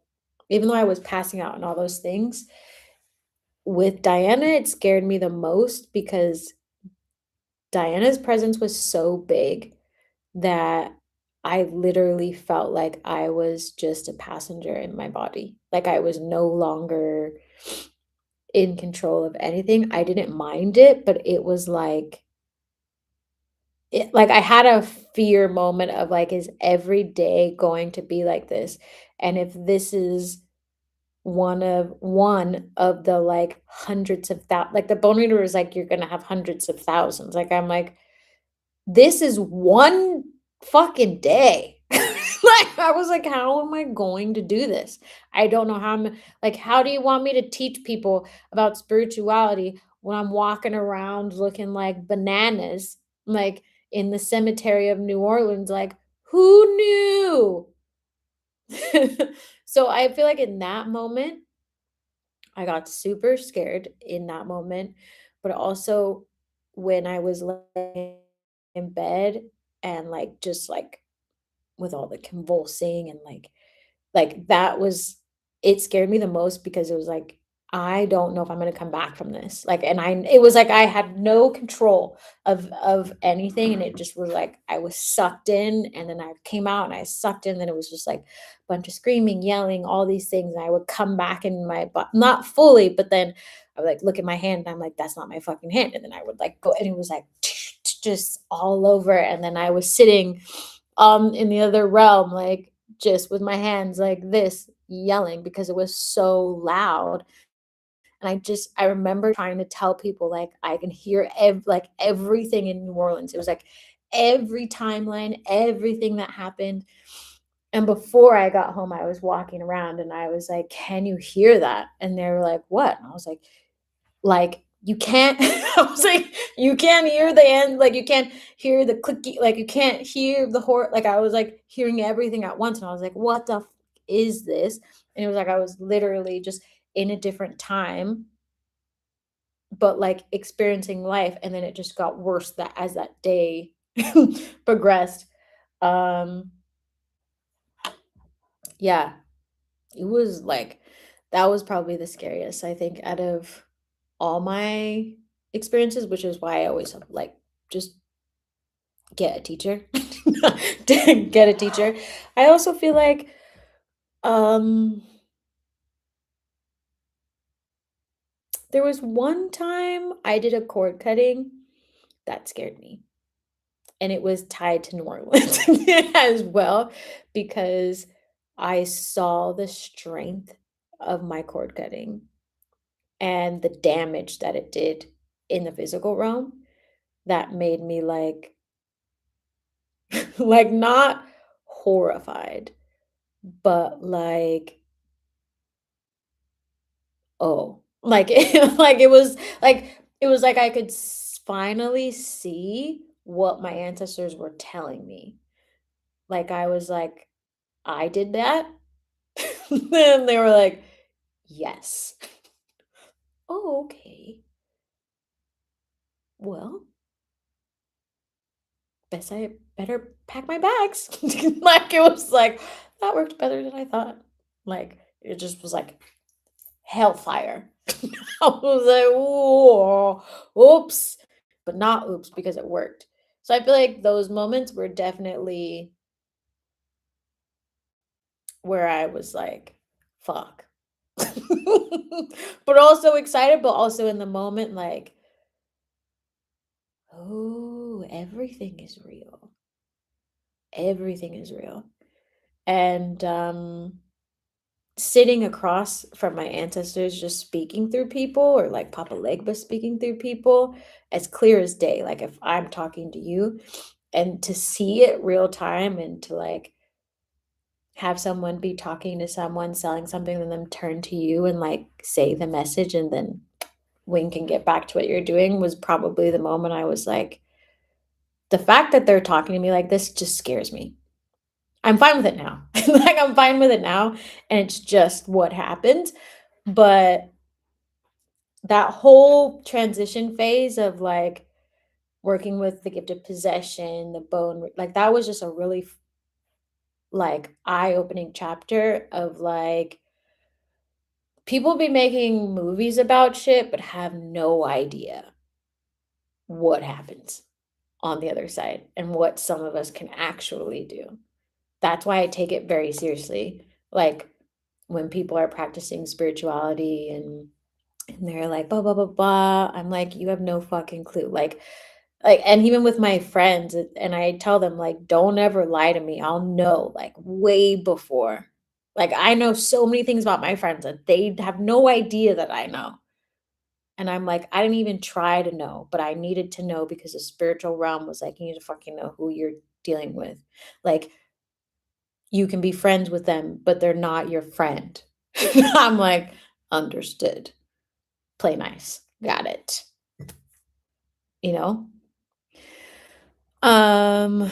even though I was passing out and all those things. With Diana, it scared me the most because Diana's presence was so big that I literally felt like I was just a passenger in my body. Like I was no longer in control of anything. I didn't mind it, but it was like like, I had a fear moment of, like, is every day going to be like this? And if this is one of the, like, hundreds of like, the bone reader is like, you're gonna have hundreds of thousands. Like, I'm like, this is one fucking day. Like, I was like, "How am I going to do this? I don't know how I'm like, how do you want me to teach people about spirituality when I'm walking around looking like bananas, like, in the cemetery of New Orleans? Like, who knew?" So, I feel like in that moment, I got super scared in that moment, but also when I was laying in bed and, like, just, like, with all the convulsing and, like, that was it scared me the most because it was like, I don't know if I'm gonna come back from this. Like, and it was like I had no control of anything, and it just was like I was sucked in, and then I came out and I sucked in, and then it was just like a bunch of screaming, yelling, all these things, and I would come back in my not fully, but then I would, like, look at my hand, and I'm like, "That's not my fucking hand," and then I would, like, go and it was like just all over, and then I was sitting in the other realm, like, just with my hands like this, yelling because it was so loud. And I remember trying to tell people, like, I can hear like, everything in New Orleans. It was like every timeline, everything that happened. And before I got home, I was walking around and I was like, "Can you hear that?" And they were like, "What?" And I was like, you can't I was like, "You can't hear the end, like, you can't hear the clicky, like, you can't hear the like, I was, like, hearing everything at once, and I was like, "What the is this?" And it was like I was literally just in a different time, but, like, experiencing life, and then it just got worse that as that day progressed. Um, yeah, it was, like that was probably the scariest, I think, out of all my experiences, which is why I always, like, just get a teacher. Get a teacher. I also feel like, um, there was one time I did a cord cutting that scared me, and it was tied to New Orleans as well because I saw the strength of my cord cutting and the damage that it did in the physical realm that made me, like, like, not horrified, but, like, oh, like, like, it was like I could finally see what my ancestors were telling me. Like, I was like, "I did that?" Then they were like, "Yes." "Oh, okay. Well, guess I better pack my bags." Like, it was like, that worked better than I thought. Like, it just was like hellfire. I was like, "Whoa, oops," but not oops because it worked. So I feel like those moments were definitely where I was like, "Fuck." But also excited, but also in the moment, like, "Oh, everything is real. Everything is real." And, sitting across from my ancestors just speaking through people or like Papa Legba speaking through people as clear as day. Like if I'm talking to you and to see it real time and to like have someone be talking to someone selling something and then turn to you and like say the message and then wink and get back to what you're doing was probably the moment I was like, the fact that they're talking to me like this just scares me. I'm fine with it now. Like I'm fine with it now. And it's just what happened. But that whole transition phase of, like, working with the gift of possession, the bone like, that was just a really like, eye-opening chapter of, like, people be making movies about shit, but have no idea what happens on the other side and what some of us can actually do. That's why I take it very seriously. Like, when people are practicing spirituality and they're like, "Blah, blah, blah, blah," I'm like, "You have no fucking clue." Like, Like, and even with my friends, and I tell them, like, "Don't ever lie to me. I'll know, like, way before." Like, I know so many things about my friends that they have no idea that I know. And I'm like, I didn't even try to know, but I needed to know because the spiritual realm was like, "You need to fucking know who you're dealing with." Like, you can be friends with them, but they're not your friend. I'm like, "Understood. Play nice. Got it." You know? Um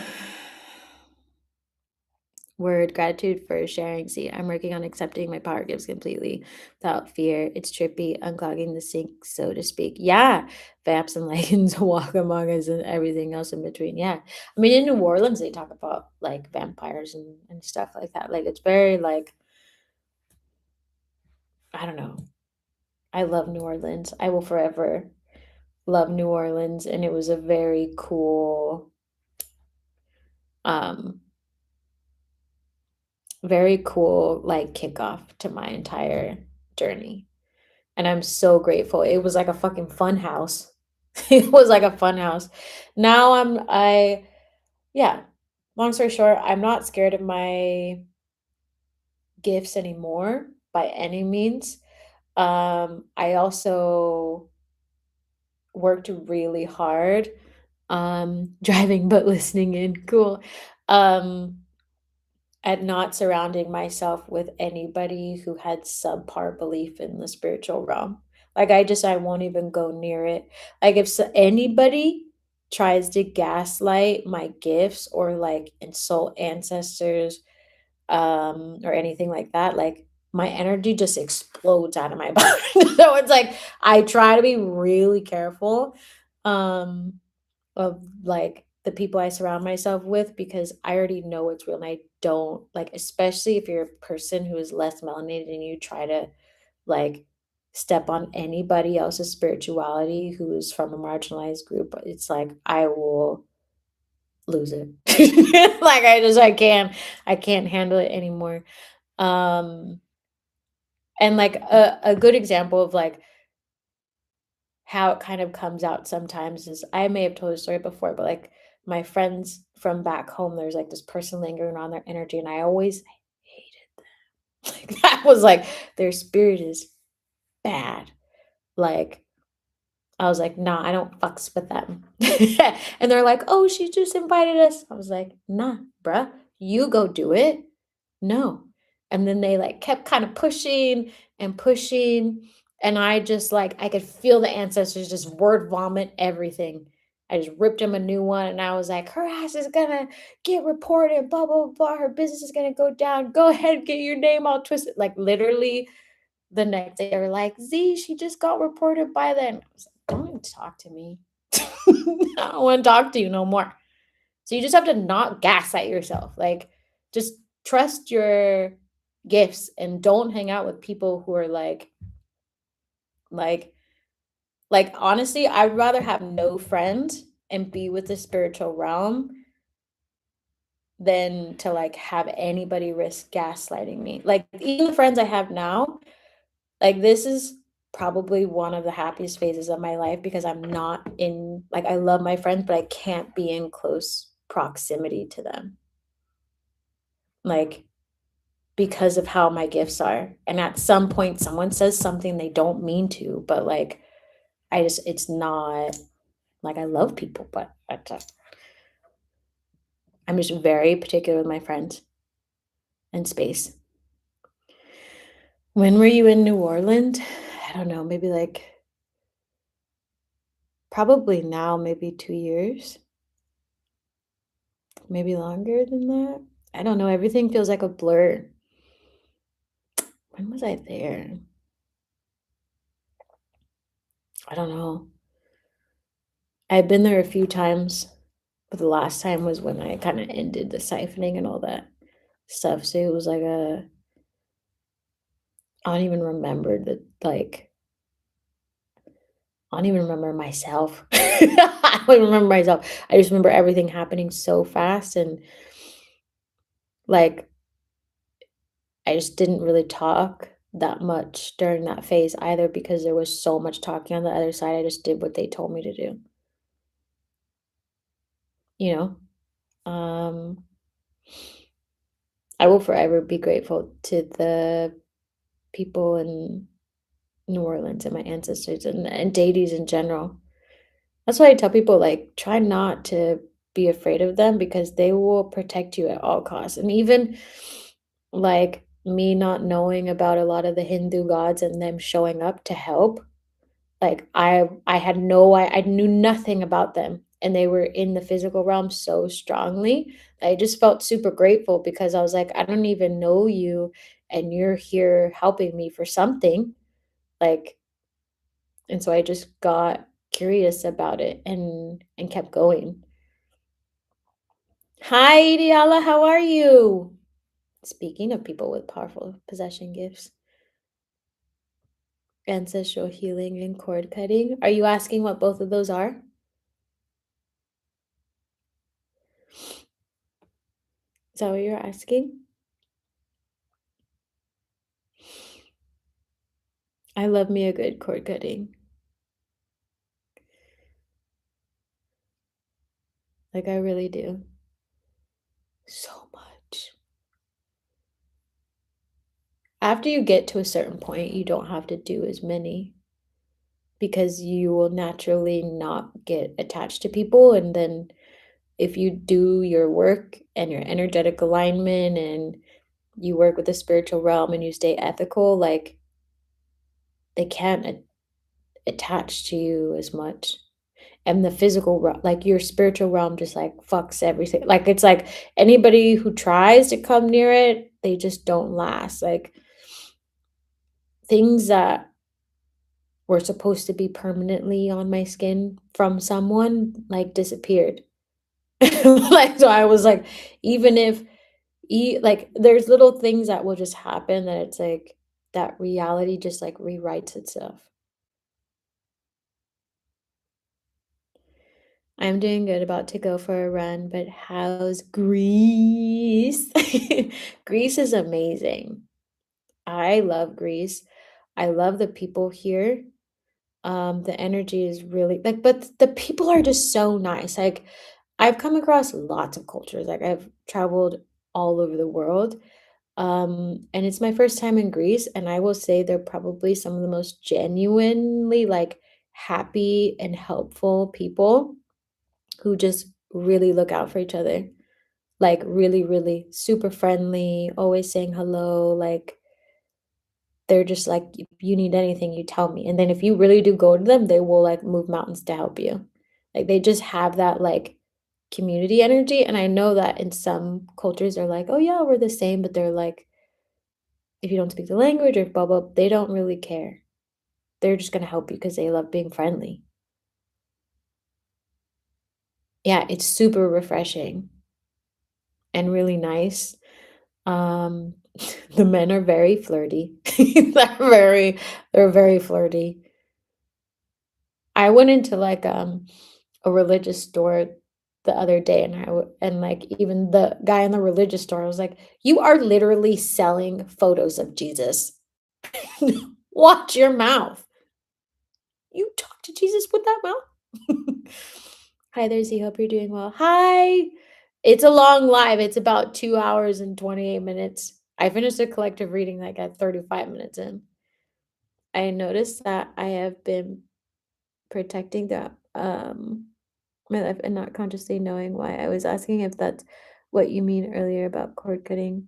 Word, gratitude for sharing. See, I'm working on accepting my power gifts completely without fear. It's trippy, unclogging the sink, so to speak. Yeah, vamps and legends walk among us and everything else in between. Yeah. I mean, in New Orleans, they talk about like vampires and stuff like that. Like, it's very, like, I don't know. I love New Orleans. I will forever love New Orleans. And it was a um, very cool, like, kickoff to my entire journey. And I'm so grateful. It was like a fucking fun house. It was like a fun house. Now yeah, long story short, I'm not scared of my gifts anymore by any means. I also worked really hard, driving but listening in, cool, um, at not surrounding myself with anybody who had subpar belief in the spiritual realm. Like, I won't even go near it. Like, if anybody tries to gaslight my gifts or like insult ancestors, or anything like that, like, my energy just explodes out of my body. So it's like I try to be really careful. Um, of, like, the people I surround myself with because I already know it's real and I don't like, especially if you're a person who is less melanated and you try to, like, step on anybody else's spirituality who is from a marginalized group, it's like I will lose it. Like, I can't handle it anymore. Um, and, like, a good example of, like, how it kind of comes out sometimes is I may have told the story before, but, like, my friends from back home, there's, like, this person lingering on their energy, and I always hated like, that was, like, their spirit is bad. Like, I was like, "Nah, I don't fucks with them." And they're like, "Oh, she just invited us." I was like, "Nah, bruh, you go do it." No. And then they, like, kept kinda pushing and pushing, and I just, like, I could feel the ancestors just word vomit everything. I just ripped him a new one, and I was like, "Her ass is gonna get reported, blah, blah, blah, her business is gonna go down. Go ahead, get your name all twisted." Like, literally the next day, they were like, "Z, she just got reported by then." I was like, "Don't even talk to me. I don't wanna talk to you no more." So you just have to not gaslight yourself. Like, just trust your gifts and don't hang out with people who are like honestly, I'd rather have no friends and be with the spiritual realm than to like have anybody risk gaslighting me. Like, even the friends I have now, like, this is probably one of the happiest phases of my life because I'm not in, like, I love my friends, but I can't be in close proximity to them. Like, because of how my gifts are. And at some point, someone says something they don't mean to, but like, it's not like I love people, but I'm just very particular with my friends and space. When were you in New Orleans? I don't know, maybe like probably now, maybe 2 years, maybe longer than that. I don't know. Everything feels like a blur. When was I there? I don't know. I've been there a few times, but the last time was when I kind of ended the siphoning and all that stuff. So it was like I don't even remember the like I don't even remember myself. I don't even remember myself. I just remember everything happening so fast and like I just didn't really talk that much during that phase either because there was so much talking on the other side. I just did what they told me to do. you know, I will forever be grateful to the people in New Orleans and my ancestors and deities in general. That's why I tell people, like, try not to be afraid of them because they will protect you at all costs. And even like me not knowing about a lot of the Hindu gods and them showing up to help, like I had I knew nothing about them and they were in the physical realm so strongly. I just felt super grateful because I was like, I don't even know you and you're here helping me for something. Like, and so I just got curious about it and kept going. Hi, Diala, how are you? Speaking of people with powerful possession gifts, ancestral healing and cord cutting. Are you asking what both of those are? Is that what you're asking? I love me a good cord cutting. Like I really do. So much. After you get to a certain point, you don't have to do as many because you will naturally not get attached to people. And then if you do your work and your energetic alignment and you work with the spiritual realm and you stay ethical, like they can't attach to you as much. And the physical like your spiritual realm just like fucks everything. Like it's like anybody who tries to come near it, they just don't last. Like things that were supposed to be permanently on my skin from someone like disappeared. Like so I was like, even if like there's little things that will just happen that it's like that reality just like rewrites itself. I'm doing good, about to go for a run, but how's Greece? Greece is amazing. I love Greece. I love the people here. The energy is really like, but the people are just so nice. Like, I've come across lots of cultures. Like, I've traveled all over the world. And it's my first time in Greece, and I will say they're probably some of the most genuinely like happy and helpful people who just really look out for each other. Like really, really super friendly, always saying hello. Like they're just like, if you need anything, you tell me. And then if you really do go to them, they will like move mountains to help you. Like they just have that like community energy. And I know that in some cultures they're like, oh yeah, we're the same, but they're like, if you don't speak the language or blah blah, they don't really care. They're just gonna help you because they love being friendly. Yeah, it's super refreshing and really nice. Um, the men are very flirty. They're very flirty. I went into like a religious store the other day and and like even the guy in the religious store I was like, "You are literally selling photos of Jesus. Watch your mouth. You talk to Jesus with that mouth?" Hi there, Z. Hope you're doing well. Hi. It's a long live. It's about 2 hours and 28 minutes. I finished a collective reading like at 35 minutes in. I noticed that I have been protecting my life and not consciously knowing why. I was asking if that's what you mean earlier about cord cutting.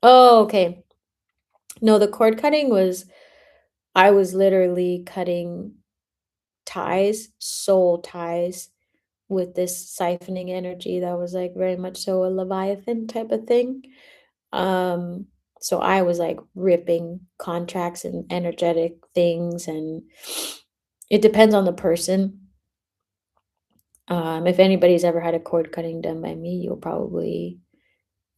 Oh, okay. No, the cord cutting was I was literally cutting ties, soul ties with this siphoning energy that was like very much so a leviathan type of thing. Um, so I was like ripping contracts and energetic things, and it depends on the person. If anybody's ever had a cord cutting done by me,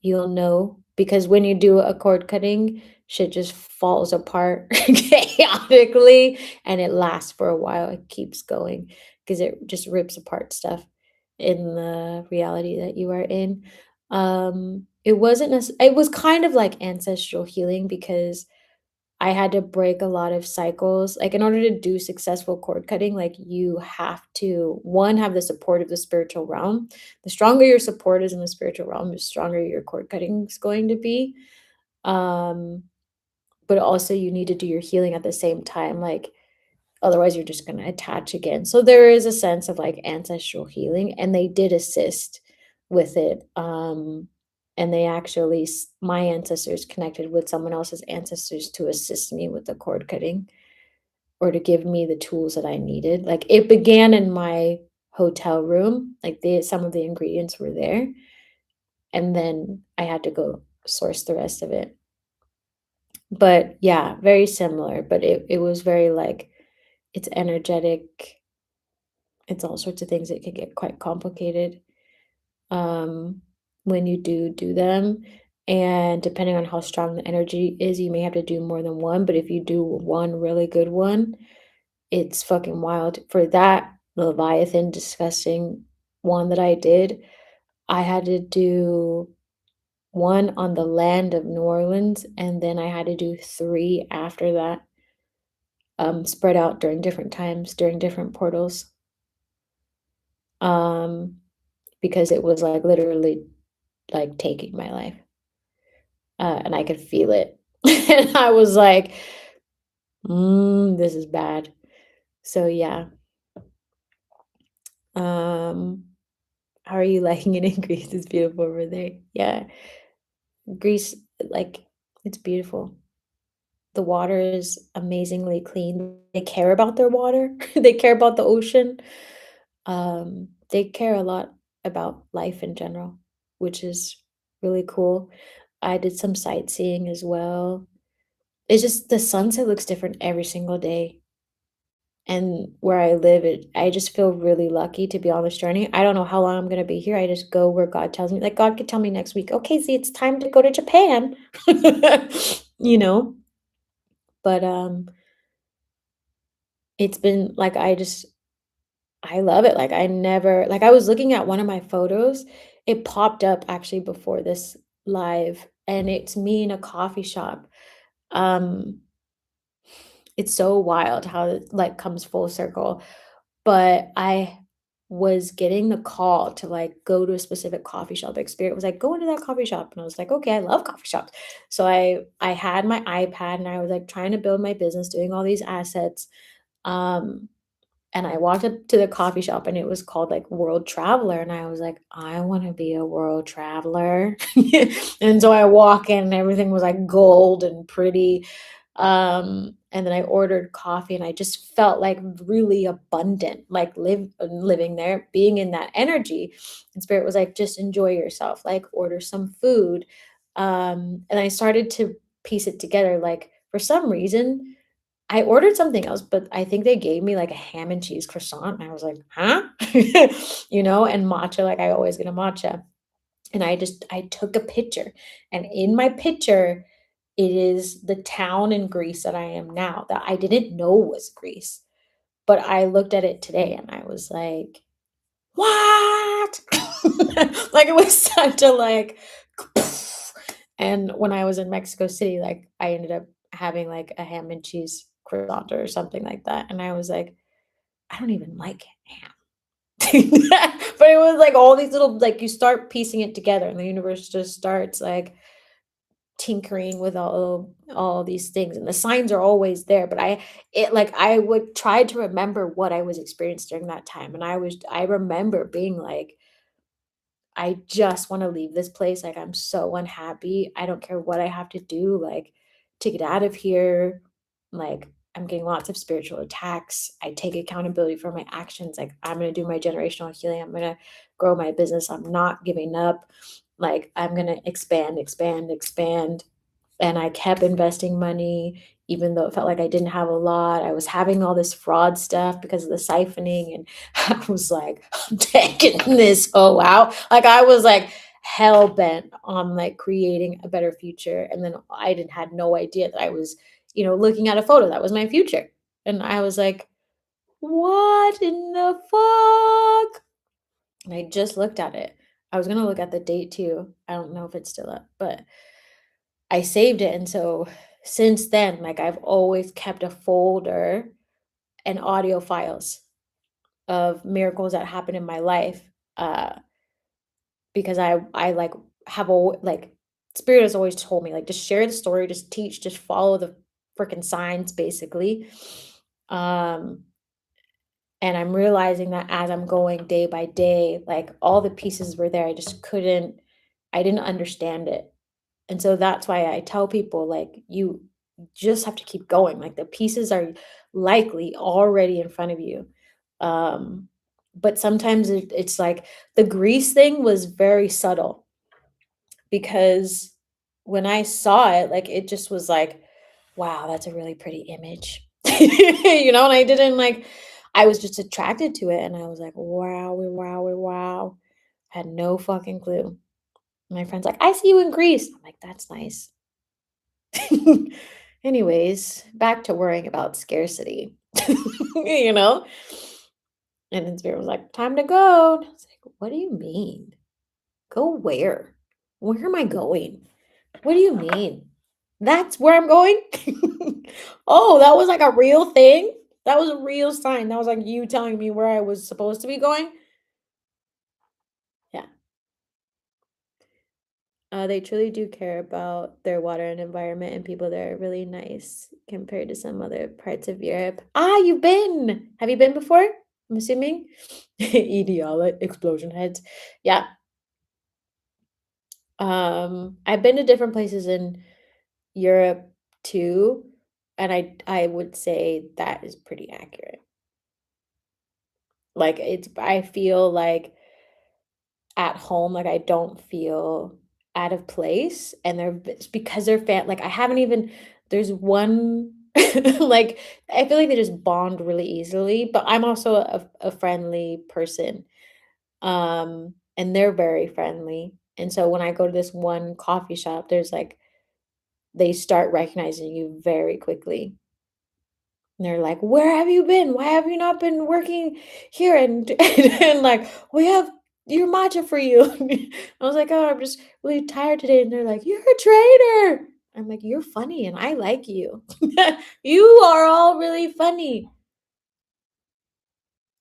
you'll know because when you do a cord cutting, shit just falls apart chaotically and it lasts for a while. It keeps going because it just rips apart stuff in the reality that you are in. It wasn't it was kind of like ancestral healing because I had to break a lot of cycles. Like, in order to do successful cord cutting, like, you have to, one, have the support of the spiritual realm. The stronger your support is in the spiritual realm, the stronger your cord cutting is going to be. Um, but also you need to do your healing at the same time. Like, otherwise you're just gonna attach again. So there is a sense of like ancestral healing, and they did assist with it. And they actually, my ancestors connected with someone else's ancestors to assist me with the cord cutting or to give me the tools that I needed. Like, it began in my hotel room, like some of the ingredients were there, and then I had to go source the rest of it. But yeah, very similar, but it was very like, it's energetic. It's all sorts of things that can get quite complicated, um, when you do them, and depending on how strong the energy is, you may have to do more than one, but if you do one really good one, it's fucking wild. For that Leviathan disgusting one that I did, I had to do one on the land of New Orleans, and then I had to do 3 after that, spread out during different times, during different portals. Um, because it was, like, literally, like, taking my life, and I could feel it. And I was like, this is bad." So, yeah. Um, how are you liking it in Greece? It's beautiful over there. Yeah. Greece, like, it's beautiful. The water is amazingly clean. They care about their water. They care about the ocean. They care a lot about life in general, which is really cool. I did some sightseeing as well. It's just the sunset looks different every single day. And where I live, I just feel really lucky to be on this journey. I don't know how long I'm gonna be here. I just go where God tells me. Like, God could tell me next week, okay, see, it's time to go to Japan. You know? But it's been like, I love it. Like, I never, like, I was looking at one of my photos. It popped up actually before this live, and it's me in a coffee shop. Um, it's so wild how it, like, comes full circle. But I was getting the call to, like, go to a specific coffee shop. Like, Spirit was like, "Go into that coffee shop," and I was like, "Okay, I love coffee shops." So I had my iPad, and I was, like, trying to build my business, doing all these assets, um, and I walked up to the coffee shop, and it was called, like, World Traveler, and I was like, "I wanna be a world traveler." And so I walk in, and everything was, like, gold and pretty, and then I ordered coffee, and I just felt, like, really abundant, like, living there, being in that energy, and Spirit was like, "Just enjoy yourself, like, order some food." And I started to piece it together, like, for some reason I ordered something else, but I think they gave me, like, a ham and cheese croissant, and I was like, "Huh?" And matcha, like, I always get a matcha, and I took a picture, and in my picture, it is the town in Greece that I am now that I didn't know was Greece, but I looked at it today, and I was like, "What?" Like, it was such a, like, and when I was in Mexico City, like, I ended up having, like, a ham and cheese croissant or something like that, and I was like, "I don't even like ham." But it was, like, all these little, like, you start piecing it together, and the universe just starts, like, tinkering with all these things, and the signs are always there, but I would try to remember what I was experiencing during that time, and I remember being like, I just wanna leave this place, like, I'm so unhappy, I don't care what I have to do, like, to get out of here, like, I'm getting lots of spiritual attacks, I take accountability for my actions, like, I'm gonna do my generational healing, I'm gonna grow my business, I'm not giving up, like, I'm gonna expand, expand, expand. And I kept investing money even though it felt like I didn't have a lot. I was having all this fraud stuff because of the siphoning, and I was like, "I'm taking this hoe out." Like, I was, like, hell bent on, like, creating a better future, and then I didn't had no idea that I was, looking at a photo that was my future, and I was like, "What in the fuck?" And I just looked at it. I was gonna look at the date too. I don't know if it's still up, but I saved it, and so since then, like I've always kept a folder and audio files of miracles that happened in my life, uh, because I like have a like spirit has always told me like just share the story, just teach, just follow the freaking signs, basically. Um, and I'm realizing that as I'm going day by day, like all the pieces were there. I didn't understand it. And so that's why I tell people like you just have to keep going. Like the pieces are likely already in front of you. Um, but sometimes it's like the grease thing was very subtle because when I saw it, like it just was like, wow, that's a really pretty image. And I didn't like I was just attracted to it and I was like, wow, wow, wow. Had no fucking clue. My friend's like, I see you in Greece. I'm like, that's nice. Anyways, back to worrying about scarcity. you know? And then Spirit was like, time to go. And I was like, what do you mean? Go where? Where am I going? What do you mean? That's where I'm going? Oh, that was like a real thing? That was a real sign. That was like you telling me where I was supposed to be going? Yeah. They truly do care about their water and environment, and people there are really nice compared to some other parts of Europe. Ah, you've been. Have you been before? I'm assuming. Ideal explosion heads. Yeah. I've been to different places in Europe too, and I would say that is pretty accurate. Like I feel like at home, like I don't feel out of place, and it's because they're like I haven't even there's one like I feel like they just bond really easily, but I'm also a friendly person. And they're very friendly. And so when I go to this one coffee shop, there's like they start recognizing you very quickly. And they're like, "Where have you been? Why have you not been working here?" And like, "We have your matcha for you." I was like, "Oh, I'm just really tired today." And they're like, "You're a trainer." I'm like, "You're funny and I like you." You are all really funny.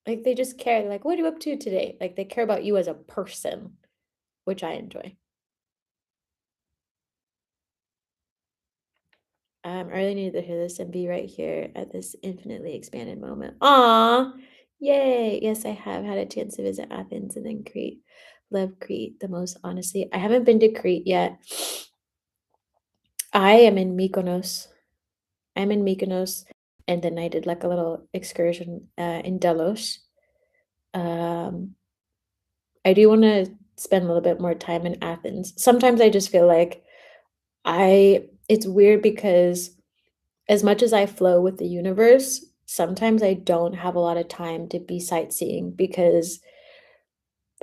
Like they just care. They're like, "What are you up to today?" Like they care about you as a person, which I enjoy. I really needed to hear this and be right here at this infinitely expanded moment. Aw, yay. Yes, I have had a chance to visit Athens and then Crete. Love Crete the most, honestly. I haven't been to Crete yet. I am in Mykonos. I'm in Mykonos, and then I did like a little excursion in Delos. Um, I do want to spend a little bit more time in Athens. Sometimes I just feel like it's weird because as much as I flow with the universe, sometimes I don't have a lot of time to be sightseeing because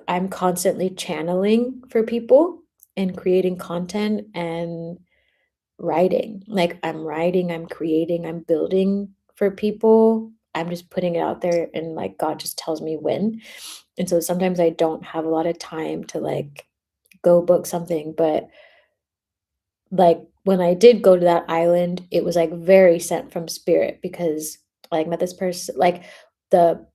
I'm constantly channeling for people and creating content and writing. Like I'm writing, I'm creating, I'm building for people. I'm just putting it out there and like God just tells me when. And so sometimes I don't have a lot of time to like go book something, but like, when I did go to that island, it was, like, very sent from spirit because, like, met this person like, the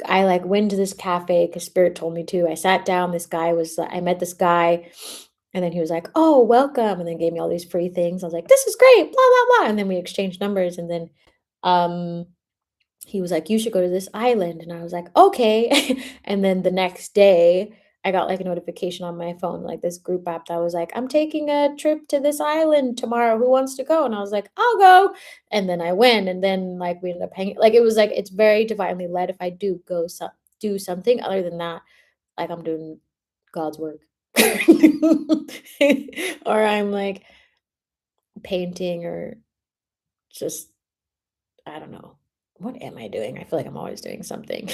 I, like, went to this cafe because spirit told me to. I sat down, this guy was I met this guy, and then he was like, "Oh, welcome," and then gave me all these free things. I was like, "This is great, blah, blah, blah," and then we exchanged numbers, and then, um he was like, "You should go to this island." And I was like, "Okay." And then the next day, I got like a notification on my phone, like this group app that was like, "I'm taking a trip to this island tomorrow. Who wants to go?" And I was like, "I'll go." And then I went, and then like we ended up hanging. Like it was like it's very divinely led. If I do go do something other than that, like I'm doing God's work, or I'm like painting, or just I don't know. What am I doing? I feel like I'm always doing something.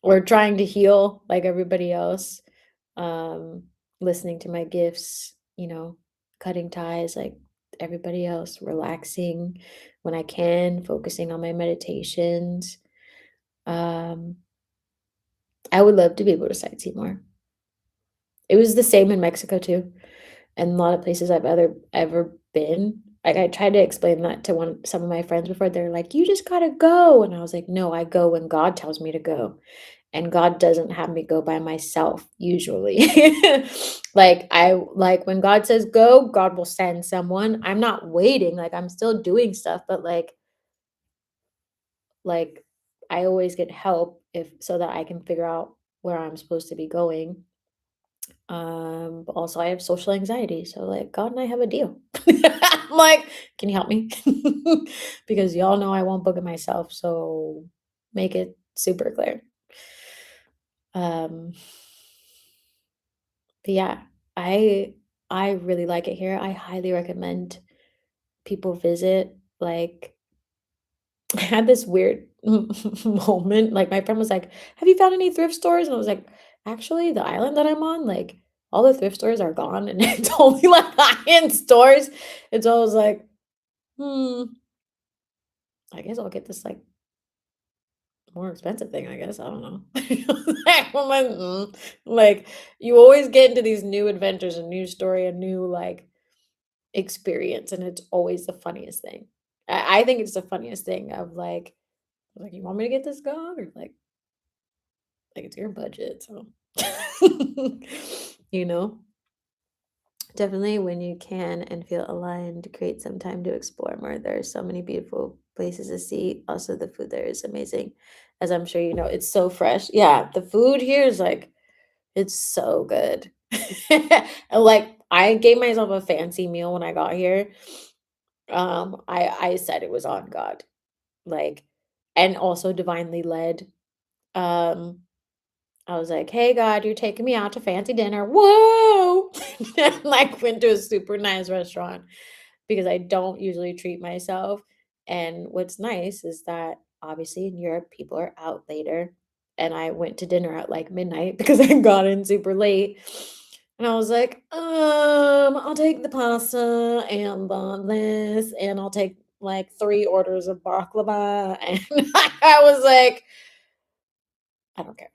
Or trying to heal like everybody else. Um, Listening to my gifts, cutting ties like everybody else, relaxing when I can, focusing on my meditations. Um, I would love to be able to sightsee more. It was the same in Mexico too, and a lot of places I've ever been. Like, I tried to explain that to some of my friends before. They're like, "You just gotta go." And I was like, "No, I go when God tells me to go." And God doesn't have me go by myself usually. Like when God says go, God will send someone. I'm not waiting, like I'm still doing stuff, but like I always get help if so that I can figure out where I'm supposed to be going. But also I have social anxiety, so like God and I have a deal. I'm like, can you help me? Because y'all know I won't book it myself, so make it super clear. Um, but yeah, I I really like it here. I highly recommend people visit. Like I had this weird moment. Like my friend was like, "Have you found any thrift stores?" And I was like, "Actually, the island that I'm on, like all the thrift stores are gone, and it's only like high-end stores." And so I was like, "Hmm, I guess I'll get this like more expensive thing. I guess I don't know." I'm like, like you always get into these new adventures, a new story, a new like experience, and it's always the funniest thing. I think it's the funniest thing of like, "You want me to get this gone?" Or like, "It's your budget, so" You know? Definitely when you can and feel aligned, create some time to explore more. There are so many beautiful places to see. Also, the food there is amazing. As I'm sure you know, it's so fresh. Yeah, the food here is like it's so good. And, like, I gave myself a fancy meal when I got here. I said it was on God, like, and also divinely led. Um, I was like, "Hey, God, you're taking me out to fancy dinner. Whoa!" And, like, went to a super nice restaurant because I don't usually treat myself. And what's nice is that obviously in Europe, people are out later. And I went to dinner at like midnight because I got in super late. And I was like, I'll take the pasta and this, and I'll take like 3 orders of baklava. And I was like, I don't care.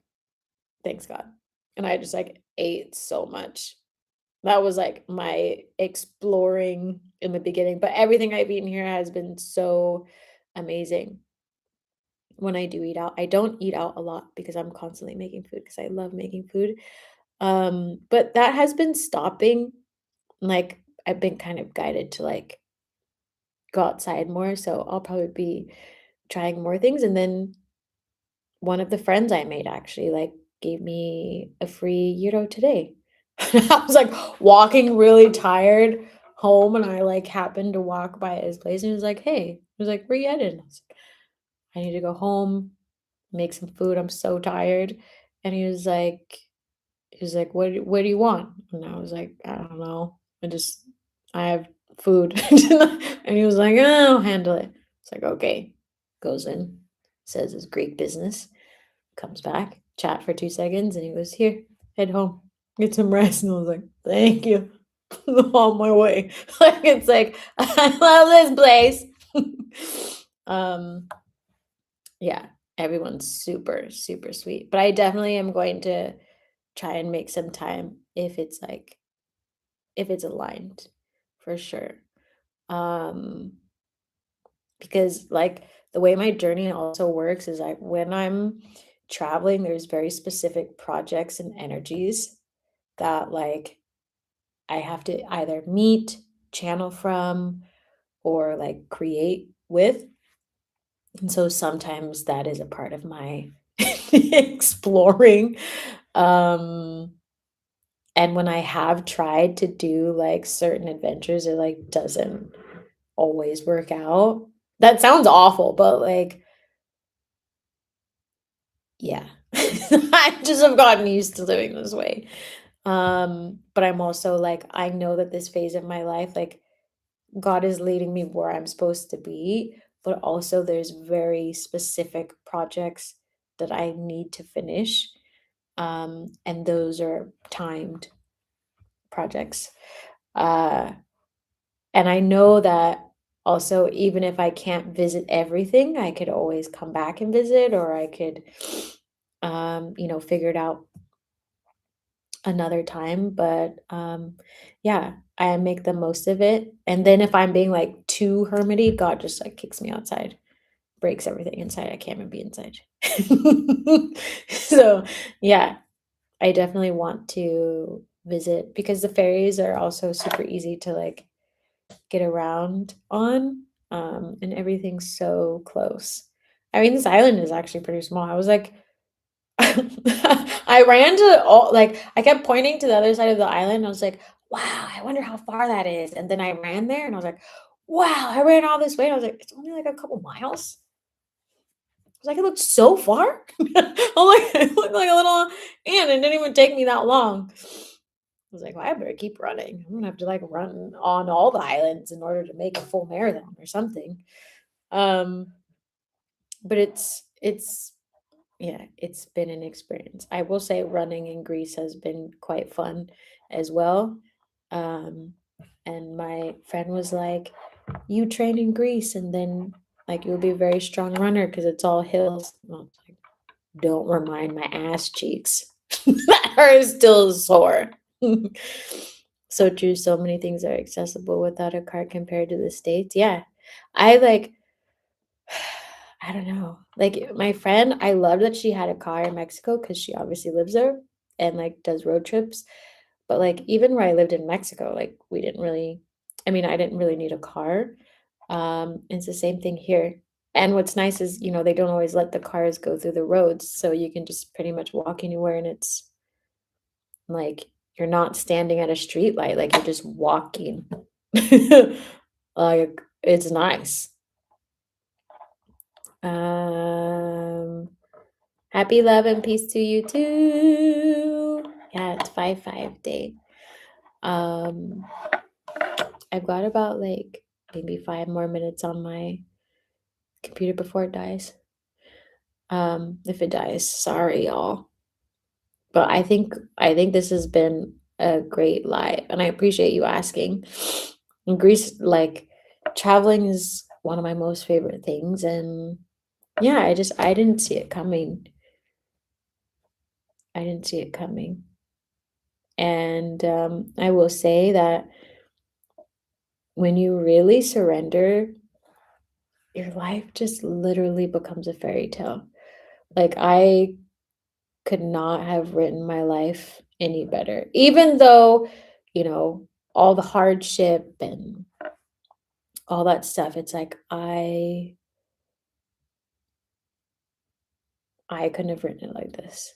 Thanks God. And I just like ate so much. That was like my exploring in the beginning, but everything I've eaten here has been so amazing when I do eat out. I don't eat out a lot because I'm constantly making food because I love making food. But that has been stopping. Like I've been kind of guided to like go outside more, so I'll probably be trying more things. And then one of the friends I made actually like gave me a free euro today. I was like walking really tired home and I like happened to walk by his place and he was like, "Hey," he was like, "Where you headed?" And I was like, "I need to go home, make some food. I'm so tired." And he was like, what do you want?" And I was like, "I don't know. I have food." And he was like, "Oh, I'll handle it." It's like, okay. Goes in, says his Greek business, comes back, chat for 2 seconds, and he goes, "Here, head home, get some rest." And I was like, "Thank you." On my way. Like it's like, I love this place. um, yeah, everyone's super, super sweet. But I definitely am going to try and make some time if it's aligned for sure. Um, because like the way my journey also works is like when I'm traveling, there's very specific projects and energies that like I have to either meet, channel from, or like create with. And so sometimes that is a part of my exploring. Um, and when I have tried to do like certain adventures, it like doesn't always work out. That sounds awful, but like, yeah, I just have gotten used to living this way. But I'm also like, I know that this phase of my life, like, God is leading me where I'm supposed to be, but also there's very specific projects that I need to finish. And those are timed projects. Uh, and I know that also, even if I can't visit everything, I could always come back and visit, or I could, figure it out another time. But yeah, I make the most of it, and then if I'm being, like, too hermity, God just, like, kicks me outside, breaks everything inside, I can't even be inside. So, yeah, I definitely want to visit because the ferries are also super easy to, like, get around on, and everything's so close. I mean, this island is actually pretty small. I was like I ran to all like, I kept pointing to the other side of the island, I was like, "Wow, I wonder how far that is," and then I ran there, and I was like, "Wow, I ran all this way," and I was like, "It's only, like, a couple miles?" I was like, "It looked so far?" I'm like, "It looked like a little and it didn't even take me that long." I was like, "Well, I better keep running. I'm gonna have to, like, run on all the islands in order to make a full marathon or something." Um, but it's yeah, it's been an experience. I will say running in Greece has been quite fun as well. Um, and my friend was like, "You train in Greece and then like you'll be a very strong runner because it's all hills." And I was like, don't remind my ass cheeks. That are still sore. So true. So many things are accessible without a car compared to the States. Yeah. I like I don't know. Like my friend, I love that she had a car in Mexico because she obviously lives there and like does road trips. But like even where I lived in Mexico, like we didn't really, I mean, I didn't really need a car. It's the same thing here. And what's nice is, they don't always let the cars go through the roads, so you can just pretty much walk anywhere and it's like you're not standing at a street light, like you're just walking. Like it's nice. Um Happy love and peace to you too. Yeah, it's 5/5 day. Um, I've got about like maybe 5 more minutes on my computer before it dies. If it dies, sorry y'all. But I think this has been a great live, and I appreciate you asking. In Greece, like traveling is one of my most favorite things, and yeah, I didn't see it coming. I didn't see it coming. And I will say that when you really surrender, your life just literally becomes a fairy tale. Like, I could not have written my life any better, even though, you know, all the hardship and all that stuff. It's like, I couldn't have written it like this.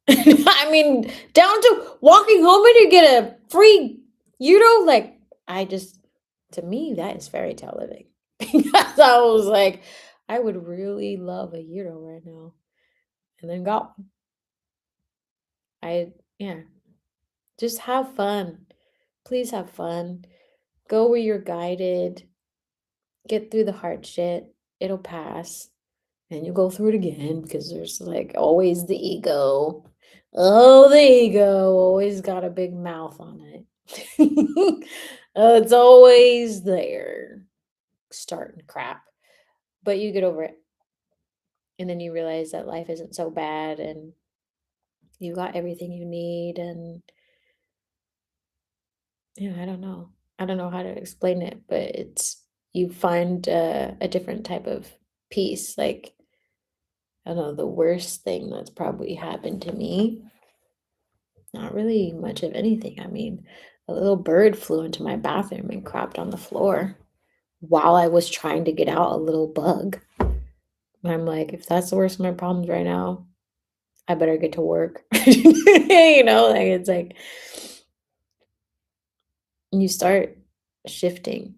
I mean, down to walking home and you get a free, like, to me, that is fairy tale living. Because I was like, I would really love a euro right now. And then got one. Yeah, just have fun. Please have fun. Go where you're guided. Get through the hard shit. It'll pass. And you go through it again because there's like always the ego. Oh, the ego always got a big mouth on it. It's always there, starting crap. But you get over it. And then you realize that life isn't so bad and you got everything you need. And yeah, I don't know. I don't know how to explain it, but you find a different type of peace. Like, I don't know, the worst thing that's probably happened to me, not really much of anything. I mean, a little bird flew into my bathroom and crapped on the floor while I was trying to get out a little bug. And I'm like, if that's the worst of my problems right now, I better get to work. Like it's like you start shifting.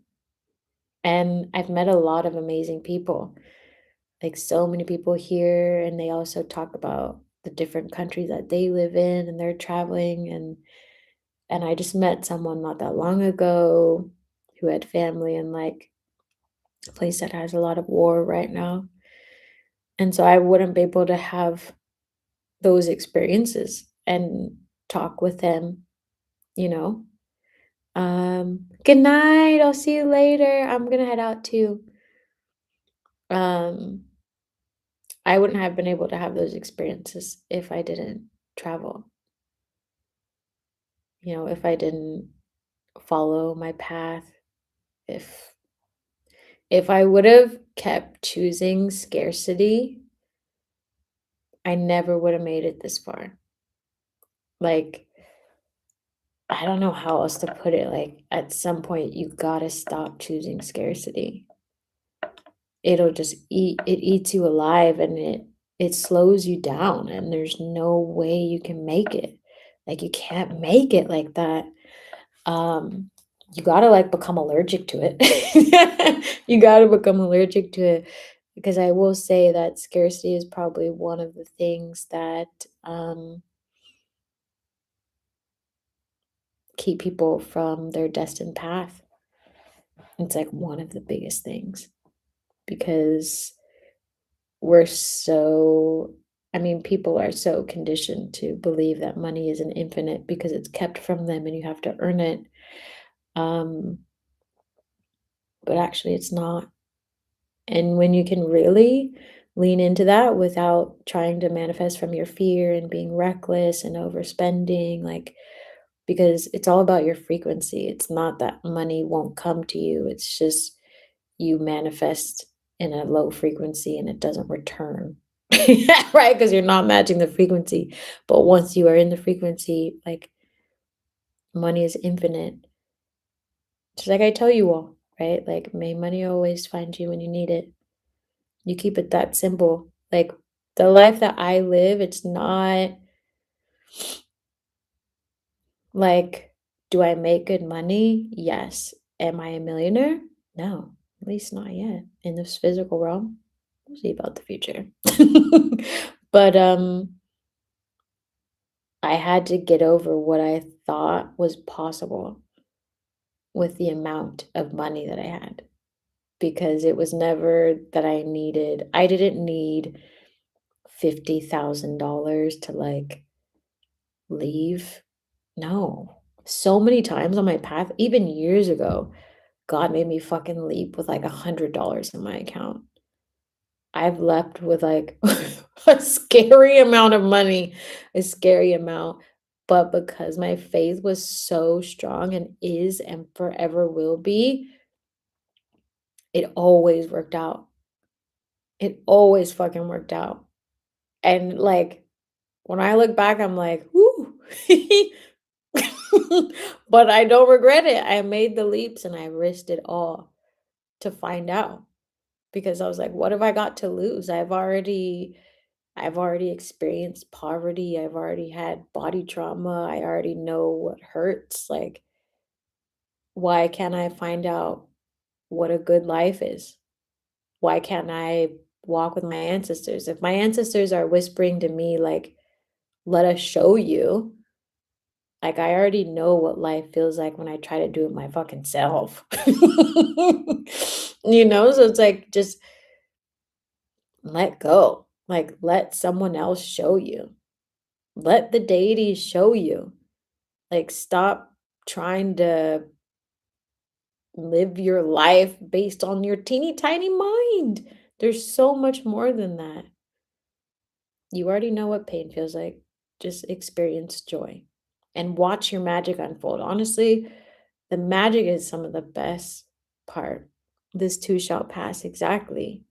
And I've met a lot of amazing people, like so many people here, and they also talk about the different countries that they live in and they're traveling and I just met someone not that long ago who had family in like a place that has a lot of war right now. And so I wouldn't be able to have those experiences and talk with them, you know. Good night. I'll see you later. I'm gonna head out too. Um, I wouldn't have been able to have those experiences if I didn't travel. if I didn't follow my path, if I would have kept choosing scarcity, I never would have made it this far. Like, I don't know how else to put it. Like, at some point, you gotta stop choosing scarcity. It'll just eats you alive, and it slows you down, and there's no way you can make it. Like, you can't make it like that. Um, you gotta, like, become allergic to it. You gotta become allergic to it, because I will say that scarcity is probably one of the things that, keep people from their destined path. It's, like, one of the biggest things, because we're so I mean, people are so conditioned to believe that money isn't infinite because it's kept from them and you have to earn it. Um, but actually, it's not. And when you can really lean into that without trying to manifest from your fear and being reckless and overspending, like, because it's all about your frequency. It's not that money won't come to you, it's just you manifest in a low frequency and it doesn't return. Right? Because you're not matching the frequency. But once you are in the frequency, like, money is infinite. Just like I tell you all, right? Like, may money always find you when you need it. You keep it that simple. Like, the life that I live, it's not like, do I make good money? Yes. Am I a millionaire? No, at least not yet in this physical realm. We'll see about the future. But I had to get over what I thought was possible with the amount of money that I had, because it was never that I didn't need $50,000 to, like, leave. No. So many times on my path, even years ago, God made me fucking leap with, like, $100 in my account. I've left with, like, a scary amount of money, a scary amount, but because my faith was so strong and is and forever will be, it always worked out. It always fucking worked out. And, like, when I look back, I'm like, "Woo." But I don't regret it. I made the leaps and I risked it all to find out, because I was like, "What have I got to lose? I've already experienced poverty. I've already had body trauma. I already know what hurts. Like, why can't I find out what a good life is? Why can't I walk with my ancestors? If my ancestors are whispering to me, like, let us show you, like, I already know what life feels like when I try to do it my fucking self." So it's like, just let go. Like, let someone else show you. Let the deities show you. Like, stop trying to live your life based on your teeny tiny mind. There's so much more than that. You already know what pain feels like. Just experience joy and watch your magic unfold. Honestly, the magic is some of the best part. This too shall pass. Exactly.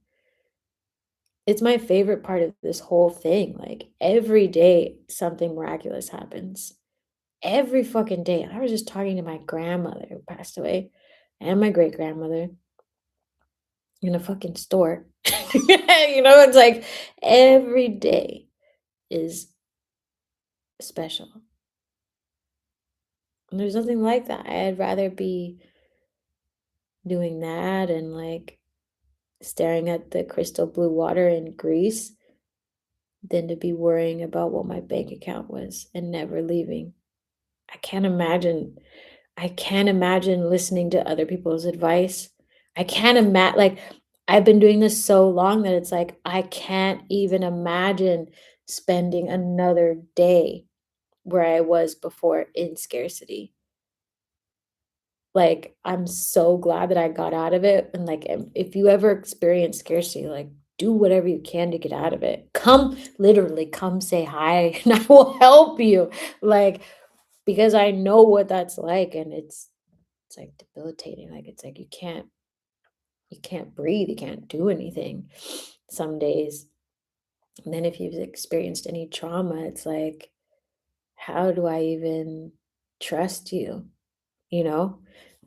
It's my favorite part of this whole thing. Like, every day, something miraculous happens. Every fucking day. I was just talking to my grandmother who passed away and my great grandmother in a fucking store. It's like every day is special. And there's nothing like that. I'd rather be doing that and, like, staring at the crystal blue water in Greece than to be worrying about what my bank account was and never leaving. I can't imagine I can't imagine listening to other people's advice. I can't imagine, like, I've been doing this so long that it's like, I can't even imagine spending another day where I was before in scarcity. Like, I'm so glad that I got out of it. And, like, if you ever experience scarcity, like, do whatever you can to get out of it. Come, literally, come say hi, and I will help you. Like, because I know what that's like, and it's like debilitating. Like it's like you can't breathe, you can't do anything some days. And then if you've experienced any trauma, it's like, how do I even trust you? You know?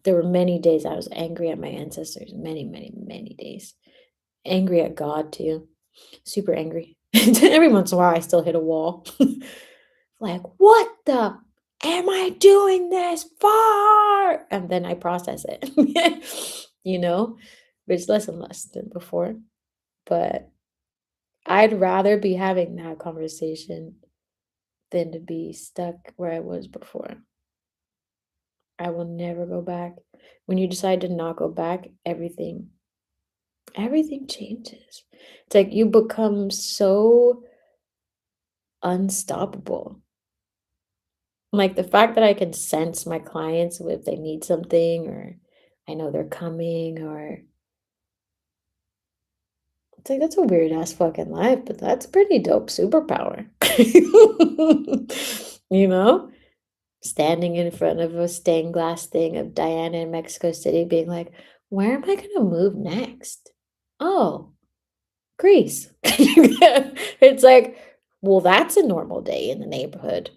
There were many days I was angry at my ancestors, many, many, many days. Angry at God too. Super angry. Every once in a while I still hit a wall. Like, what the am I doing this for? And then I process it. You know? But it's less and less than before. But I'd rather be having that conversation than to be stuck where I was before. I will never go back. When you decide to not go back, everything changes. It's like you become so unstoppable. Like the fact that I can sense my clients if they need something, or I know they're coming, or it's like that's a weird ass fucking life, but that's pretty dope superpower. You know? Standing in front of a stained glass thing of Diana in Mexico City, being like, where am I going to move next? Oh, Greece. It's like, well, that's a normal day in the neighborhood.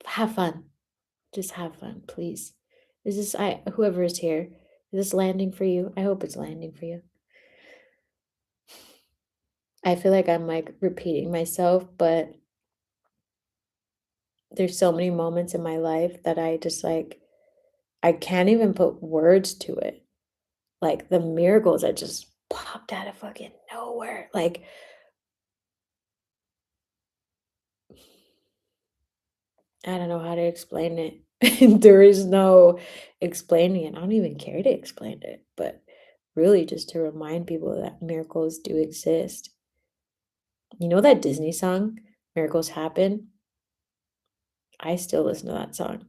Have fun. Just have fun, please. Is this, whoever is here, is this landing for you? I hope it's landing for you. I feel like I'm like repeating myself, but there's so many moments in my life that I just like, I can't even put words to it. Like the miracles that just popped out of fucking nowhere. Like, I don't know how to explain it. There is no explaining it. I don't even care to explain it, but really just to remind people that miracles do exist. You know that Disney song, Miracles Happen? I still listen to that song.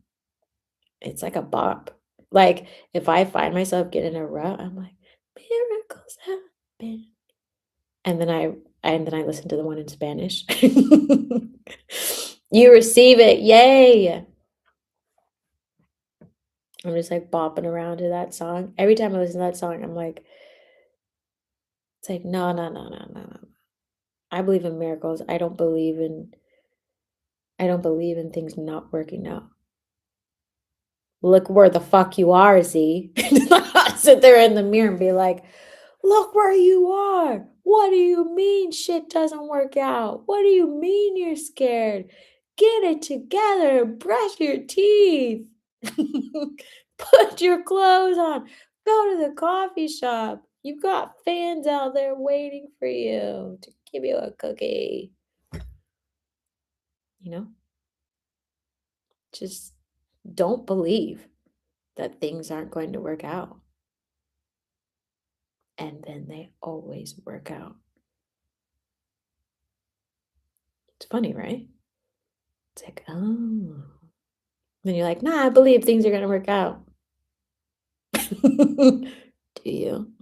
It's like a bop. Like if I find myself getting a rut, I'm like, miracles happen. And then I listen to the one in Spanish. You receive it, yay! I'm just like bopping around to that song. Every time I listen to that song, I'm like, it's like, no, no, no, no, no, no. I believe in miracles. I don't believe in things not working out. Look where the fuck you are, Z. Sit there in the mirror and be like, look where you are. What do you mean shit doesn't work out? What do you mean you're scared? Get it together. Brush your teeth. Put your clothes on. Go to the coffee shop. You've got fans out there waiting for you to give you a cookie. You know? Just don't believe that things aren't going to work out. And then they always work out. It's funny, right? It's like, oh. Then you're like, nah, I believe things are going to work out. Do you?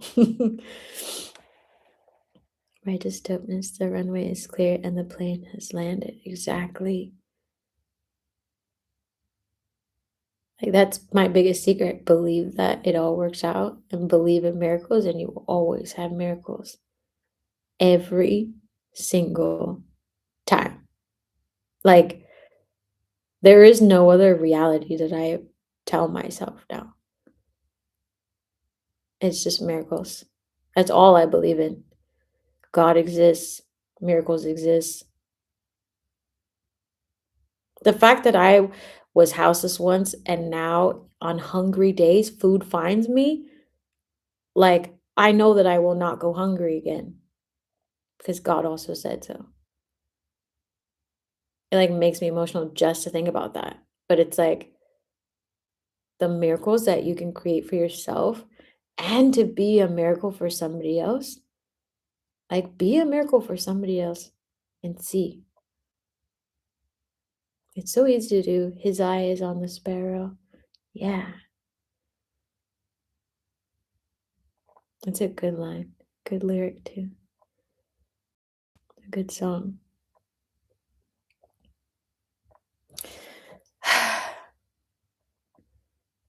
Right, just dopeness. The runway is clear and the plane has landed. Exactly. Like, that's my biggest secret. Believe that it all works out and believe in miracles, and you will always have miracles. Every single time. Like, there is no other reality that I tell myself now. It's just miracles. That's all I believe in. God exists, miracles exist. The fact that I was houseless once and now on hungry days, food finds me, like I know that I will not go hungry again because God also said so. It like makes me emotional just to think about that. But it's like the miracles that you can create for yourself and to be a miracle for somebody else. Like be a miracle for somebody else and see. It's so easy to do. His eye is on the sparrow. Yeah, it's a good line. Good lyric too. A good song.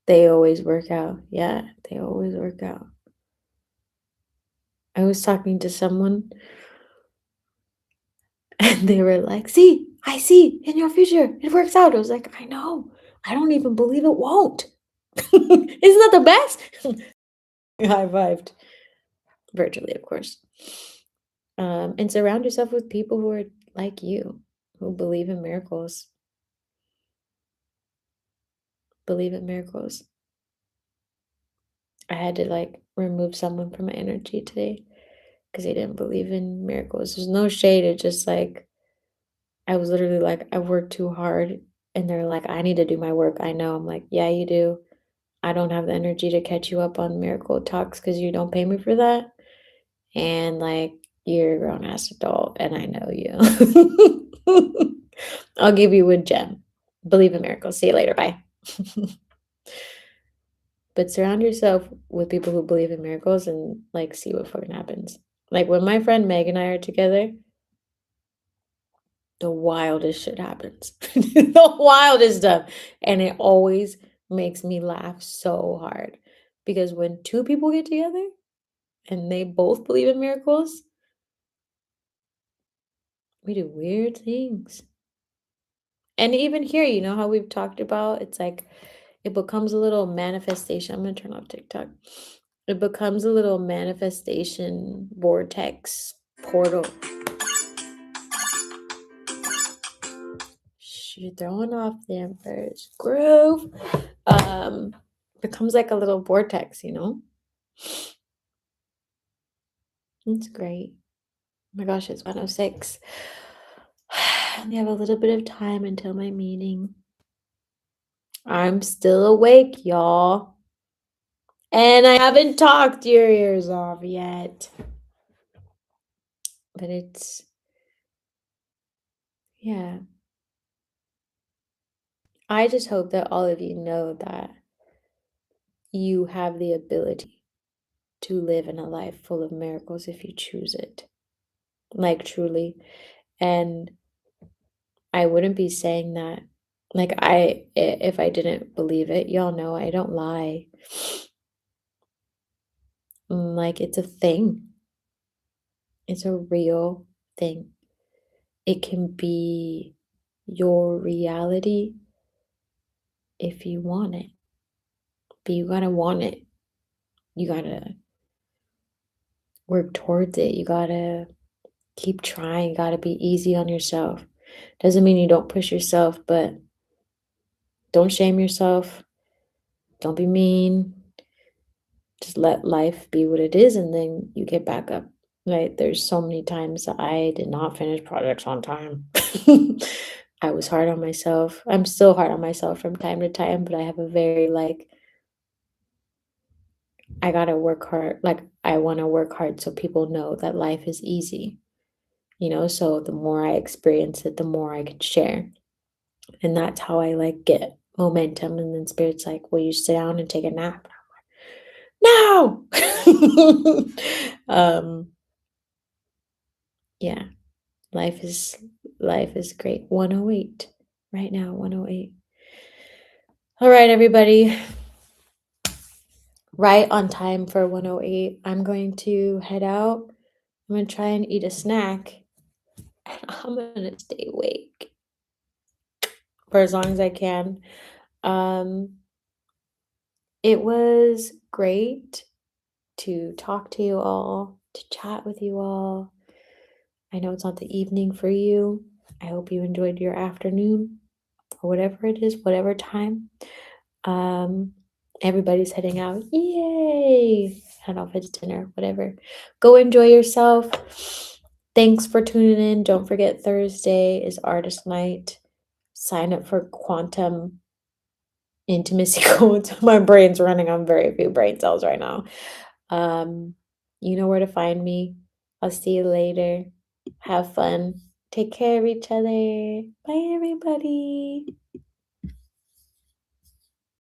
They always work out. Yeah, they always work out. I was talking to someone and they were like, see, I see in your future, it works out. I was like, I know. I don't even believe it won't. Isn't that the best? High fived. Virtually, of course. And surround yourself with people who are like you, who believe in miracles. Believe in miracles. I had to like remove someone from my energy today because they didn't believe in miracles. There's no shade. It's just like I was literally like, I worked too hard. And they're like, I need to do my work. I know. I'm like, yeah, you do. I don't have the energy to catch you up on miracle talks because you don't pay me for that. And like, you're a grown ass adult and I know you. I'll give you a gem. Believe in miracles. See you later. Bye. But surround yourself with people who believe in miracles and like see what fucking happens. Like when my friend Meg and I are together, the wildest shit happens. The wildest stuff. And it always makes me laugh so hard. Because when two people get together and they both believe in miracles, we do weird things. And even here, you know how we've talked about it's like it becomes a little manifestation. I'm gonna turn off TikTok. It becomes a little manifestation vortex portal. You're throwing off the Emperor's groove. Becomes like a little vortex, you know? It's great. Oh my gosh, it's 106. We have a little bit of time until my meeting. I'm still awake, y'all. And I haven't talked your ears off yet. But it's, yeah. I just hope that all of you know that you have the ability to live in a life full of miracles if you choose it. Like, truly. And I wouldn't be saying that. Like, if I didn't believe it, y'all know I don't lie. Like, it's a thing. It's a real thing. It can be your reality if you want it. But you gotta want it. You gotta work towards it. You gotta keep trying. You gotta be easy on yourself. Doesn't mean you don't push yourself, but don't shame yourself. Don't be mean. Just let life be what it is, and then you get back up. Right? There's so many times that I did not finish projects on time. I was hard on myself. I'm still hard on myself from time to time, but I have a very like I gotta work hard. Like I want to work hard so people know that life is easy. You know, so the more I experience it, the more I can share. And that's how I like get momentum. And then spirit's like, will you sit down and take a nap? No. Yeah, life is great. 108 right now, 108. All right, everybody. Right on time for 108. I'm going to head out. I'm going to try and eat a snack. And I'm going to stay awake for as long as I can. It was great to talk to you all, to chat with you all. I know it's not the evening for you. I hope you enjoyed your afternoon or whatever it is, whatever time. Everybody's heading out. Yay! I don't know if it's dinner, whatever. Go enjoy yourself. Thanks for tuning in. Don't forget Thursday is artist night. Sign up for quantum intimacy codes. My brain's running on very few brain cells right now. You know where to find me. I'll see you later. Have fun. Take care of each other. Bye, everybody.